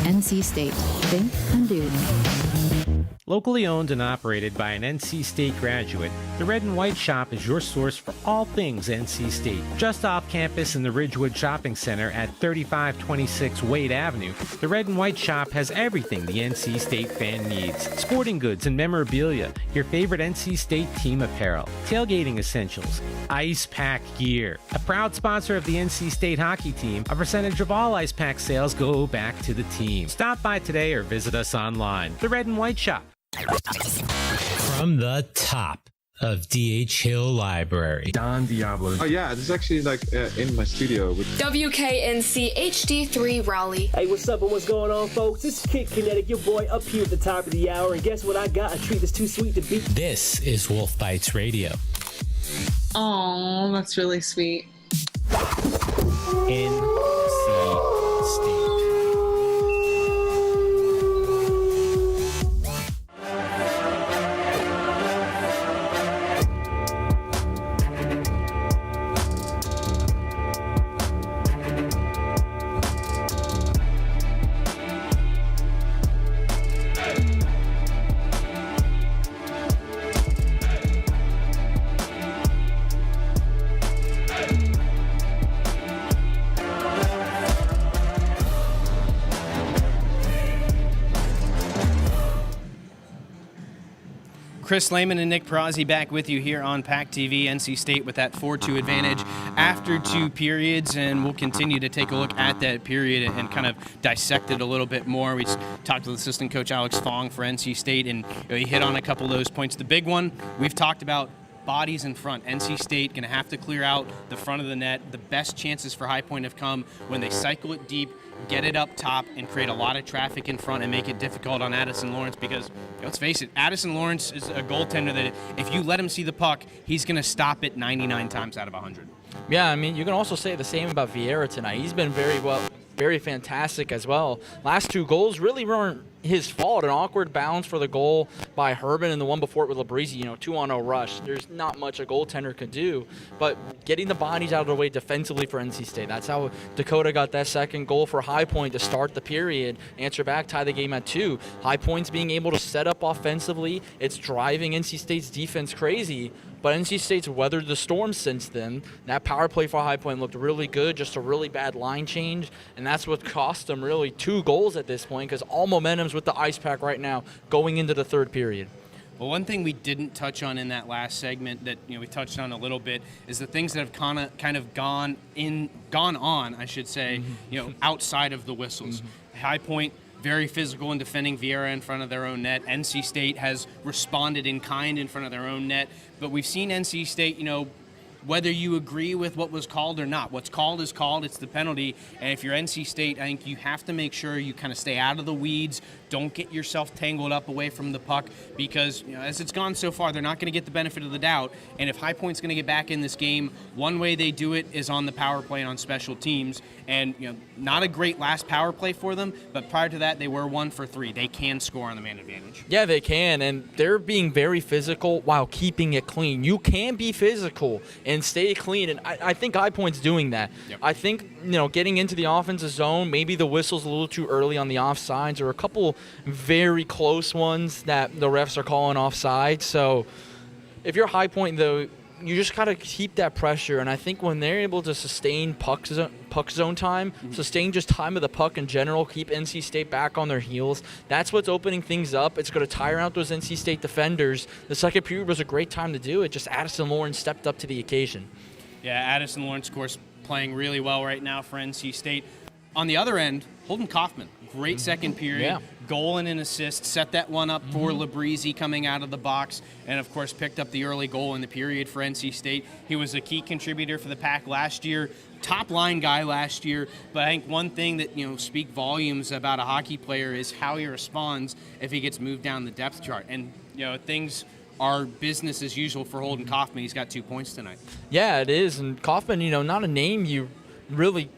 NC State. Think and do. Locally owned and operated by an NC State graduate, the Red and White Shop is your source for all things NC State. Just off campus in the Ridgewood Shopping Center at 3526 Wade Avenue, the Red and White Shop has everything the NC State fan needs. Sporting goods and memorabilia, your favorite NC State team apparel, tailgating essentials, ice pack gear. A proud sponsor of the NC State hockey team, a percentage of all ice pack sales go back to the team. Stop by today or visit us online. The Red and White Shop. From the top of D.H. Hill Library. Don Diablo. Oh yeah, this is actually like in my studio. WKNC HD3 Raleigh. Hey, what's up and what's going on, folks? This is Kid Kinetic, your boy up here at the top of the hour. And guess what I got? A treat that's too sweet to beat. This is Wolf Bites Radio. Oh, that's really sweet. NC State. Chris Lehman and Nick Perazzi back with you here on PackTV. NC State with that 4-2 advantage after 2 periods, and we'll continue to take a look at that period and kind of dissect it a little bit more. We just talked to assistant coach Alex Fong for NC State, and he hit on a couple of those points. The big one we've talked about, bodies in front. NC State going to have to clear out the front of the net. The best chances for High Point have come when they cycle it deep, get it up top, and create a lot of traffic in front and make it difficult on Addison Lawrence because, let's face it, Addison Lawrence is a goaltender that if you let him see the puck, he's going to stop it 99 times out of 100. Yeah, I mean, you can also say the same about Vieira tonight. He's been very fantastic as well. Last 2 goals really weren't his fault. An awkward bounce for the goal by Herman, and the one before it with Labrizzi, 2-on-0 rush. There's not much a goaltender could do, but getting the bodies out of the way defensively for NC State. That's how Dakota got that second goal for High Point to start the period, answer back, tie the game at 2. High Point's being able to set up offensively. It's driving NC State's defense crazy, but NC State's weathered the storm since then. That power play for High Point looked really good, just a really bad line change, and that's what cost them really 2 goals at this point because all momentum's with the ice pack right now going into the third period. Well, one thing we didn't touch on in that last segment that we touched on a little bit is the things that have kind of gone on, I should say, outside of the whistles. High Point very physical in defending Vieira in front of their own net. NC State has responded in kind in front of their own net, but we've seen NC State, whether you agree with what was called or not. What's called is called. It's the penalty. And if you're NC State, I think you have to make sure you kind of stay out of the weeds. Don't get yourself tangled up away from the puck because, as it's gone so far, they're not going to get the benefit of the doubt. And if High Point's going to get back in this game, one way they do it is on the power play and on special teams. And, not a great last power play for them, but prior to that, they were 1 for 3. They can score on the man advantage. Yeah, they can, and they're being very physical while keeping it clean. You can be physical and stay clean, and I think High Point's doing that. Yep. I think, getting into the offensive zone, maybe the whistle's a little too early on the offsides, or a couple very close ones that the refs are calling offside. So if you're High Point, though, you just got to keep that pressure, and I think when they're able to sustain puck zone time, sustain just time of the puck in general, keep NC State back on their heels, that's what's opening things up. It's going to tire out those NC State defenders. The second period was a great time to do it. Just Addison Lawrence stepped up to the occasion. Yeah, Addison Lawrence, of course, playing really well right now for NC State. On the other end, Holden Kaufman, great second period. Yeah. Goal and an assist, set that one up for Labreezy coming out of the box, and of course picked up the early goal in the period for NC State. He was a key contributor for the Pack last year, top line guy last year, but I think one thing that, speak volumes about a hockey player is how he responds if he gets moved down the depth chart. And, things are business as usual for Holden Kaufman. He's got 2 points tonight. Yeah, it is. And Kaufman, not a name you really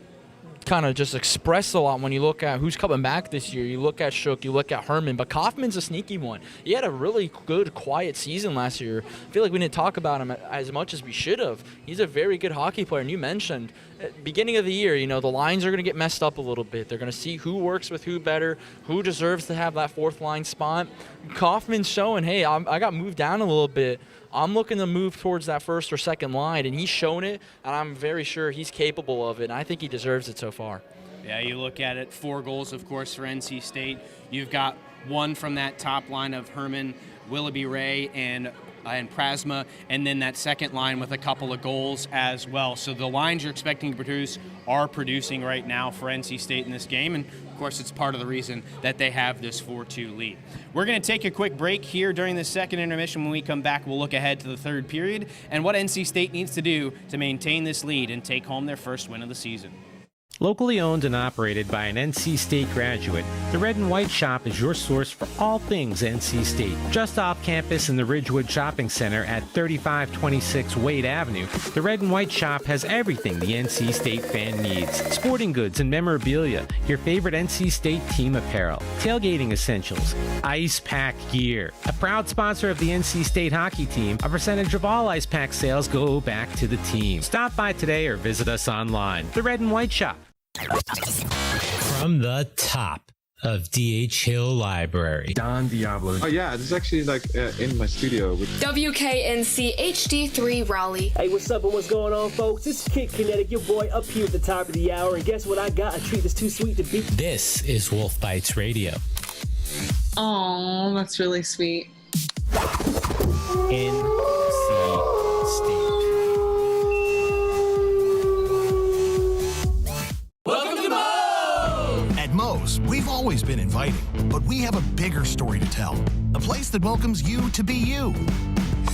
kind of just express a lot when you look at who's coming back this year. You look at Shook, you look at Herman, but Kaufman's a sneaky one. He had a really good, quiet season last year. I feel like we didn't talk about him as much as we should have. He's a very good hockey player, and you mentioned at the beginning of the year, the lines are going to get messed up a little bit. They're going to see who works with who better, who deserves to have that fourth line spot. Kaufman's showing, hey, I got moved down a little bit. I'm looking to move towards that first or second line, and he's shown it, and I'm very sure he's capable of it, and I think he deserves it so far. Yeah, you look at it, 4 goals, of course, for NC State. You've got one from that top line of Herman, Willoughby Ray, and Prasma, and then that second line with a couple of goals as well. So the lines you're expecting to produce are producing right now for NC State in this game, and of course it's part of the reason that they have this 4-2 lead. We're going to take a quick break here during the second intermission. When we come back, we'll look ahead to the third period and what NC State needs to do to maintain this lead and take home their first win of the season. Locally owned and operated by an NC State graduate, the Red and White Shop is your source for all things NC State. Just off campus in the Ridgewood Shopping Center at 3526 Wade Avenue, the Red and White Shop has everything the NC State fan needs. Sporting goods and memorabilia, your favorite NC State team apparel, tailgating essentials, ice pack gear. A proud sponsor of the NC State hockey team, a percentage of all ice pack sales go back to the team. Stop by today or visit us online. The Red and White Shop. From the top of DH Hill Library. Don Diablo. Oh yeah, this is actually in my studio. WKNC HD3 Raleigh. Hey, what's up and what's going on, folks? This is Kid Kinetic, your boy, up here at the top of the hour. And guess what I got? A treat that's too sweet to beat. This is Wolf Bites Radio. Oh, that's really sweet. NC State. At Moe's, we've always been inviting, but we have a bigger story to tell. A place that welcomes you to be you.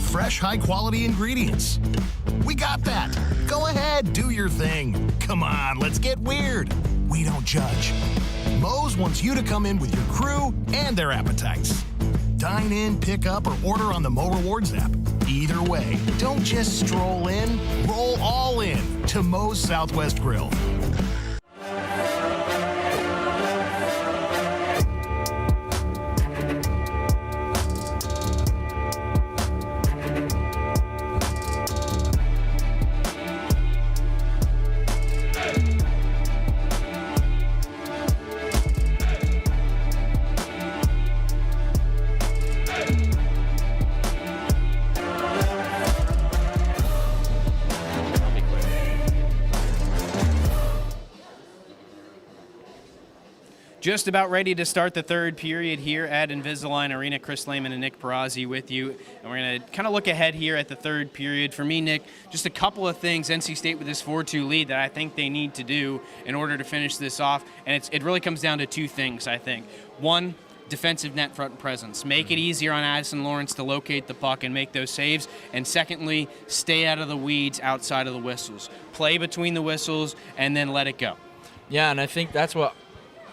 Fresh, high-quality ingredients. We got that. Go ahead, do your thing. Come on, let's get weird. We don't judge. Moe's wants you to come in with your crew and their appetites. Dine in, pick up, or order on the Mo Rewards app. Either way, don't just stroll in, roll all in to Moe's Southwest Grill. Just about ready to start the third period here at Invisalign Arena. Chris Lehman and Nick Perazzi with you. And we're going to kind of look ahead here at the third period. For me, Nick, just a couple of things NC State with this 4-2 lead that I think they need to do in order to finish this off. And it really comes down to 2 things, I think. One, defensive net front presence. Make it easier on Addison Lawrence to locate the puck and make those saves. And secondly, stay out of the weeds outside of the whistles. Play between the whistles and then let it go. Yeah, and I think that's what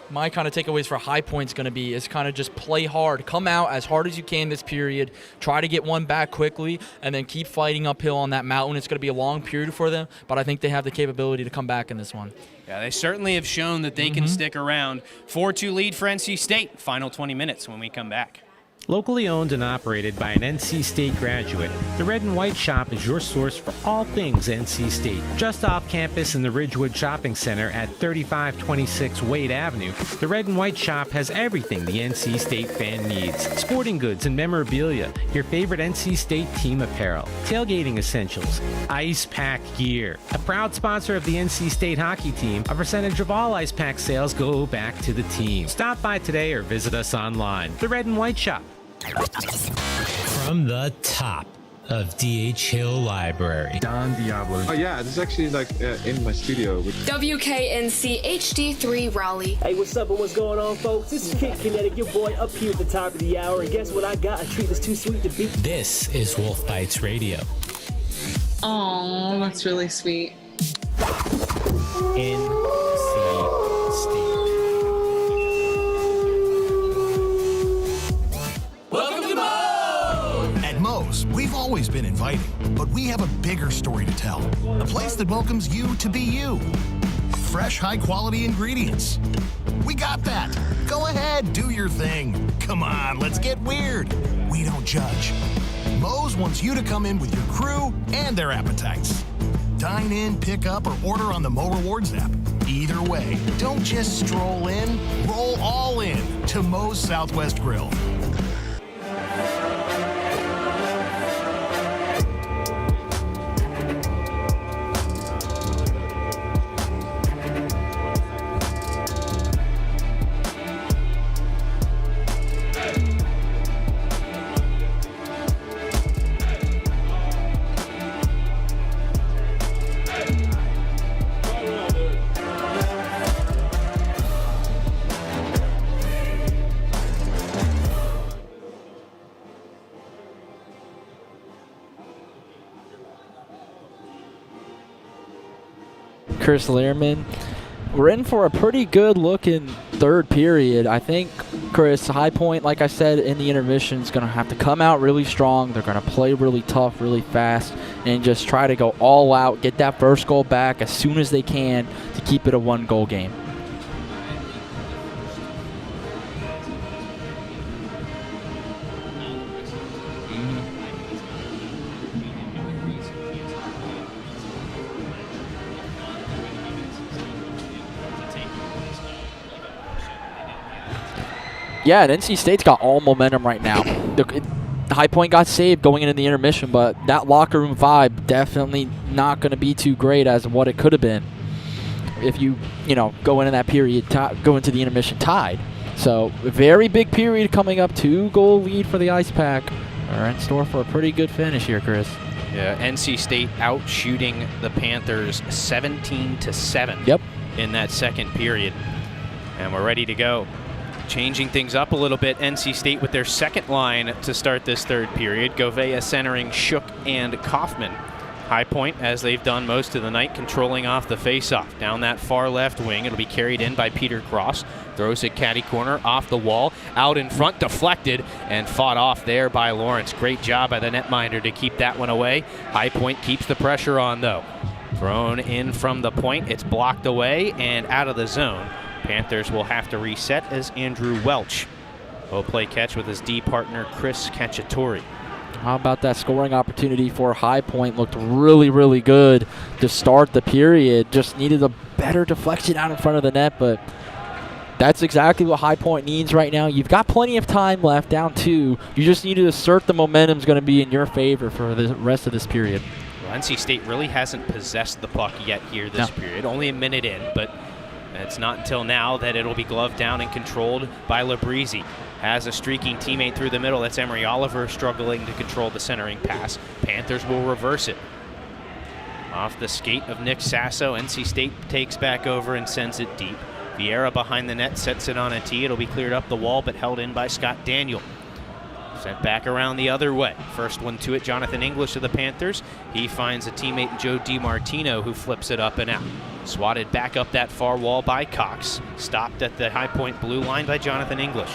my kind of takeaways for High Point's going to be is kind of just play hard. Come out as hard as you can this period. Try to get one back quickly, and then keep fighting uphill on that mountain. It's going to be a long period for them, but I think they have the capability to come back in this one. Yeah, they certainly have shown that they can stick around. 4-2 lead for NC State. Final 20 minutes when we come back. Locally owned and operated by an NC State graduate, the Red and White Shop is your source for all things NC State. Just off campus in the Ridgewood Shopping Center at 3526 Wade Avenue, the Red and White Shop has everything the NC State fan needs. Sporting goods and memorabilia, your favorite NC State team apparel, tailgating essentials, ice pack gear. A proud sponsor of the NC State hockey team, a percentage of all ice pack sales go back to the team. Stop by today or visit us online. The Red and White Shop. From the top of DH Hill Library. Don Diablo. Oh yeah, this is actually like in my studio. WKNC HD3 Raleigh. Hey, what's up and what's going on, folks? This is Kid Kinetic, your boy, up here at the top of the hour. And guess what I got? A treat that's too sweet to beat. This is Wolf Bites Radio. Oh, that's really sweet. Welcome to Moe's! At Moe's, we've always been inviting, but we have a bigger story to tell. A place that welcomes you to be you. Fresh, high-quality ingredients. We got that. Go ahead, do your thing. Come on, let's get weird. We don't judge. Moe's wants you to come in with your crew and their appetites. Dine in, pick up, or order on the Mo Rewards app. Either way, don't just stroll in, roll all in to Moe's Southwest Grill. Chris Learman. We're in for a pretty good looking third period. I think, Chris, High Point, like I said in the intermission, is going to have to come out really strong. They're going to play really tough, really fast, and just try to go all out, get that first goal back as soon as they can to keep it a one-goal game. Yeah, and NC State's got all momentum right now. The High Point got saved going into the intermission, but that locker room vibe definitely not going to be too great as what it could have been if you go into that period, go into the intermission tied. So a very big period coming up. 2-goal lead for the Ice Pack. Are in store for a pretty good finish here, Chris. Yeah, NC State out shooting the Panthers 17-7. Yep. In that second period, and we're ready to go. Changing things up a little bit, NC State with their second line to start this third period. Govea centering Shook and Kaufman. High Point, as they've done most of the night, controlling off the faceoff. Down that far left wing, it'll be carried in by Peter Cross. Throws it caddy corner, off the wall, out in front, deflected, and fought off there by Lawrence. Great job by the netminder to keep that one away. High Point keeps the pressure on, though. Thrown in from the point, it's blocked away and out of the zone. Panthers will have to reset as Andrew Welch will play catch with his D partner Chris Cacciatore. How about that scoring opportunity for High Point? Looked really, really good to start the period. Just needed a better deflection out in front of the net, but that's exactly what High Point needs right now. You've got plenty of time left, down 2. You just need to assert the momentum's going to be in your favor for the rest of this period. Well, NC State really hasn't possessed the puck yet here this period. Only a minute in, but it's not until now that it'll be gloved down and controlled by Labrizzi. Has a streaking teammate through the middle. That's Emery Oliver struggling to control the centering pass. Panthers will reverse it. Off the skate of Nick Sasso, NC State takes back over and sends it deep. Vieira behind the net sets it on a tee. It'll be cleared up the wall, but held in by Scott Daniel. Sent back around the other way. First one to it, Jonathan English of the Panthers. He finds a teammate, Joe DiMartino, who flips it up and out. Swatted back up that far wall by Cox. Stopped at the High Point blue line by Jonathan English.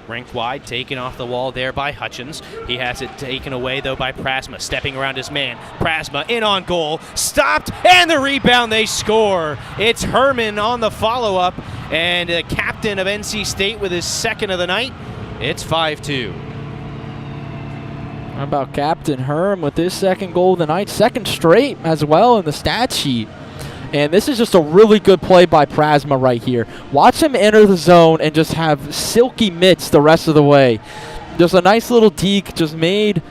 Rinked wide, taken off the wall there by Hutchins. He has it taken away, though, by Prasma, stepping around his man. Prasma in on goal, stopped, and the rebound, they score. It's Herman on the follow-up, and the captain of NC State with his second of the night. It's 5-2. How about Captain Herm with his second goal of the night, second straight as well in the stat sheet. And this is just a really good play by Prasma right here. Watch him enter the zone and just have silky mitts the rest of the way. Just a nice little deke, just made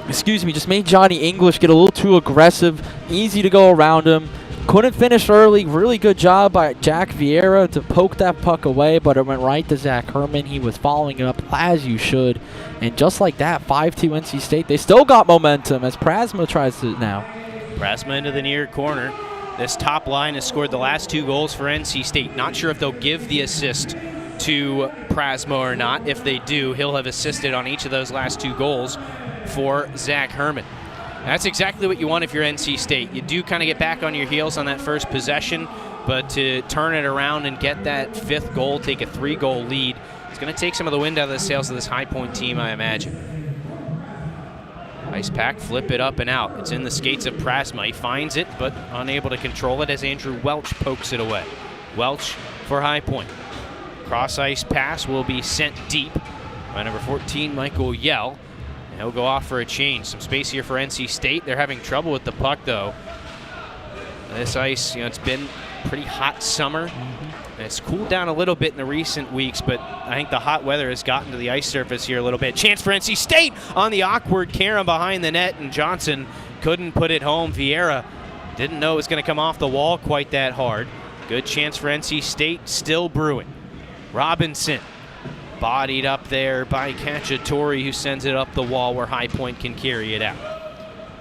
Johnny English get a little too aggressive. Easy to go around him. Couldn't finish early. Really good job by Jack Vieira to poke that puck away, but it went right to Zach Herman. He was following up as you should. And just like that, 5-2 NC State. They still got momentum as Prasma tries to now. Prasma into the near corner. This top line has scored the last 2 goals for NC State. Not sure if they'll give the assist to Prasma or not. If they do, he'll have assisted on each of those last 2 goals for Zach Herman. That's exactly what you want if you're NC State. You do kind of get back on your heels on that first possession, but to turn it around and get that 5th goal, take a 3-goal lead, it's going to take some of the wind out of the sails of this High Point team, I imagine. Ice Pack, flip it up and out. It's in the skates of Prasma. He finds it, but unable to control it as Andrew Welch pokes it away. Welch for High Point. Cross ice pass will be sent deep by number 14, Michael Yell. And he'll go off for a change. Some space here for NC State. They're having trouble with the puck, though. This ice, it's been a pretty hot summer. And it's cooled down a little bit in the recent weeks, but I think the hot weather has gotten to the ice surface here a little bit. Chance for NC State on the awkward carom behind the net, and Johnson couldn't put it home. Vieira didn't know it was going to come off the wall quite that hard. Good chance for NC State, still brewing. Robinson bodied up there by Cacciatore, who sends it up the wall where High Point can carry it out.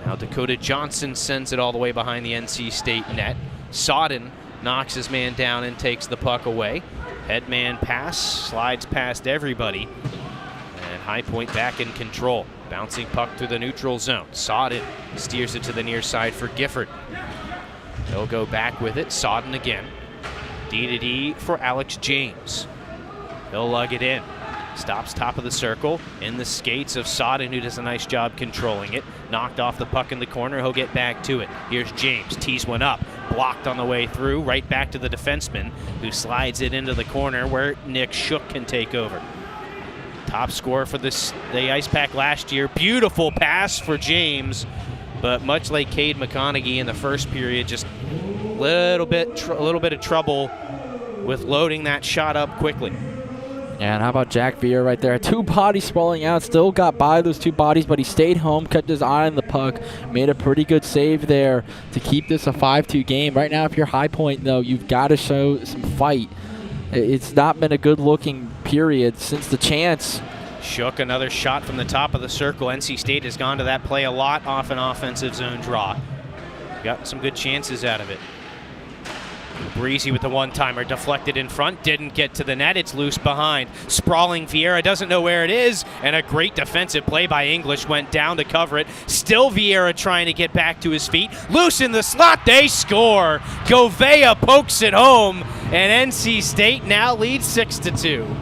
Now Dakota Johnson sends it all the way behind the NC State net. Sodden knocks his man down and takes the puck away. Headman pass, slides past everybody. And High Point back in control. Bouncing puck through the neutral zone. Sodden steers it to the near side for Gifford. He'll go back with it. Sodden again. D-to-D for Alex James. He'll lug it in. Stops top of the circle in the skates of Sodden, who does a nice job controlling it. Knocked off the puck in the corner. He'll get back to it. Here's James. Tees one up. Blocked on the way through. Right back to the defenseman, who slides it into the corner where Nick Shook can take over. Top scorer for the Ice Pack last year. Beautiful pass for James, but much like Cade McConaughey in the first period, just a little bit of trouble with loading that shot up quickly. And how about Jack Vieira right there? 2 bodies sprawling out. Still got by those 2 bodies, but he stayed home, kept his eye on the puck, made a pretty good save there to keep this a 5-2 game. Right now, if you're High Point, though, you've got to show some fight. It's not been a good-looking period since the chance. Shook, another shot from the top of the circle. NC State has gone to that play a lot off an offensive zone draw. Got some good chances out of it. Breezy with the one-timer, deflected in front, didn't get to the net, it's loose behind. Sprawling Vieira doesn't know where it is, and a great defensive play by English went down to cover it. Still Vieira trying to get back to his feet. Loose in the slot, they score! Govea pokes it home, and NC State now leads 6-2.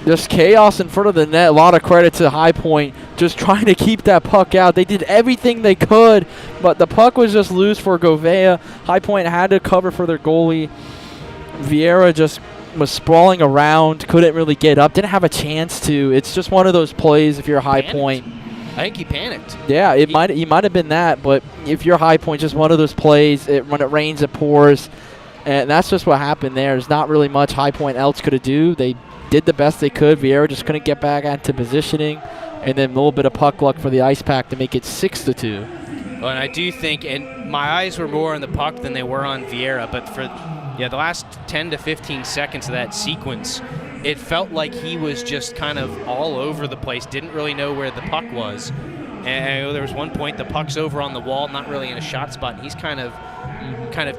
Just chaos in front of the net. A lot of credit to High Point just trying to keep that puck out. They did everything they could, but the puck was just loose for Govea. High Point had to cover for their goalie. Vieira just was sprawling around, couldn't really get up, didn't have a chance to. It's just one of those plays if you're High Point. I think he panicked. Yeah, he might have been that, but if you're High Point, just one of those plays. When it rains, it pours, and that's just what happened there. There's not really much High Point else could do. They did the best they could. Vieira just couldn't get back into positioning, and then a little bit of puck luck for the Ice Pack to make it 6-2. Well, and I do think, and my eyes were more on the puck than they were on Vieira, but for the last 10 to 15 seconds of that sequence, it felt like he was just kind of all over the place, didn't really know where the puck was. And there was one point the puck's over on the wall, not really in a shot spot, and he's kind of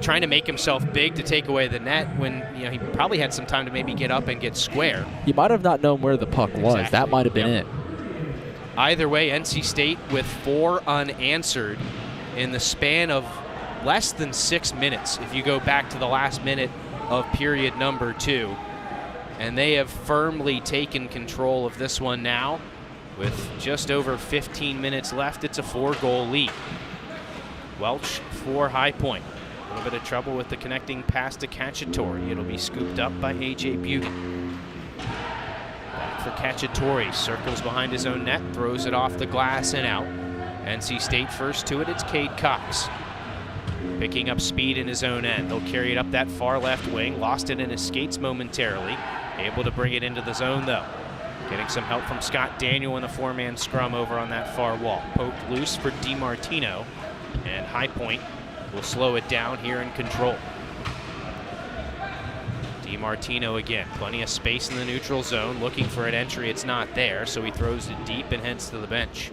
trying to make himself big to take away the net when he probably had some time to maybe get up and get square. He might have not known where the puck was. Exactly. That might have been it. Either way, NC State with 4 unanswered in the span of less than 6 minutes, if you go back to the last minute of period number 2. And they have firmly taken control of this one now. With just over 15 minutes left, it's a 4-goal lead. Welch for High Point. A little bit of trouble with the connecting pass to Cacciatore. It'll be scooped up by A.J. Bugan. Back for Cacciatore. Circles behind his own net, throws it off the glass and out. NC State first to it, it's Cade Cox. Picking up speed in his own end. He'll carry it up that far left wing. Lost it in his skates momentarily. Able to bring it into the zone, though. Getting some help from Scott Daniel in the 4-man scrum over on that far wall. Poked loose for DiMartino, and High Point will slow it down here in control. DiMartino again, plenty of space in the neutral zone, looking for an entry. It's not there, so he throws it deep and heads to the bench.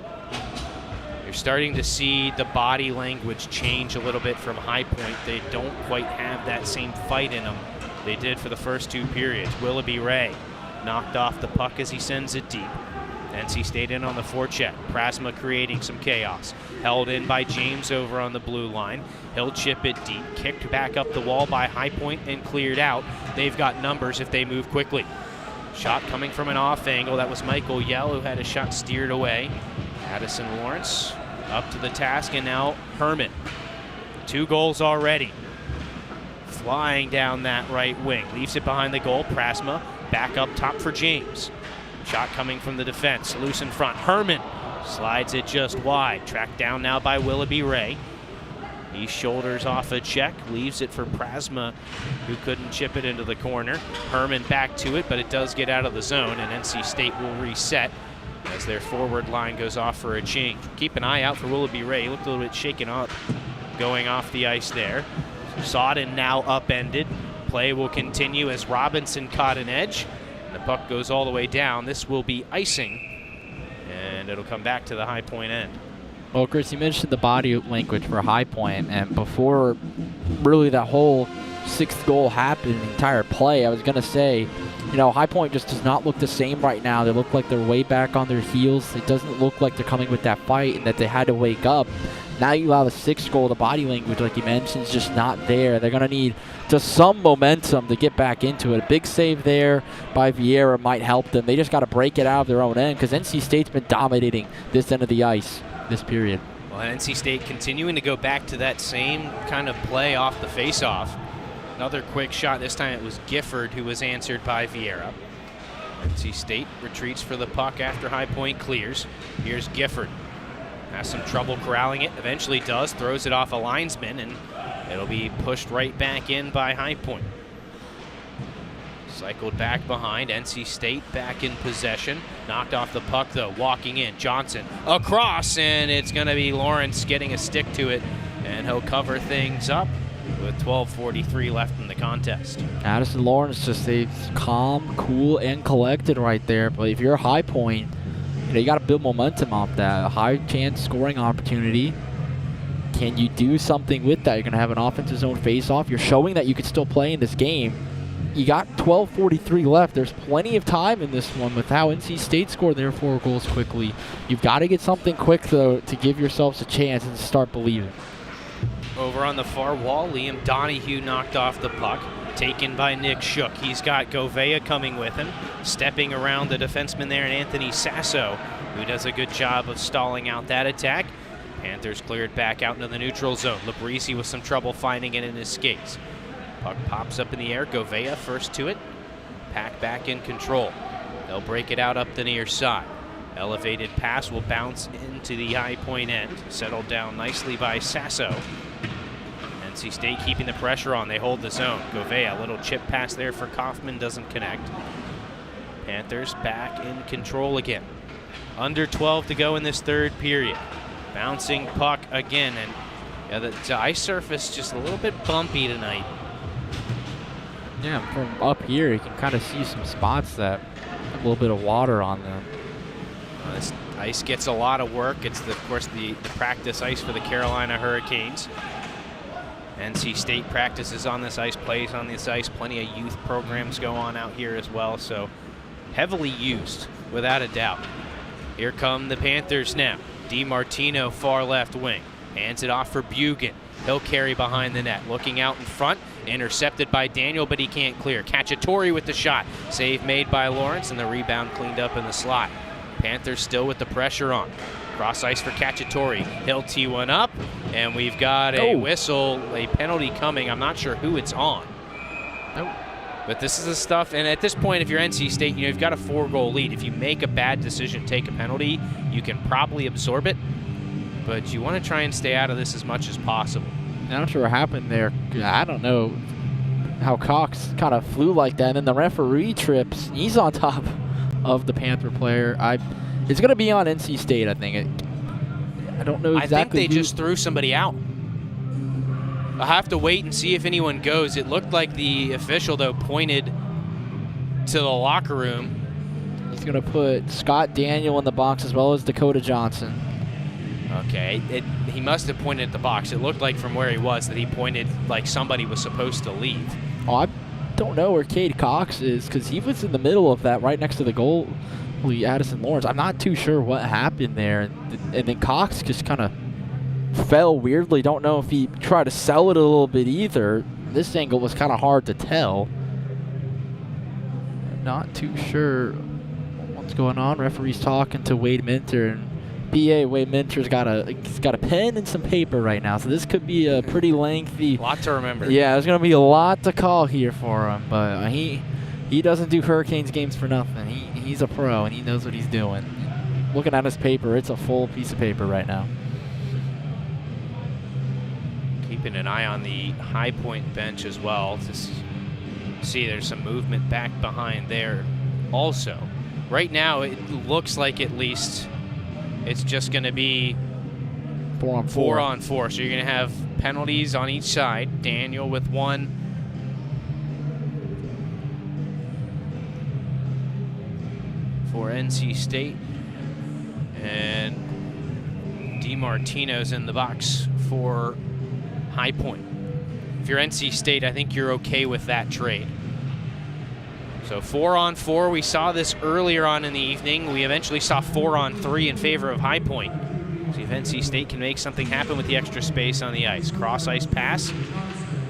You're starting to see the body language change a little bit from High Point. They don't quite have that same fight in them they did for the first 2 periods. Willoughby Ray knocked off the puck as he sends it deep. NC State in on the forecheck. Prasma creating some chaos. Held in by James over on the blue line. He'll chip it deep. Kicked back up the wall by High Point and cleared out. They've got numbers if they move quickly. Shot coming from an off angle. That was Michael Yell, who had a shot steered away. Addison Lawrence up to the task, and now Herman. 2 goals already. Flying down that right wing. Leaves it behind the goal. Prasma back up top for James. Shot coming from the defense. Loose in front. Herman slides it just wide. Tracked down now by Willoughby Ray. He shoulders off a check. Leaves it for Prasma, who couldn't chip it into the corner. Herman back to it, but it does get out of the zone, and NC State will reset as their forward line goes off for a change. Keep an eye out for Willoughby Ray. He looked a little bit shaken up going off the ice there. Sodden now upended. Play will continue as Robinson caught an edge. The puck goes all the way down. This will be icing, and it'll come back to the High Point end. Well, Chris, you mentioned the body language for High Point, and before really that whole 6th goal happened, the entire play, I was going to say, you know, High Point just does not look the same right now. They look like they're way back on their heels. It doesn't look like they're coming with that fight and that they had to wake up. Now you allow the 6th goal, the body language, like you mentioned, is just not there. They're going to need just some momentum to get back into it. A big save there by Vieira might help them. They just got to break it out of their own end because NC State's been dominating this end of the ice this period. Well, NC State continuing to go back to that same kind of play off the face-off. Another quick shot. This time it was Gifford who was answered by Vieira. NC State retreats for the puck after High Point clears. Here's Gifford. Has some trouble corralling it. Eventually does. Throws it off a linesman, and it'll be pushed right back in by High Point. Cycled back behind. NC State back in possession. Knocked off the puck, though. Walking in. Johnson across, and it's going to be Lawrence getting a stick to it, and he'll cover things up with 12:43 left in the contest. Addison Lawrence just stays calm, cool, and collected right there. But if you're a High Point, you know, you got to build momentum off that. A high chance scoring opportunity. Can you do something with that? You're going to have an offensive zone face-off. You're showing that you can still play in this game. You got 12:43 left. There's plenty of time in this one with how NC State scored their 4 goals quickly. You've got to get something quick, though, to give yourselves a chance and start believing. Over on the far wall, Liam Donahue knocked off the puck. Taken by Nick Shook. He's got Govea coming with him. Stepping around the defenseman there, and Anthony Sasso, who does a good job of stalling out that attack. Panthers cleared back out into the neutral zone. Labrisi with some trouble finding it in his skates. Puck pops up in the air. Govea first to it. Pack back in control. They'll break it out up the near side. Elevated pass will bounce into the High Point end. Settled down nicely by Sasso. NC State keeping the pressure on. They hold the zone. Govea, a little chip pass there for Kaufman, doesn't connect. Panthers back in control again. Under 12 to go in this 3rd period. Bouncing puck again, and yeah, the ice surface just a little bit bumpy tonight. Yeah, from up here you can kind of see some spots that have a little bit of water on them. This ice gets a lot of work. It's, of course, the practice ice for the Carolina Hurricanes. NC State practices on this ice, plays on this ice. Plenty of youth programs go on out here as well, so heavily used, without a doubt. Here come the Panthers now. DiMartino, far left wing. Hands it off for Bugan. He'll carry behind the net. Looking out in front. Intercepted by Daniel, but he can't clear. Cacciatore with the shot. Save made by Lawrence, and the rebound cleaned up in the slot. Panthers still with the pressure on. Cross ice for Cacciatore. He'll tee one up, and we've got a whistle, a penalty coming. I'm not sure who it's on. Nope. But this is the stuff, and at this point, if you're NC State, you know, you've got a 4-goal lead. If you make a bad decision, take a penalty, you can probably absorb it, but you want to try and stay out of this as much as possible. I'm not sure what happened there. I don't know how Cox kind of flew like that, and then the referee trips. He's on top of the Panther player. It's going to be on NC State, I think. I don't know exactly. I think they just threw somebody out. I'll have to wait and see if anyone goes. It looked like the official, though, pointed to the locker room. He's going to put Scott Daniel in the box as well as Dakota Johnson. Okay, he must have pointed at the box. It looked like from where he was that he pointed like somebody was supposed to leave. Oh, I don't know where Cade Cox is because he was in the middle of that right next to the goalie, Addison Lawrence. I'm not too sure what happened there. And then Cox just kind of fell weirdly. Don't know if he tried to sell it a little bit either. This angle was kind of hard to tell. Not too sure what's going on. Referee's talking to Wade Minter, and PA Wade Minter's got a pen and some paper right now, so this could be a pretty lengthy. A lot to remember. Yeah, there's gonna be a lot to call here for him, but he doesn't do Hurricanes games for nothing. He's a pro and he knows what he's doing. Looking at his paper, it's a full piece of paper right now. Keeping an eye on the High Point bench as well to see there's some movement back behind there also. Right now, it looks like at least it's just going to be 4 on 4. So you're going to have penalties on each side. Daniel with one. For NC State. And DiMartino's in the box for High Point. If you're NC State, I think you're okay with that trade. So 4 on 4, we saw this earlier on in the evening. We eventually saw 4 on 3 in favor of High Point. See if NC State can make something happen with the extra space on the ice. Cross ice pass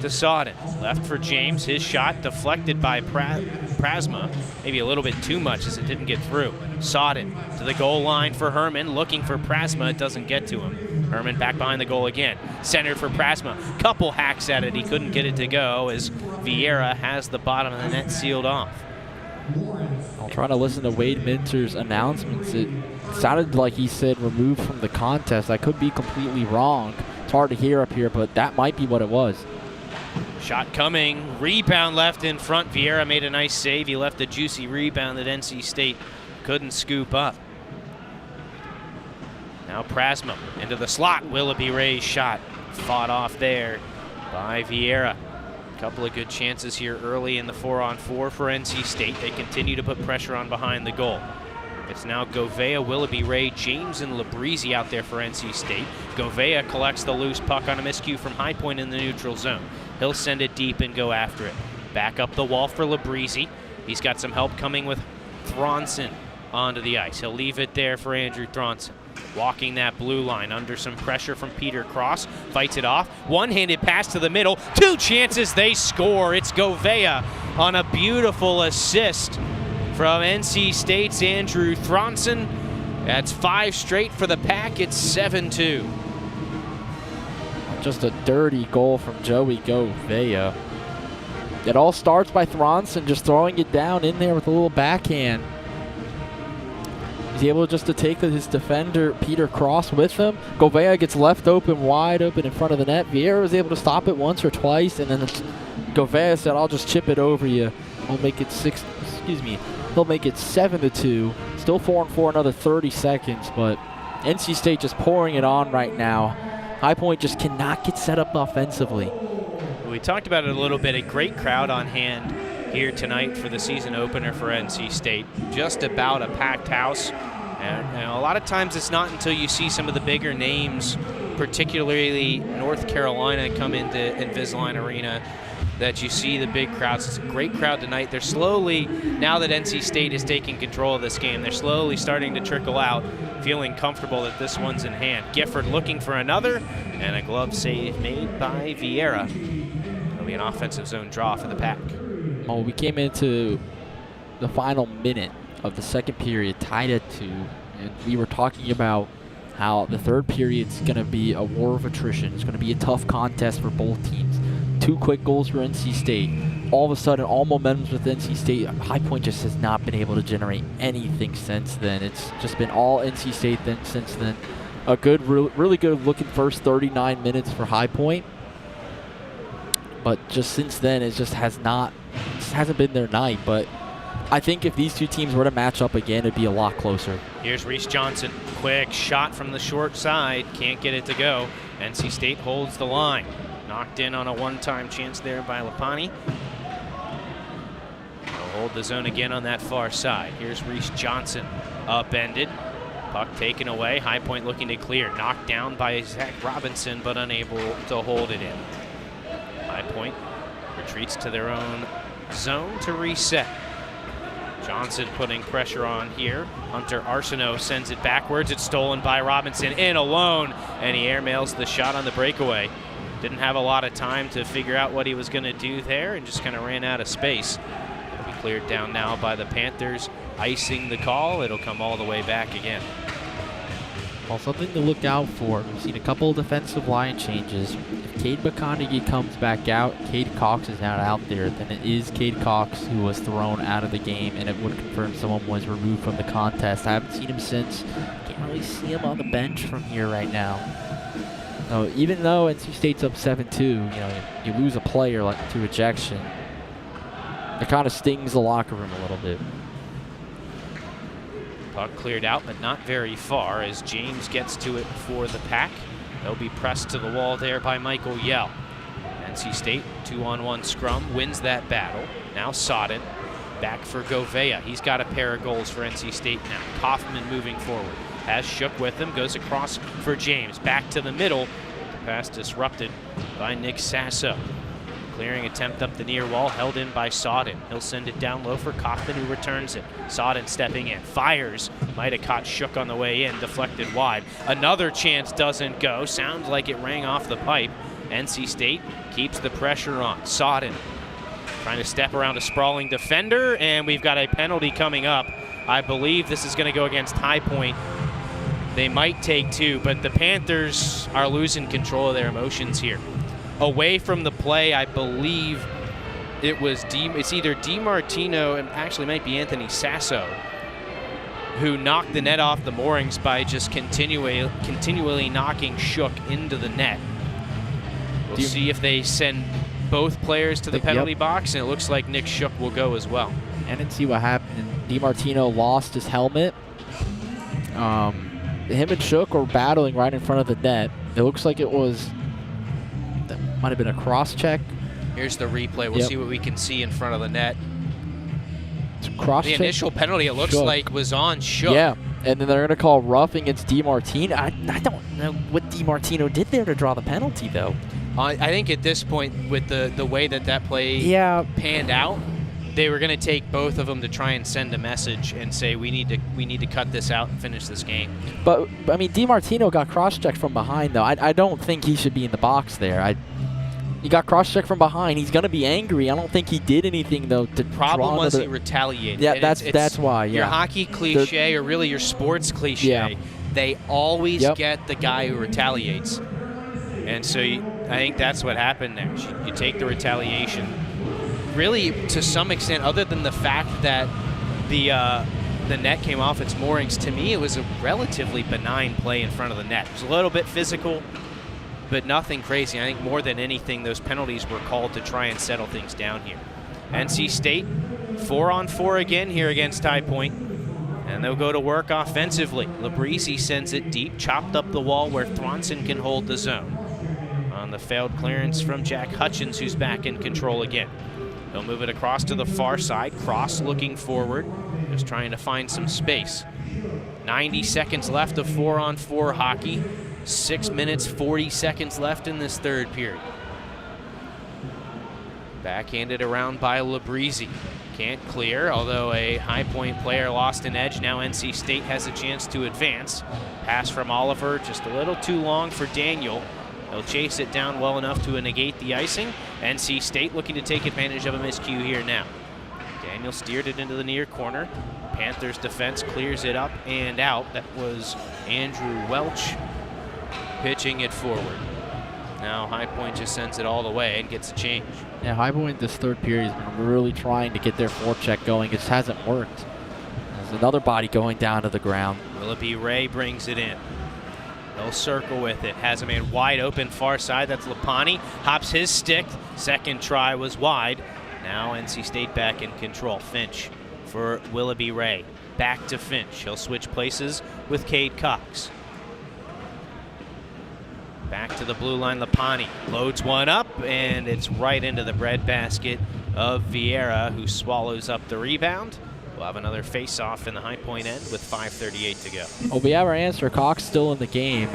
to Sodden. Left for James. His shot deflected by Prasma. Maybe a little bit too much as it didn't get through. Sodden to the goal line for Herman. Looking for Prasma. It doesn't get to him. Herman back behind the goal again. Centered for Prasma. Couple hacks at it. He couldn't get it to go as Vieira has the bottom of the net sealed off. I'll try to listen to Wade Minter's announcements. It sounded like he said removed from the contest. I could be completely wrong. It's hard to hear up here, but that might be what it was. Shot coming. Rebound left in front. Vieira made a nice save. He left a juicy rebound that NC State couldn't scoop up. Now Prasma into the slot. Willoughby Ray's shot fought off there by Vieira. Couple of good chances here early in the 4 on 4 for NC State. They continue to put pressure on behind the goal. It's now Govea, Willoughby Ray, James, and Labrizzi out there for NC State. Govea collects the loose puck on a miscue from High Point in the neutral zone. He'll send it deep and go after it. Back up the wall for Labrizzi. He's got some help coming with Thronson onto the ice. He'll leave it there for Andrew Thronson. Walking that blue line under some pressure from Peter Cross. Fights it off. One-handed pass to the middle. 2 chances, they score. It's Govea on a beautiful assist from NC State's Andrew Thronson. That's 5 straight for the Pack. It's 7-2. Just a dirty goal from Joey Govea. It all starts by Thronson just throwing it down in there with a little backhand. He's able just to take his defender, Peter Cross, with him. Govea gets left open, wide open in front of the net. Vieira was able to stop it once or twice, and then Govea said, I'll just chip it over you. We'll make it he'll make it 7-2. Still 4 on 4, another 30 seconds, but NC State just pouring it on right now. High Point just cannot get set up offensively. We talked about it a little bit. A great crowd on hand here tonight for the season opener for NC State. Just about a packed house. And a lot of times it's not until you see some of the bigger names, particularly North Carolina, come into Invisalign Arena, that you see the big crowds. It's a great crowd tonight. They're slowly, now that NC State is taking control of this game, they're slowly starting to trickle out, feeling comfortable that this one's in hand. Gifford looking for another, and a glove save made by Vieira. It'll be an offensive zone draw for the Pack. Well, we came into the final minute of the second period tied at 2, and we were talking about how the third period's going to be a war of attrition. It's going to be a tough contest for both teams. 2 quick goals for NC State. All of a sudden, all momentum's with NC State. High Point just has not been able to generate anything since then. It's just been all NC State since then. A good, really good looking first 39 minutes for High Point. But just since then, it just hasn't been their night. But I think if these two teams were to match up again, it'd be a lot closer. Here's Reese Johnson. Quick shot from the short side. Can't get it to go. NC State holds the line. Knocked in on a one-time chance there by Lapani. They'll hold the zone again on that far side. Here's Reese Johnson. Upended. Puck taken away. High Point looking to clear. Knocked down by Zach Robinson, but unable to hold it in. High Point retreats to their own zone to reset. Johnson putting pressure on here. Hunter Arsenault sends it backwards. It's stolen by Robinson in alone, and he airmails the shot on the breakaway. Didn't have a lot of time to figure out what he was going to do there and just kind of ran out of space. It'll be cleared down now by the Panthers, icing the call. It'll come all the way back again. Well, something to look out for. We've seen a couple of defensive line changes. If Cade McConaughey comes back out, Cade Cox is not out there, then it is Cade Cox who was thrown out of the game, and it would confirm someone was removed from the contest. I haven't seen him since. Can't really see him on the bench from here right now. So even though NC State's up 7-2, you lose a player to ejection. It kind of stings the locker room a little bit. Puck cleared out, but not very far as James gets to it for the Pack. They'll be pressed to the wall there by Michael Yell. NC State, 2-on-1 scrum, wins that battle. Now Sodden, back for Govea. He's got a pair of goals for NC State now. Kaufman moving forward. Has Shook with him, goes across for James. Back to the middle. The pass disrupted by Nick Sasso. Clearing attempt up the near wall, held in by Sodden. He'll send it down low for Kaufman, who returns it. Sodden stepping in, fires. Might have caught Shook on the way in, deflected wide. Another chance doesn't go. Sounds like it rang off the pipe. NC State keeps the pressure on. Sodden trying to step around a sprawling defender, and we've got a penalty coming up. I believe this is going to go against High Point. They might take two, but the Panthers are losing control of their emotions here. Away from the play, I believe it's either DiMartino and actually might be Anthony Sasso who knocked the net off the moorings by just continually knocking Shook into the net. We'll see if they send both players to the penalty box, and it looks like Nick Shook will go as well. I didn't see what happened. DiMartino lost his helmet. Him and Shook were battling right in front of the net. It looks like it was... might have been a cross-check. Here's the replay. We'll see what we can see in front of the net. Cross-check. The initial penalty, it looks like, was on Shook. Yeah, and then they're going to call roughing against DiMartino. I don't know what DiMartino did there to draw the penalty, though. I think at this point, with the way that play panned out, they were going to take both of them to try and send a message and say we need to cut this out and finish this game. But I mean, DiMartino got cross-checked from behind, though. I don't think he should be in the box there. He got cross-checked from behind. He's going to be angry. I don't think he did anything, though, to problem was he retaliated. Yeah, that's why. Yeah. Your hockey cliche, or really your sports cliche, they always get the guy who retaliates. And so I think that's what happened there. You take the retaliation. Really, to some extent, other than the fact that the net came off its moorings, to me it was a relatively benign play in front of the net. It was a little bit physical, but nothing crazy. I think more than anything, those penalties were called to try and settle things down here. NC State, 4-on-4 again here against High Point, and they'll go to work offensively. Labrizzi sends it deep, chopped up the wall where Thronson can hold the zone. On the failed clearance from Jack Hutchins, who's back in control again. They'll move it across to the far side. Cross looking forward, just trying to find some space. 90 seconds left of 4-on-4 hockey. 6 minutes, 40 seconds left in this third period. Backhanded around by Labrizzi. Can't clear, although a High Point player lost an edge. Now NC State has a chance to advance. Pass from Oliver, just a little too long for Daniel. They'll chase it down well enough to negate the icing. NC State looking to take advantage of a miscue here now. Daniel steered it into the near corner. Panthers defense clears it up and out. That was Andrew Welch pitching it forward. Now High Point just sends it all the way and gets a change. Yeah, High Point this third period has been really trying to get their forecheck going. It just hasn't worked. There's another body going down to the ground. Willoughby Ray brings it in. They'll circle with it. Has a man wide open far side. That's Lapani. Hops his stick. Second try was wide. Now NC State back in control. Finch for Willoughby Ray. Back to Finch. He'll switch places with Cade Cox. Back to the blue line, Lapani loads one up, and it's right into the breadbasket of Vieira, who swallows up the rebound. We'll have another face-off in the High Point end with 5:38 to go. Well, we have our answer. Cox still in the game.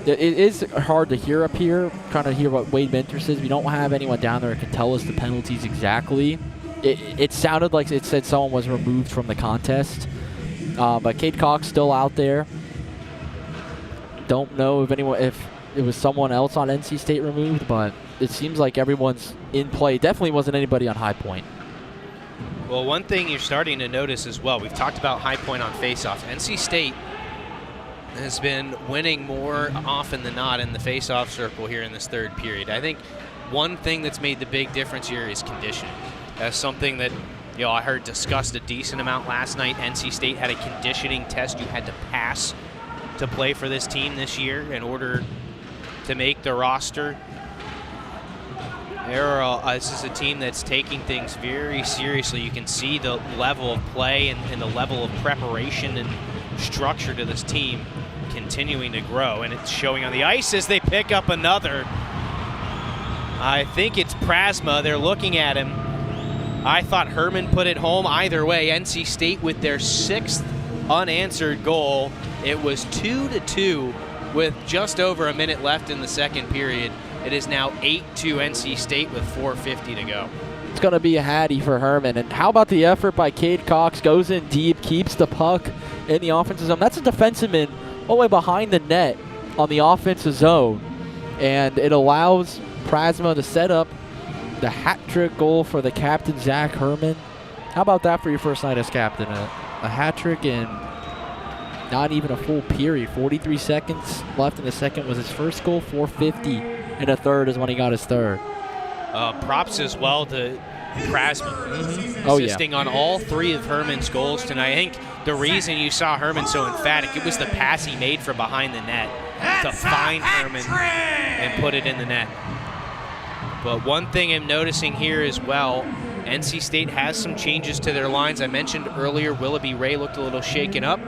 It is hard to hear up here, trying to hear what Wade Minter says. We don't have anyone down there that can tell us the penalties exactly. It sounded like it said someone was removed from the contest, but Cade Cox still out there. Don't know if it was someone else on NC State removed, but it seems like everyone's in play. Definitely wasn't anybody on High Point. Well, one thing you're starting to notice as well, we've talked about High Point on faceoffs. NC State has been winning more often than not in the faceoff circle here in this third period. I think one thing that's made the big difference here is conditioning. That's something that I heard discussed a decent amount last night. NC State had a conditioning test you had to pass to play for this team this year in order to make the roster. This is a team that's taking things very seriously. You can see the level of play and the level of preparation and structure to this team continuing to grow, and it's showing on the ice as they pick up another. I think it's Prasma. They're looking at him. I thought Herman put it home. Either way, NC State with their 6th unanswered goal. It was 2-2 with just over a minute left in the second period. It is now 8-2 NC State with 4:50 to go. It's going to be a hattie for Herman. And how about the effort by Cade Cox? Goes in deep, keeps the puck in the offensive zone. That's a defenseman all the way behind the net on the offensive zone. And it allows Prasma to set up the hat-trick goal for the captain, Zach Herman. How about that for your first night as captain? A hat-trick in not even a full period. 43 seconds left in the second was his first goal. 4:50 in the third is when he got his third. Props as well to Prasma, assisting on all 3 of Herman's goals tonight. I think the reason you saw Herman so emphatic, it was the pass he made from behind the net to find Herman and put it in the net. But one thing I'm noticing here as well, NC State has some changes to their lines. I mentioned earlier Willoughby Ray looked a little shaken up.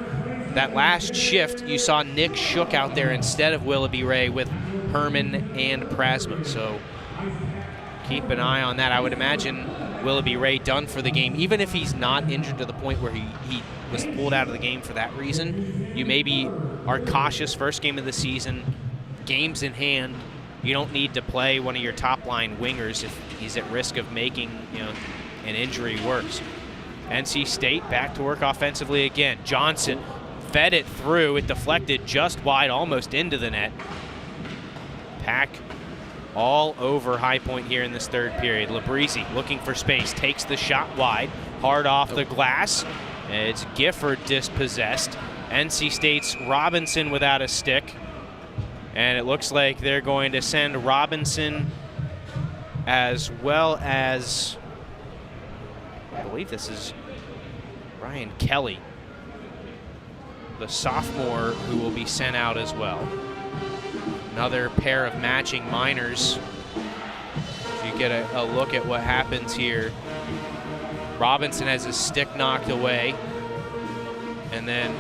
That last shift, you saw Nick Shook out there instead of Willoughby Ray with Herman and Prasma. So keep an eye on that. I would imagine Willoughby Ray done for the game. Even if he's not injured to the point where he was pulled out of the game for that reason, you maybe are cautious first game of the season, games in hand. You don't need to play one of your top line wingers if he's at risk of making an injury worse. NC State back to work offensively again. Johnson fed it through. It deflected just wide, almost into the net. Pack all over High Point here in this third period. Labrizzi looking for space, takes the shot wide, hard off the glass. It's Gifford dispossessed. NC State's Robinson without a stick. And it looks like they're going to send Robinson as well as, I believe this is Ryan Kelly, the sophomore, who will be sent out as well. Another pair of matching minors. If you get a look at what happens here, Robinson has his stick knocked away, and then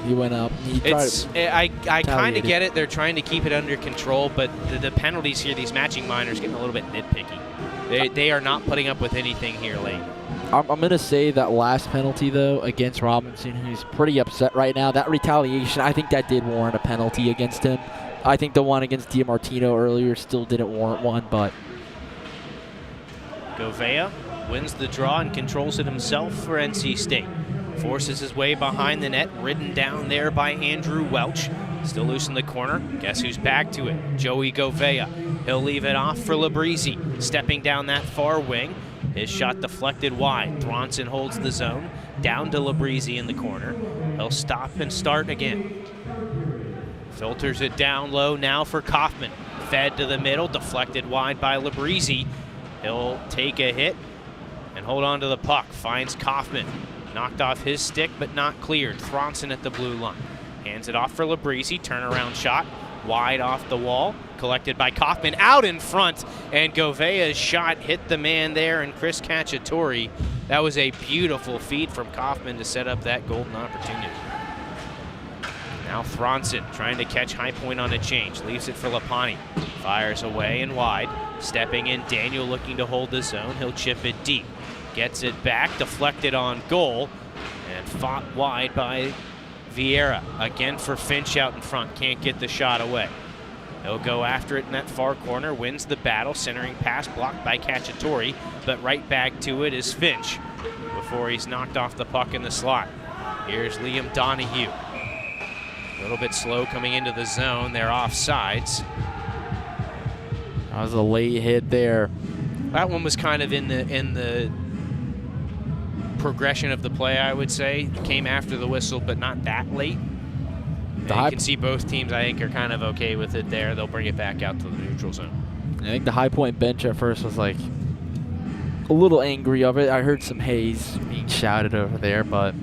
he went up. I kind of get it. They're trying to keep it under control, but the penalties here, these matching minors, getting a little bit nitpicky. They are not putting up with anything here late. I'm going to say that last penalty, though, against Robinson, who's pretty upset right now. That retaliation, I think that did warrant a penalty against him. I think the one against DiMartino earlier still didn't warrant one, but... Govea wins the draw and controls it himself for NC State. Forces his way behind the net, ridden down there by Andrew Welch. Still loose in the corner. Guess who's back to it? Joey Govea. He'll leave it off for Labrizzi. Stepping down that far wing. His shot deflected wide. Thronson holds the zone. Down to Labrizzi in the corner. He'll stop and start again. Filters it down low now for Kaufman. Fed to the middle, deflected wide by Labrizzi. He'll take a hit and hold on to the puck. Finds Kaufman. Knocked off his stick, but not cleared. Thronson at the blue line. Hands it off for Labrizzi. Turnaround shot. Wide off the wall. collected by Kaufman out in front, and Govea's shot hit the man there, and Chris Cacciatore. That was a beautiful feed from Kaufman to set up that golden opportunity. Now Thronson trying to catch High Point on a change. Leaves it for Lapani. Fires away and wide. Stepping in, Daniel looking to hold the zone. He'll chip it deep. Gets it back, deflected on goal, and fought wide by Vieira. Again for Finch out in front. Can't get the shot away. He'll go after it in that far corner. Wins the battle. Centering pass blocked by Cacciatore, but right back to it is Finch before he's knocked off the puck in the slot. Here's Liam Donahue. A little bit slow coming into the zone. They're offsides. That was a late hit there. That one was kind of in the progression of the play, I would say. Came after the whistle, but not that late. You can see both teams, I think, are kind of okay with it there. They'll bring it back out to the neutral zone. I think the High Point bench at first was like a little angry of it. I heard some haze being shouted over there, but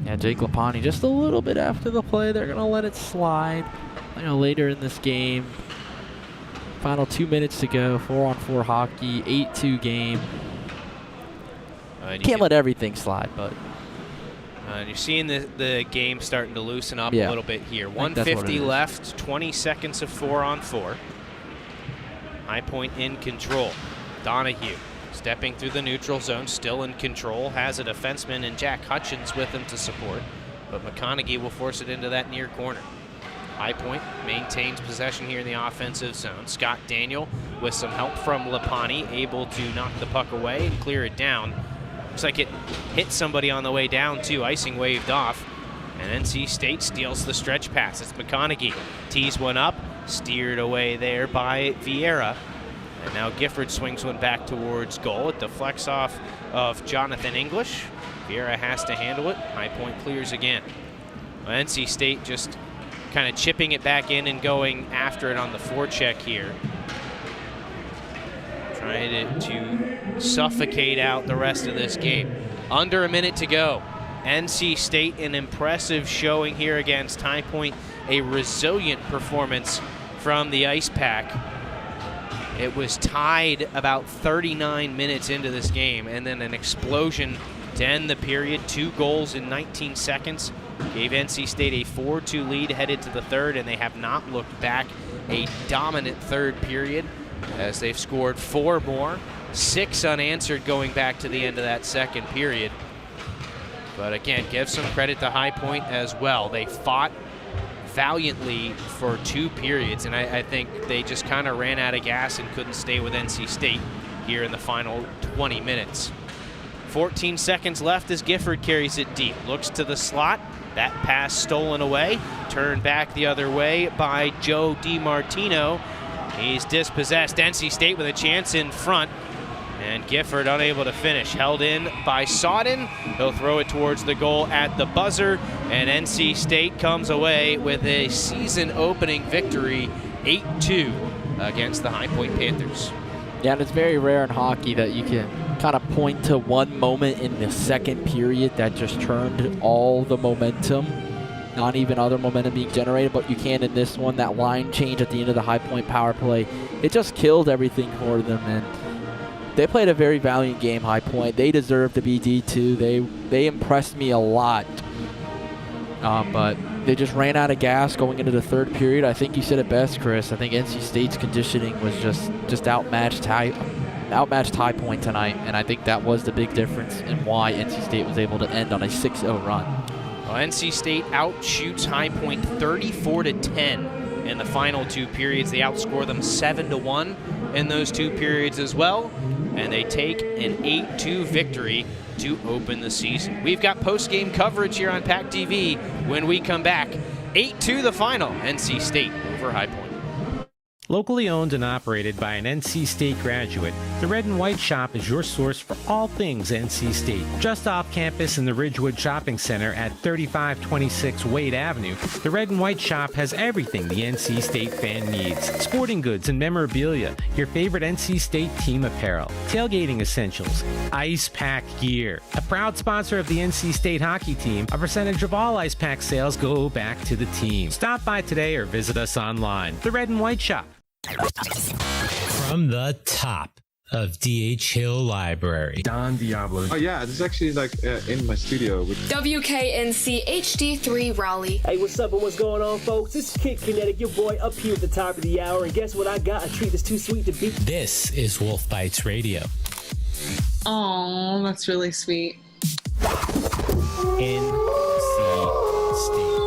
yeah, Jake Lapani just a little bit after the play. They're going to let it slide. Later in this game. Final 2 minutes to go. 4-on-4 hockey. 8-2 game. Can't let everything slide, but. And you're seeing the game starting to loosen up a little bit here. 1:50 left. 20 seconds of 4-on-4. High Point in control. Donahue stepping through the neutral zone, still in control, has a defenseman and Jack Hutchins with him to support, but McConaughey will force it into that near corner. High Point maintains possession here in the offensive zone. Scott Daniel with some help from Lapani, able to knock the puck away and clear it down. Looks like it hit somebody on the way down too. Icing waved off, and NC State steals the stretch pass. It's McConaughey, tees one up, steered away there by Vieira. And now Gifford swings one back towards goal. It deflects off of Jonathan English. Vieira has to handle it. High Point clears again. Well, NC State just kind of chipping it back in and going after it on the forecheck here. Trying to suffocate out the rest of this game. Under a minute to go. NC State, an impressive showing here against High Point. A resilient performance from the Ice Pack. It was tied about 39 minutes into this game, and then an explosion to end the period. 2 goals in 19 seconds gave NC State a 4-2 lead headed to the third, and they have not looked back. A dominant third period as they've scored 4 more, 6 unanswered going back to the end of that second period. But again, give some credit to High Point as well. They fought valiantly for 2 periods, and I think they just kind of ran out of gas and couldn't stay with NC State here in the final 20 minutes. 14 seconds left as Gifford carries it deep. Looks to the slot. That pass stolen away. Turned back the other way by Joe DiMartino. He's dispossessed. NC State with a chance in front. And Gifford unable to finish. Held in by Sawden. He'll throw it towards the goal at the buzzer. And NC State comes away with a season-opening victory, 8-2 against the High Point Panthers. Yeah, and it's very rare in hockey that you can kind of point to one moment in the second period that just turned all the momentum. Not even other momentum being generated, but you can in this one. That line change at the end of the High Point power play, it just killed everything for them. And they played a very valiant game, High Point. They deserve to be D2. They impressed me a lot. But they just ran out of gas going into the third period. I think you said it best, Chris. I think NC State's conditioning was just outmatched High Point tonight, and I think that was the big difference in why NC State was able to end on a 6-0 run. Well, NC State outshoots High Point 34-10 in the final 2 periods. They outscore them 7-1 in those 2 periods as well, and they take an 8-2 victory to open the season. We've got post-game coverage here on PackTV when we come back. 8-2 the final, NC State over High Point. Locally owned and operated by an NC State graduate, the Red and White Shop is your source for all things NC State. Just off campus in the Ridgewood Shopping Center at 3526 Wade Avenue, the Red and White Shop has everything the NC State fan needs. Sporting goods and memorabilia, your favorite NC State team apparel, tailgating essentials, Ice Pack gear. A proud sponsor of the NC State hockey team, a percentage of all Ice Pack sales go back to the team. Stop by today or visit us online. The Red and White Shop. From the top of D.H. Hill Library. Don Diablo. Oh yeah, this is actually like in my studio. WKNC HD3 Raleigh. Hey, what's up and what's going on, folks? It's Kid Kinetic, your boy up here at the top of the hour. And guess what I got? A treat that's too sweet to beat. This is Wolf Bites Radio. Oh, that's really sweet. NC State.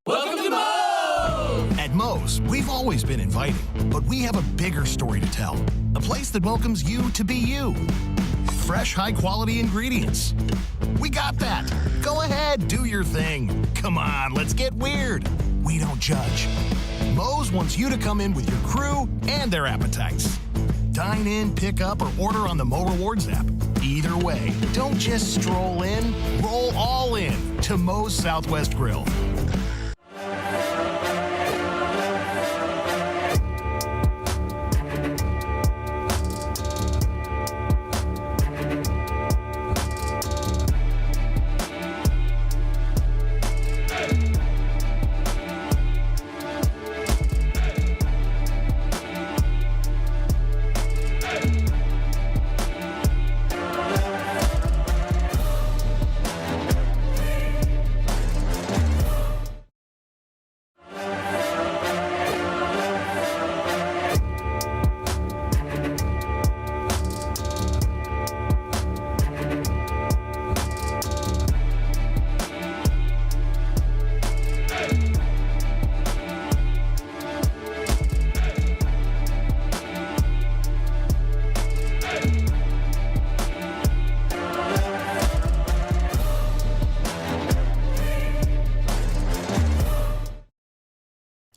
Welcome to Moe's! At Moe's, we've always been inviting, but we have a bigger story to tell. A place that welcomes you to be you. Fresh, high-quality ingredients. We got that. Go ahead, do your thing. Come on, let's get weird. We don't judge. Moe's wants you to come in with your crew and their appetites. Dine in, pick up, or order on the Mo Rewards app. Either way, don't just stroll in, roll all in to Moe's Southwest Grill.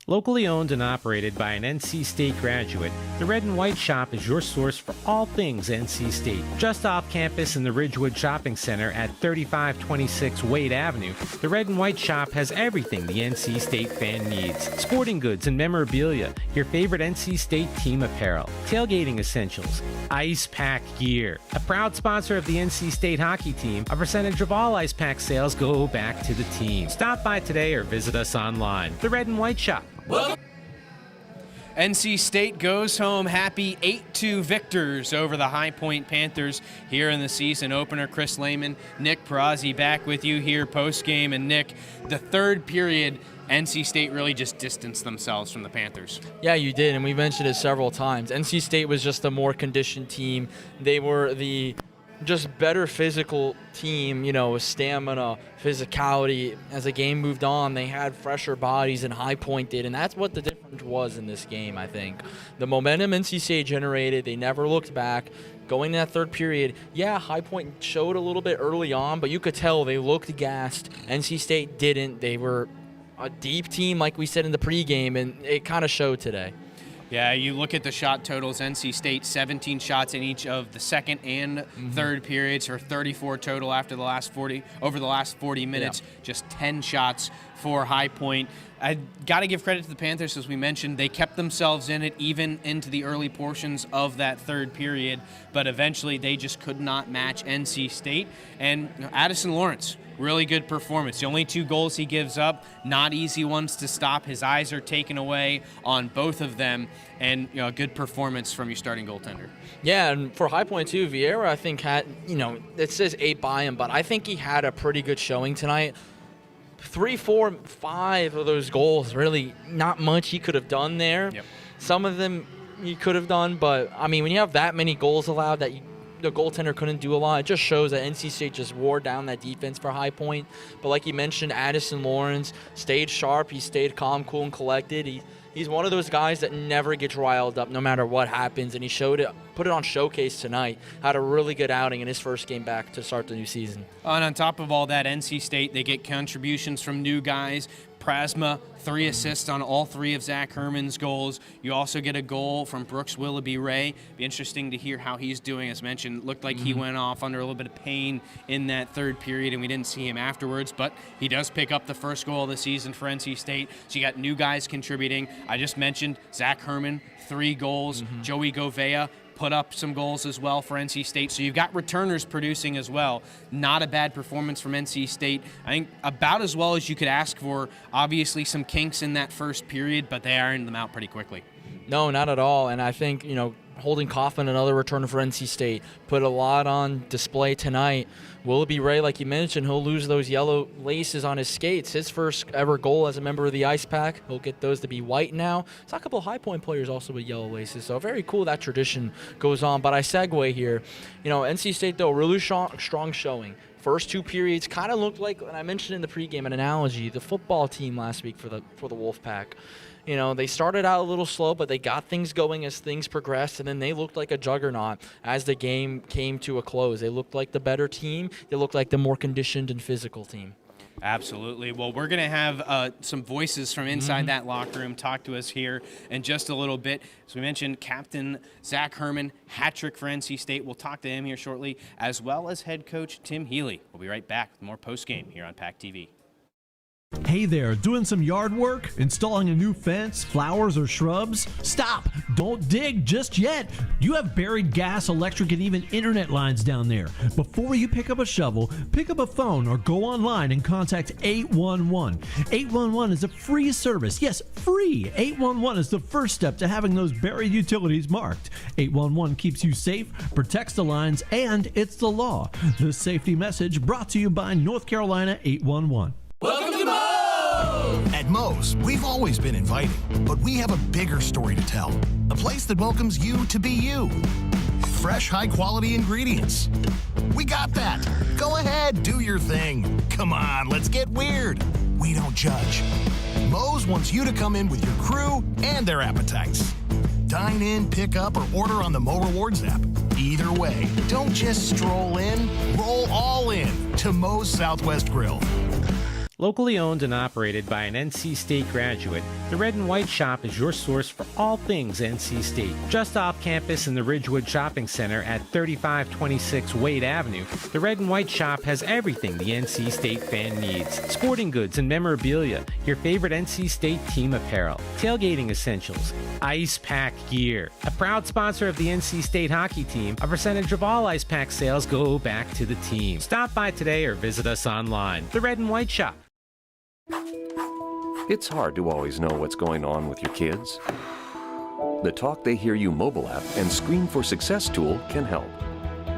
Locally owned and operated by an NC State graduate, the Red and White Shop is your source for all things NC State. Just off campus in the Ridgewood Shopping Center at 3526 Wade Avenue, the Red and White Shop has everything the NC State fan needs. Sporting goods and memorabilia, your favorite NC State team apparel, tailgating essentials, ice pack gear. A proud sponsor of the NC State hockey team, a percentage of all ice pack sales go back to the team. Stop by today or visit us online. The Red and White Shop. NC State goes home happy 8-2 victors over the High Point Panthers here in the season opener. Chris Lehman, Nick Perazzi back with you here post-game. And Nick, the third period, NC State really just distanced themselves from the Panthers. Yeah, you did, and we mentioned it several times. NC State was just a more conditioned team. They were the just better physical team, you know, with stamina, physicality. As the game moved on, they had fresher bodies and High Point did, and that's what the difference was in this game, I think. The momentum NC State generated, they never looked back. Going in that third period, yeah, High Point showed a little bit early on, but you could tell they looked gassed. NC State didn't. They were a deep team, like we said in the pregame, and it kind of showed today. Yeah, you look at the shot totals, NC State 17 shots in each of the second and third periods, or 34 total after the last 40 minutes, just 10 shots for High Point. I got to give credit to the Panthers, as we mentioned. They kept themselves in it even into the early portions of that third period, but eventually they just could not match NC State. And Addison Lawrence, really good performance. The only 2 goals he gives up, not easy ones to stop. His eyes are taken away on both of them, and a good performance from your starting goaltender. Yeah, and for High Point too, Vieira, I think had, it says 8 by him, but I think he had a pretty good showing tonight. 3, 4, 5 of those goals, really not much he could have done there. Yep. Some of them he could have done, but I mean, when you have that many goals allowed that the goaltender couldn't do a lot, it just shows that NC State just wore down that defense for High Point. But like you mentioned, Addison Lawrence stayed sharp. He stayed calm, cool, and collected. He's one of those guys that never gets riled up no matter what happens, and he showed it, put it on showcase tonight. Had a really good outing in his first game back to start the new season. And on top of all that, NC State, they get contributions from new guys. Prasma, 3 assists on all 3 of Zach Herman's goals. You also get a goal from Brooks Willoughby Ray. Be interesting to hear how he's doing. As mentioned, looked like he went off under a little bit of pain in that third period, and we didn't see him afterwards, but he does pick up the first goal of the season for NC State. So you got new guys contributing. I just mentioned Zach Herman, 3 goals. Joey Govea put up some goals as well for NC State. So you've got returners producing as well. Not a bad performance from NC State. I think about as well as you could ask for. Obviously some kinks in that first period, but they ironed them out pretty quickly. No, not at all. And I think, Holden Kaufman, another returner for NC State, put a lot on display tonight. Willoughby Ray, like you mentioned, he'll lose those yellow laces on his skates. His first ever goal as a member of the Ice Pack. He'll get those to be white now. Saw a couple of High Point players also with yellow laces, so very cool that tradition goes on. But I segue here. NC State, though, really strong showing. First two periods kind of looked like, and I mentioned in the pregame an analogy, the football team last week for the Wolfpack. They started out a little slow, but they got things going as things progressed, and then they looked like a juggernaut as the game came to a close. They looked like the better team. They looked like the more conditioned and physical team. Absolutely. Well, we're going to have some voices from inside that locker room talk to us here in just a little bit. As we mentioned, Captain Zach Herman, hat trick for NC State. We'll talk to him here shortly, as well as head coach Tim Healy. We'll be right back with more postgame here on PackTV. Hey there, doing some yard work? Installing a new fence, flowers, or shrubs? Stop! Don't dig just yet! You have buried gas, electric, and even internet lines down there. Before you pick up a shovel, pick up a phone or go online and contact 811. 811 is a free service. Yes, free! 811 is the first step to having those buried utilities marked. 811 keeps you safe, protects the lines, and it's the law. This safety message brought to you by North Carolina 811. Welcome to Moe's! At Moe's, we've always been inviting, but we have a bigger story to tell. A place that welcomes you to be you. Fresh, high-quality ingredients. We got that. Go ahead, do your thing. Come on, let's get weird. We don't judge. Moe's wants you to come in with your crew and their appetites. Dine in, pick up, or order on the Mo Rewards app. Either way, don't just stroll in, roll all in to Moe's Southwest Grill. Locally owned and operated by an NC State graduate, the Red and White Shop is your source for all things NC State. Just off campus in the Ridgewood Shopping Center at 3526 Wade Avenue, the Red and White Shop has everything the NC State fan needs. Sporting goods and memorabilia, your favorite NC State team apparel, tailgating essentials, Ice Pack gear. A proud sponsor of the NC State hockey team, a percentage of all Ice Pack sales go back to the team. Stop by today or visit us online. The Red and White Shop. It's hard to always know what's going on with your kids. The Talk They Hear You mobile app and Screen for Success tool can help.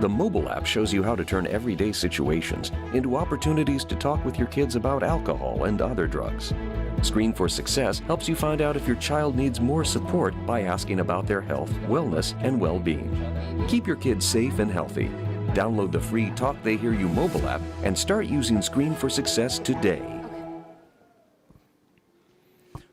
The mobile app shows you how to turn everyday situations into opportunities to talk with your kids about alcohol and other drugs. Screen for Success helps you find out if your child needs more support by asking about their health, wellness, and well-being. Keep your kids safe and healthy. Download the free Talk They Hear You mobile app and start using Screen for Success today.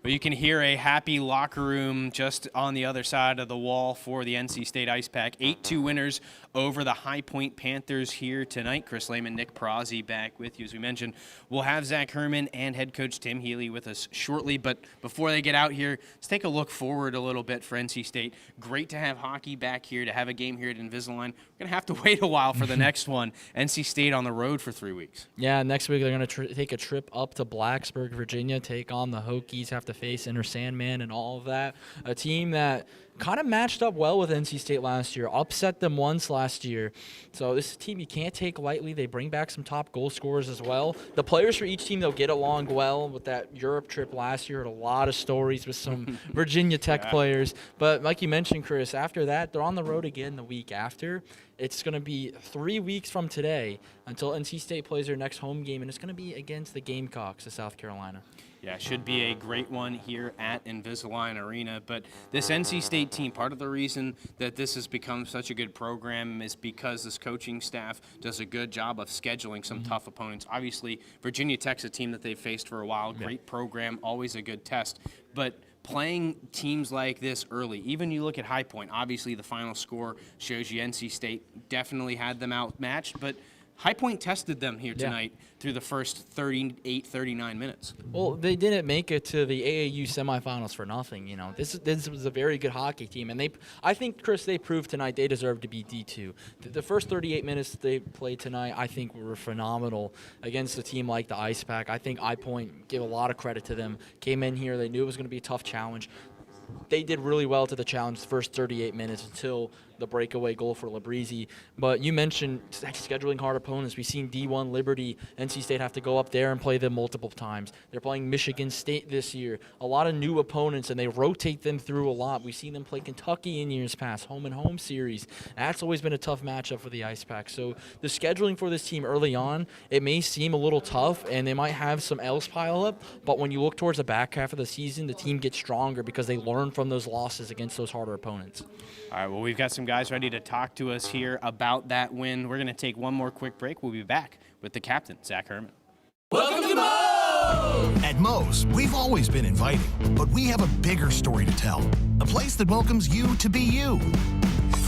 Well, you can hear a happy locker room just on the other side of the wall for the NC State Ice Pack. 8-2 winners over the High Point Panthers here tonight. Chris Lehman, Nick Perazzi back with you. As we mentioned, we'll have Zach Herman and head coach Tim Healy with us shortly. But before they get out here, let's take a look forward a little bit for NC State. Great to have hockey back here, to have a game here at Invisalign. We're going to have to wait a while for the next one. NC State on the road for 3 weeks. Yeah, next week they're going to take a trip up to Blacksburg, Virginia, take on the Hokies, have to face Inner Sandman and all of that. A team that kind of matched up well with NC State last year, upset them once last year. So this is a team you can't take lightly. They bring back some top goal scorers as well. The players for each team, they'll get along well. With that Europe trip last year, heard a lot of stories with some Virginia Tech players. But like you mentioned, Chris, after that, they're on the road again the week after. It's going to be 3 weeks from today until NC State plays their next home game, and it's going to be against the Gamecocks of South Carolina. Yeah, should be a great one here at Invisalign Arena. But this NC State team, part of the reason that this has become such a good program is because this coaching staff does a good job of scheduling some tough opponents. Obviously, Virginia Tech's a team that they've faced for a while. Great program, always a good test. But playing teams like this early, even you look at High Point, obviously the final score shows you NC State definitely had them outmatched, but High Point tested them here tonight through the first 38, 39 minutes. Well, they didn't make it to the AAU semifinals for nothing. You know, this was a very good hockey team, and I think, Chris, they proved tonight they deserve to be D2. The first 38 minutes they played tonight, I think, were phenomenal against a team like the Ice Pack. I think High Point, give a lot of credit to them. Came in here, they knew it was going to be a tough challenge. they did really well to the challenge the first 38 minutes until the breakaway goal for Labrizzi. But you mentioned scheduling hard opponents. We've seen D1 Liberty, NC State have to go up there and play them multiple times. They're playing Michigan State this year. A lot of new opponents, and they rotate them through a lot. We've seen them play Kentucky in years past, home and home series. That's always been a tough matchup for the Ice Pack. So the scheduling for this team early on, it may seem a little tough, and they might have some L's pile up, but when you look towards the back half of the season, the team gets stronger because they learn from those losses against those harder opponents. All right, well, we've got some guys ready to talk to us here about that win. We're going to take one more quick break. We'll be back with the captain, Zach Herman. Welcome to Moe's! At Moe's, we've always been inviting, but we have a bigger story to tell. A place that welcomes you to be you.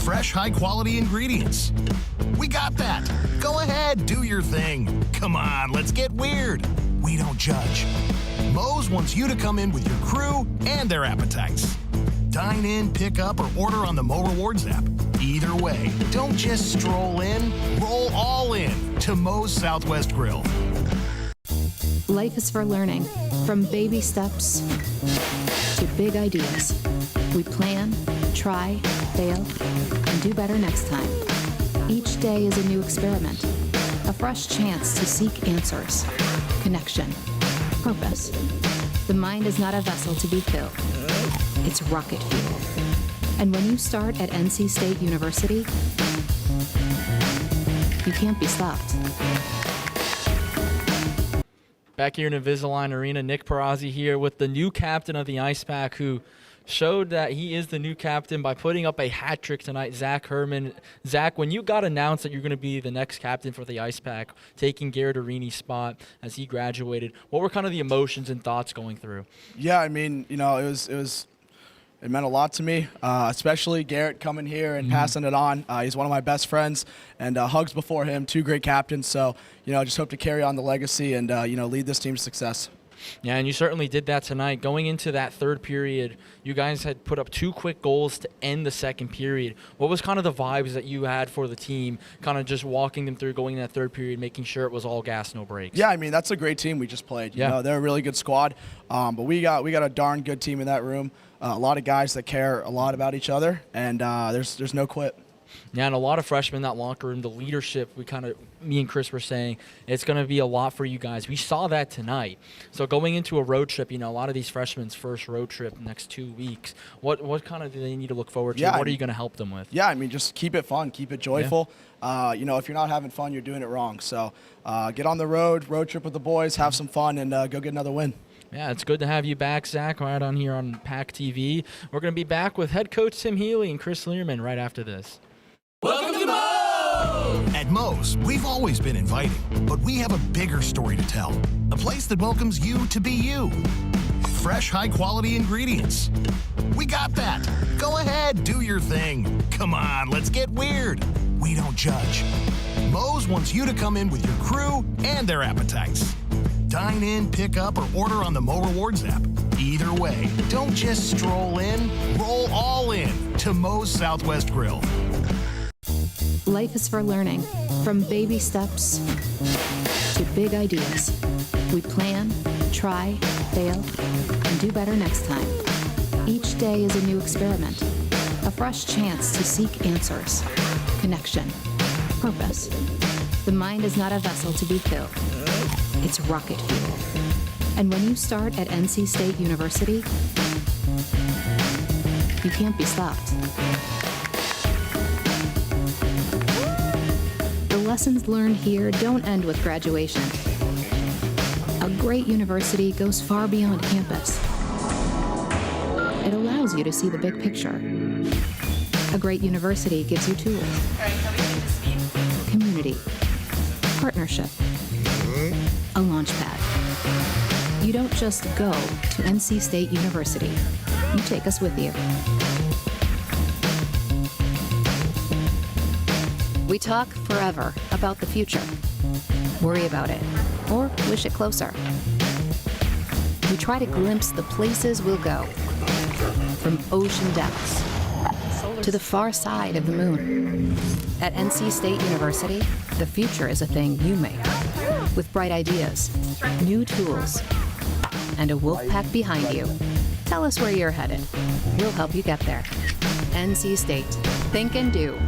Fresh, high-quality ingredients. We got that. Go ahead, do your thing. Come on, let's get weird. We don't judge. Moe's wants you to come in with your crew and their appetites. Dine in, pick up, or order on the Mo Rewards app. Either way, don't just stroll in, roll all in to Moe's Southwest Grill. Life is for learning, from baby steps to big ideas. We plan, try, fail, and do better next time. Each day is a new experiment, a fresh chance to seek answers, connection, purpose. The mind is not a vessel to be filled. It's rocket fuel. And when you start at NC State University, you can't be stopped. Back here in Invisalign Arena, Nick Perazzi here with the new captain of the Ice Pack, who showed that he is the new captain by putting up a hat trick tonight, Zach Herman. Zach, when you got announced that you're going to be the next captain for the Ice Pack, taking Garrett Arini's spot as he graduated, what were kind of the emotions and thoughts going through? Yeah, I mean, you know, it meant a lot to me, especially Garrett coming here and passing it on. He's one of my best friends, and hugs before him, two great captains. So, you know, just hope to carry on the legacy and, you know, lead this team to success. Yeah, and you certainly did that tonight. Going into that third period, you guys had put up 2 quick goals to end the second period. What was kind of the vibes that you had for the team, kind of just walking them through going in that third period, making sure it was all gas, no breaks? Yeah, I mean, that's a great team we just played. You know, they're a really good squad, but we got a darn good team in that room. A lot of guys that care a lot about each other, and there's no quit. Yeah, and a lot of freshmen in that locker room, the leadership, me and Chris were saying, it's going to be a lot for you guys. We saw that tonight. So going into a road trip, you know, a lot of these freshmen's first road trip next 2 weeks, what kind of do they need to look forward to? What are you going to help them with? Yeah, I mean, just keep it fun, keep it joyful. Yeah. You know, if you're not having fun, you're doing it wrong. So get on the road trip with the boys, have some fun, and go get another win. Yeah, it's good to have you back, Zach, right on here on PackTV. We're going to be back with head coach Tim Healy and Chris Learman right after this. Welcome to Moe's! At Moe's, we've always been inviting, but we have a bigger story to tell. A place that welcomes you to be you. Fresh, high-quality ingredients. We got that. Go ahead, do your thing. Come on, let's get weird. We don't judge. Moe's wants you to come in with your crew and their appetites. Dine in, pick up, or order on the Mo Rewards app. Either way, don't just stroll in, roll all in to Moe's Southwest Grill. Life is for learning, from baby steps to big ideas. We plan, try, fail, and do better next time. Each day is a new experiment, a fresh chance to seek answers, connection, purpose. The mind is not a vessel to be filled. It's rocket fuel. And when you start at NC State University, you can't be stopped. The lessons learned here don't end with graduation. A great university goes far beyond campus. It allows you to see the big picture. A great university gives you tools, community, partnership, a launch pad. You don't just go to NC State University. You take us with you. We talk forever about the future. Worry about it, or wish it closer. We try to glimpse the places we'll go, from ocean depths to the far side of the moon. At NC State University, the future is a thing you make, with bright ideas, new tools, and a wolf pack behind you to Tell us where you're headed. We'll help you get there. NC State. Think and do.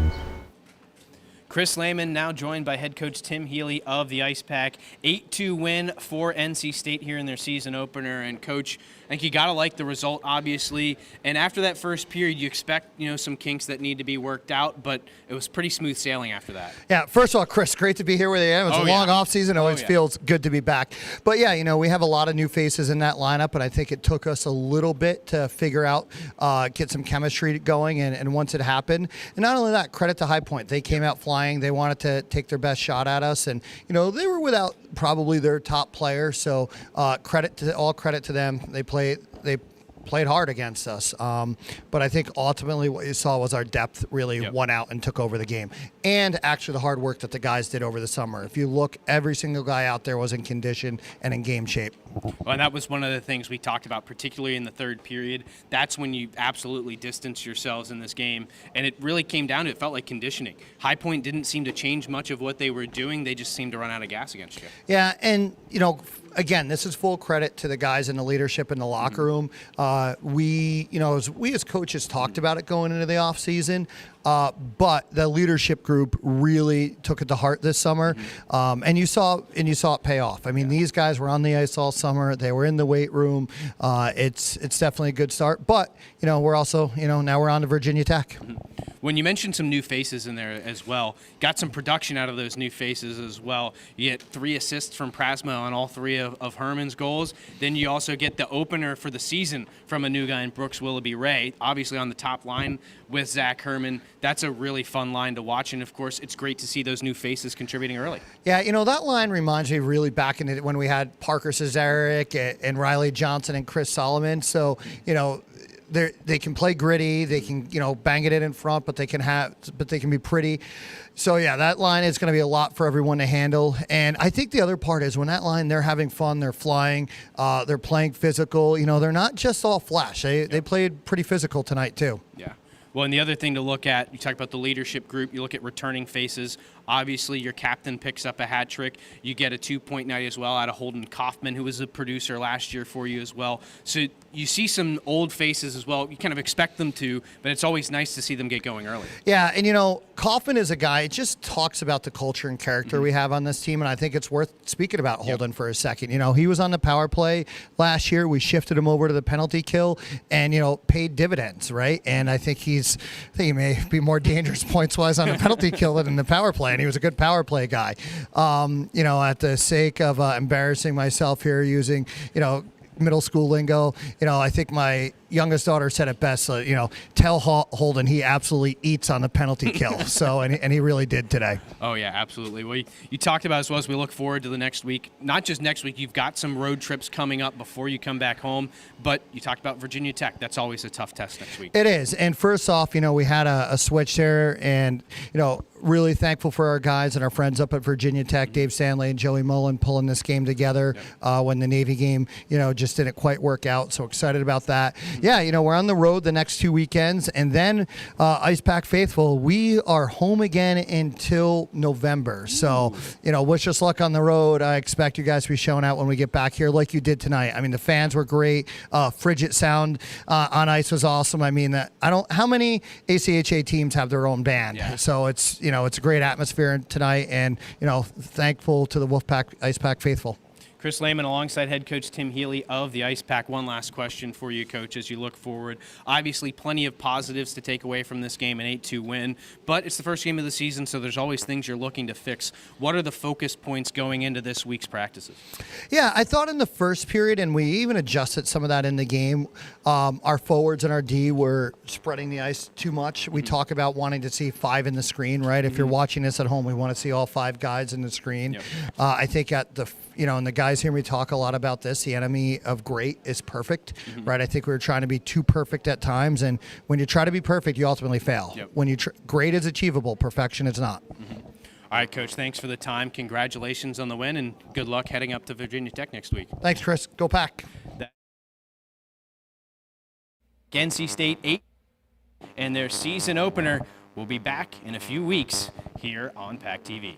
Chris Lehman now joined by head coach Tim Healy of the Ice Pack. 8-2 win for NC State here in their season opener. And coach, I think you got to like the result, obviously. And after that first period, you expect, some kinks that need to be worked out, but it was pretty smooth sailing after that. Yeah, first of all, Chris, great to be here with you. It was a long off season. Always feels good to be back. But yeah, we have a lot of new faces in that lineup, and I think it took us a little bit to figure out, get some chemistry going, and once it happened. And not only that, credit to High Point. They came out flying. They wanted to take their best shot at us, and they were without probably their top player. So credit to them. They played hard against us. But I think ultimately what you saw was our depth really won out and took over the game. And actually the hard work that the guys did over the summer. If you look, every single guy out there was in condition and in game shape. Well, and that was one of the things we talked about, particularly in the third period. That's when you absolutely distanced yourselves in this game. And it really came down to, it felt like conditioning. High Point didn't seem to change much of what they were doing. They just seemed to run out of gas against you. Yeah, and, again, this is full credit to the guys in the leadership in the locker room. We as coaches talked about it going into the off season, but the leadership group really took it to heart this summer, and you saw it pay off. I mean, these guys were on the ice all summer. They were in the weight room. It's definitely a good start, but we're also now we're on to Virginia Tech. When you mentioned some new faces in there as well, got some production out of those new faces as well. You get 3 assists from Prasma on all 3 of Herman's goals. Then you also get the opener for the season from a new guy in Brooks Willoughby Ray, obviously on the top line with Zach Herman. That's a really fun line to watch, and of course, it's great to see those new faces contributing early. Yeah, that line reminds me really back in it when we had Parker Cesaric and Riley Johnson and Chris Solomon. So, they can play gritty, they can bang it in front, but they can be pretty. So yeah, that line is going to be a lot for everyone to handle. And I think the other part is when that line, they're having fun, they're flying, they're playing physical. They're not just all flash. They played pretty physical tonight too. Yeah. Well, and the other thing to look at, you talk about the leadership group, you look at returning faces. Obviously, your captain picks up a hat trick. You get a 2-point night as well out of Holden Kaufman, who was a producer last year for you as well. So you see some old faces as well. You kind of expect them to, but it's always nice to see them get going early. Yeah, and Kaufman is a guy, it just talks about the culture and character we have on this team, and I think it's worth speaking about Holden for a second. He was on the power play last year. We shifted him over to the penalty kill and, paid dividends, right? And I think he may be more dangerous points-wise on the penalty kill than in the power play, and he was a good power play guy. At the sake of embarrassing myself here using, middle school lingo, I think my youngest daughter said it best, tell Holden he absolutely eats on the penalty kill. So, and he really did today. Oh, yeah, absolutely. Well, you talked about as well as we look forward to the next week. Not just next week, you've got some road trips coming up before you come back home, but you talked about Virginia Tech. That's always a tough test next week. It is. And first off, we had a switch there, and, really thankful for our guys and our friends up at Virginia Tech, Dave Stanley and Joey Mullen pulling this game together when the Navy game, just didn't quite work out. So excited about that. Yeah, we're on the road the next 2 weekends, and then Ice Pack Faithful, we are home again until November. So, wish us luck on the road. I expect you guys to be showing out when we get back here like you did tonight. I mean, the fans were great. Frigid sound on ice was awesome. I mean, how many ACHA teams have their own band? Yeah. So it's, it's a great atmosphere tonight, and, thankful to the Wolfpack Ice Pack Faithful. Chris Lehman alongside head coach Tim Healy of the Ice Pack. One last question for you, Coach, as you look forward. Obviously, plenty of positives to take away from this game, an 8-2 win, but it's the first game of the season, so there's always things you're looking to fix. What are the focus points going into this week's practices? Yeah, I thought in the first period, and we even adjusted some of that in the game, our forwards and our D were spreading the ice too much. We talk about wanting to see 5 in the screen, right? If you're watching this at home, we want to see all 5 guys in the screen. I think at the and the guys hear me talk a lot about this. The enemy of great is perfect, right? I think we were trying to be too perfect at times, and when you try to be perfect, you ultimately fail. When great is achievable, perfection is not. All right, Coach, thanks for the time. Congratulations on the win, and good luck heading up to Virginia Tech next week. Thanks, Chris. Go Pack. NC State 8 and their season opener will be back in a few weeks here on PackTV.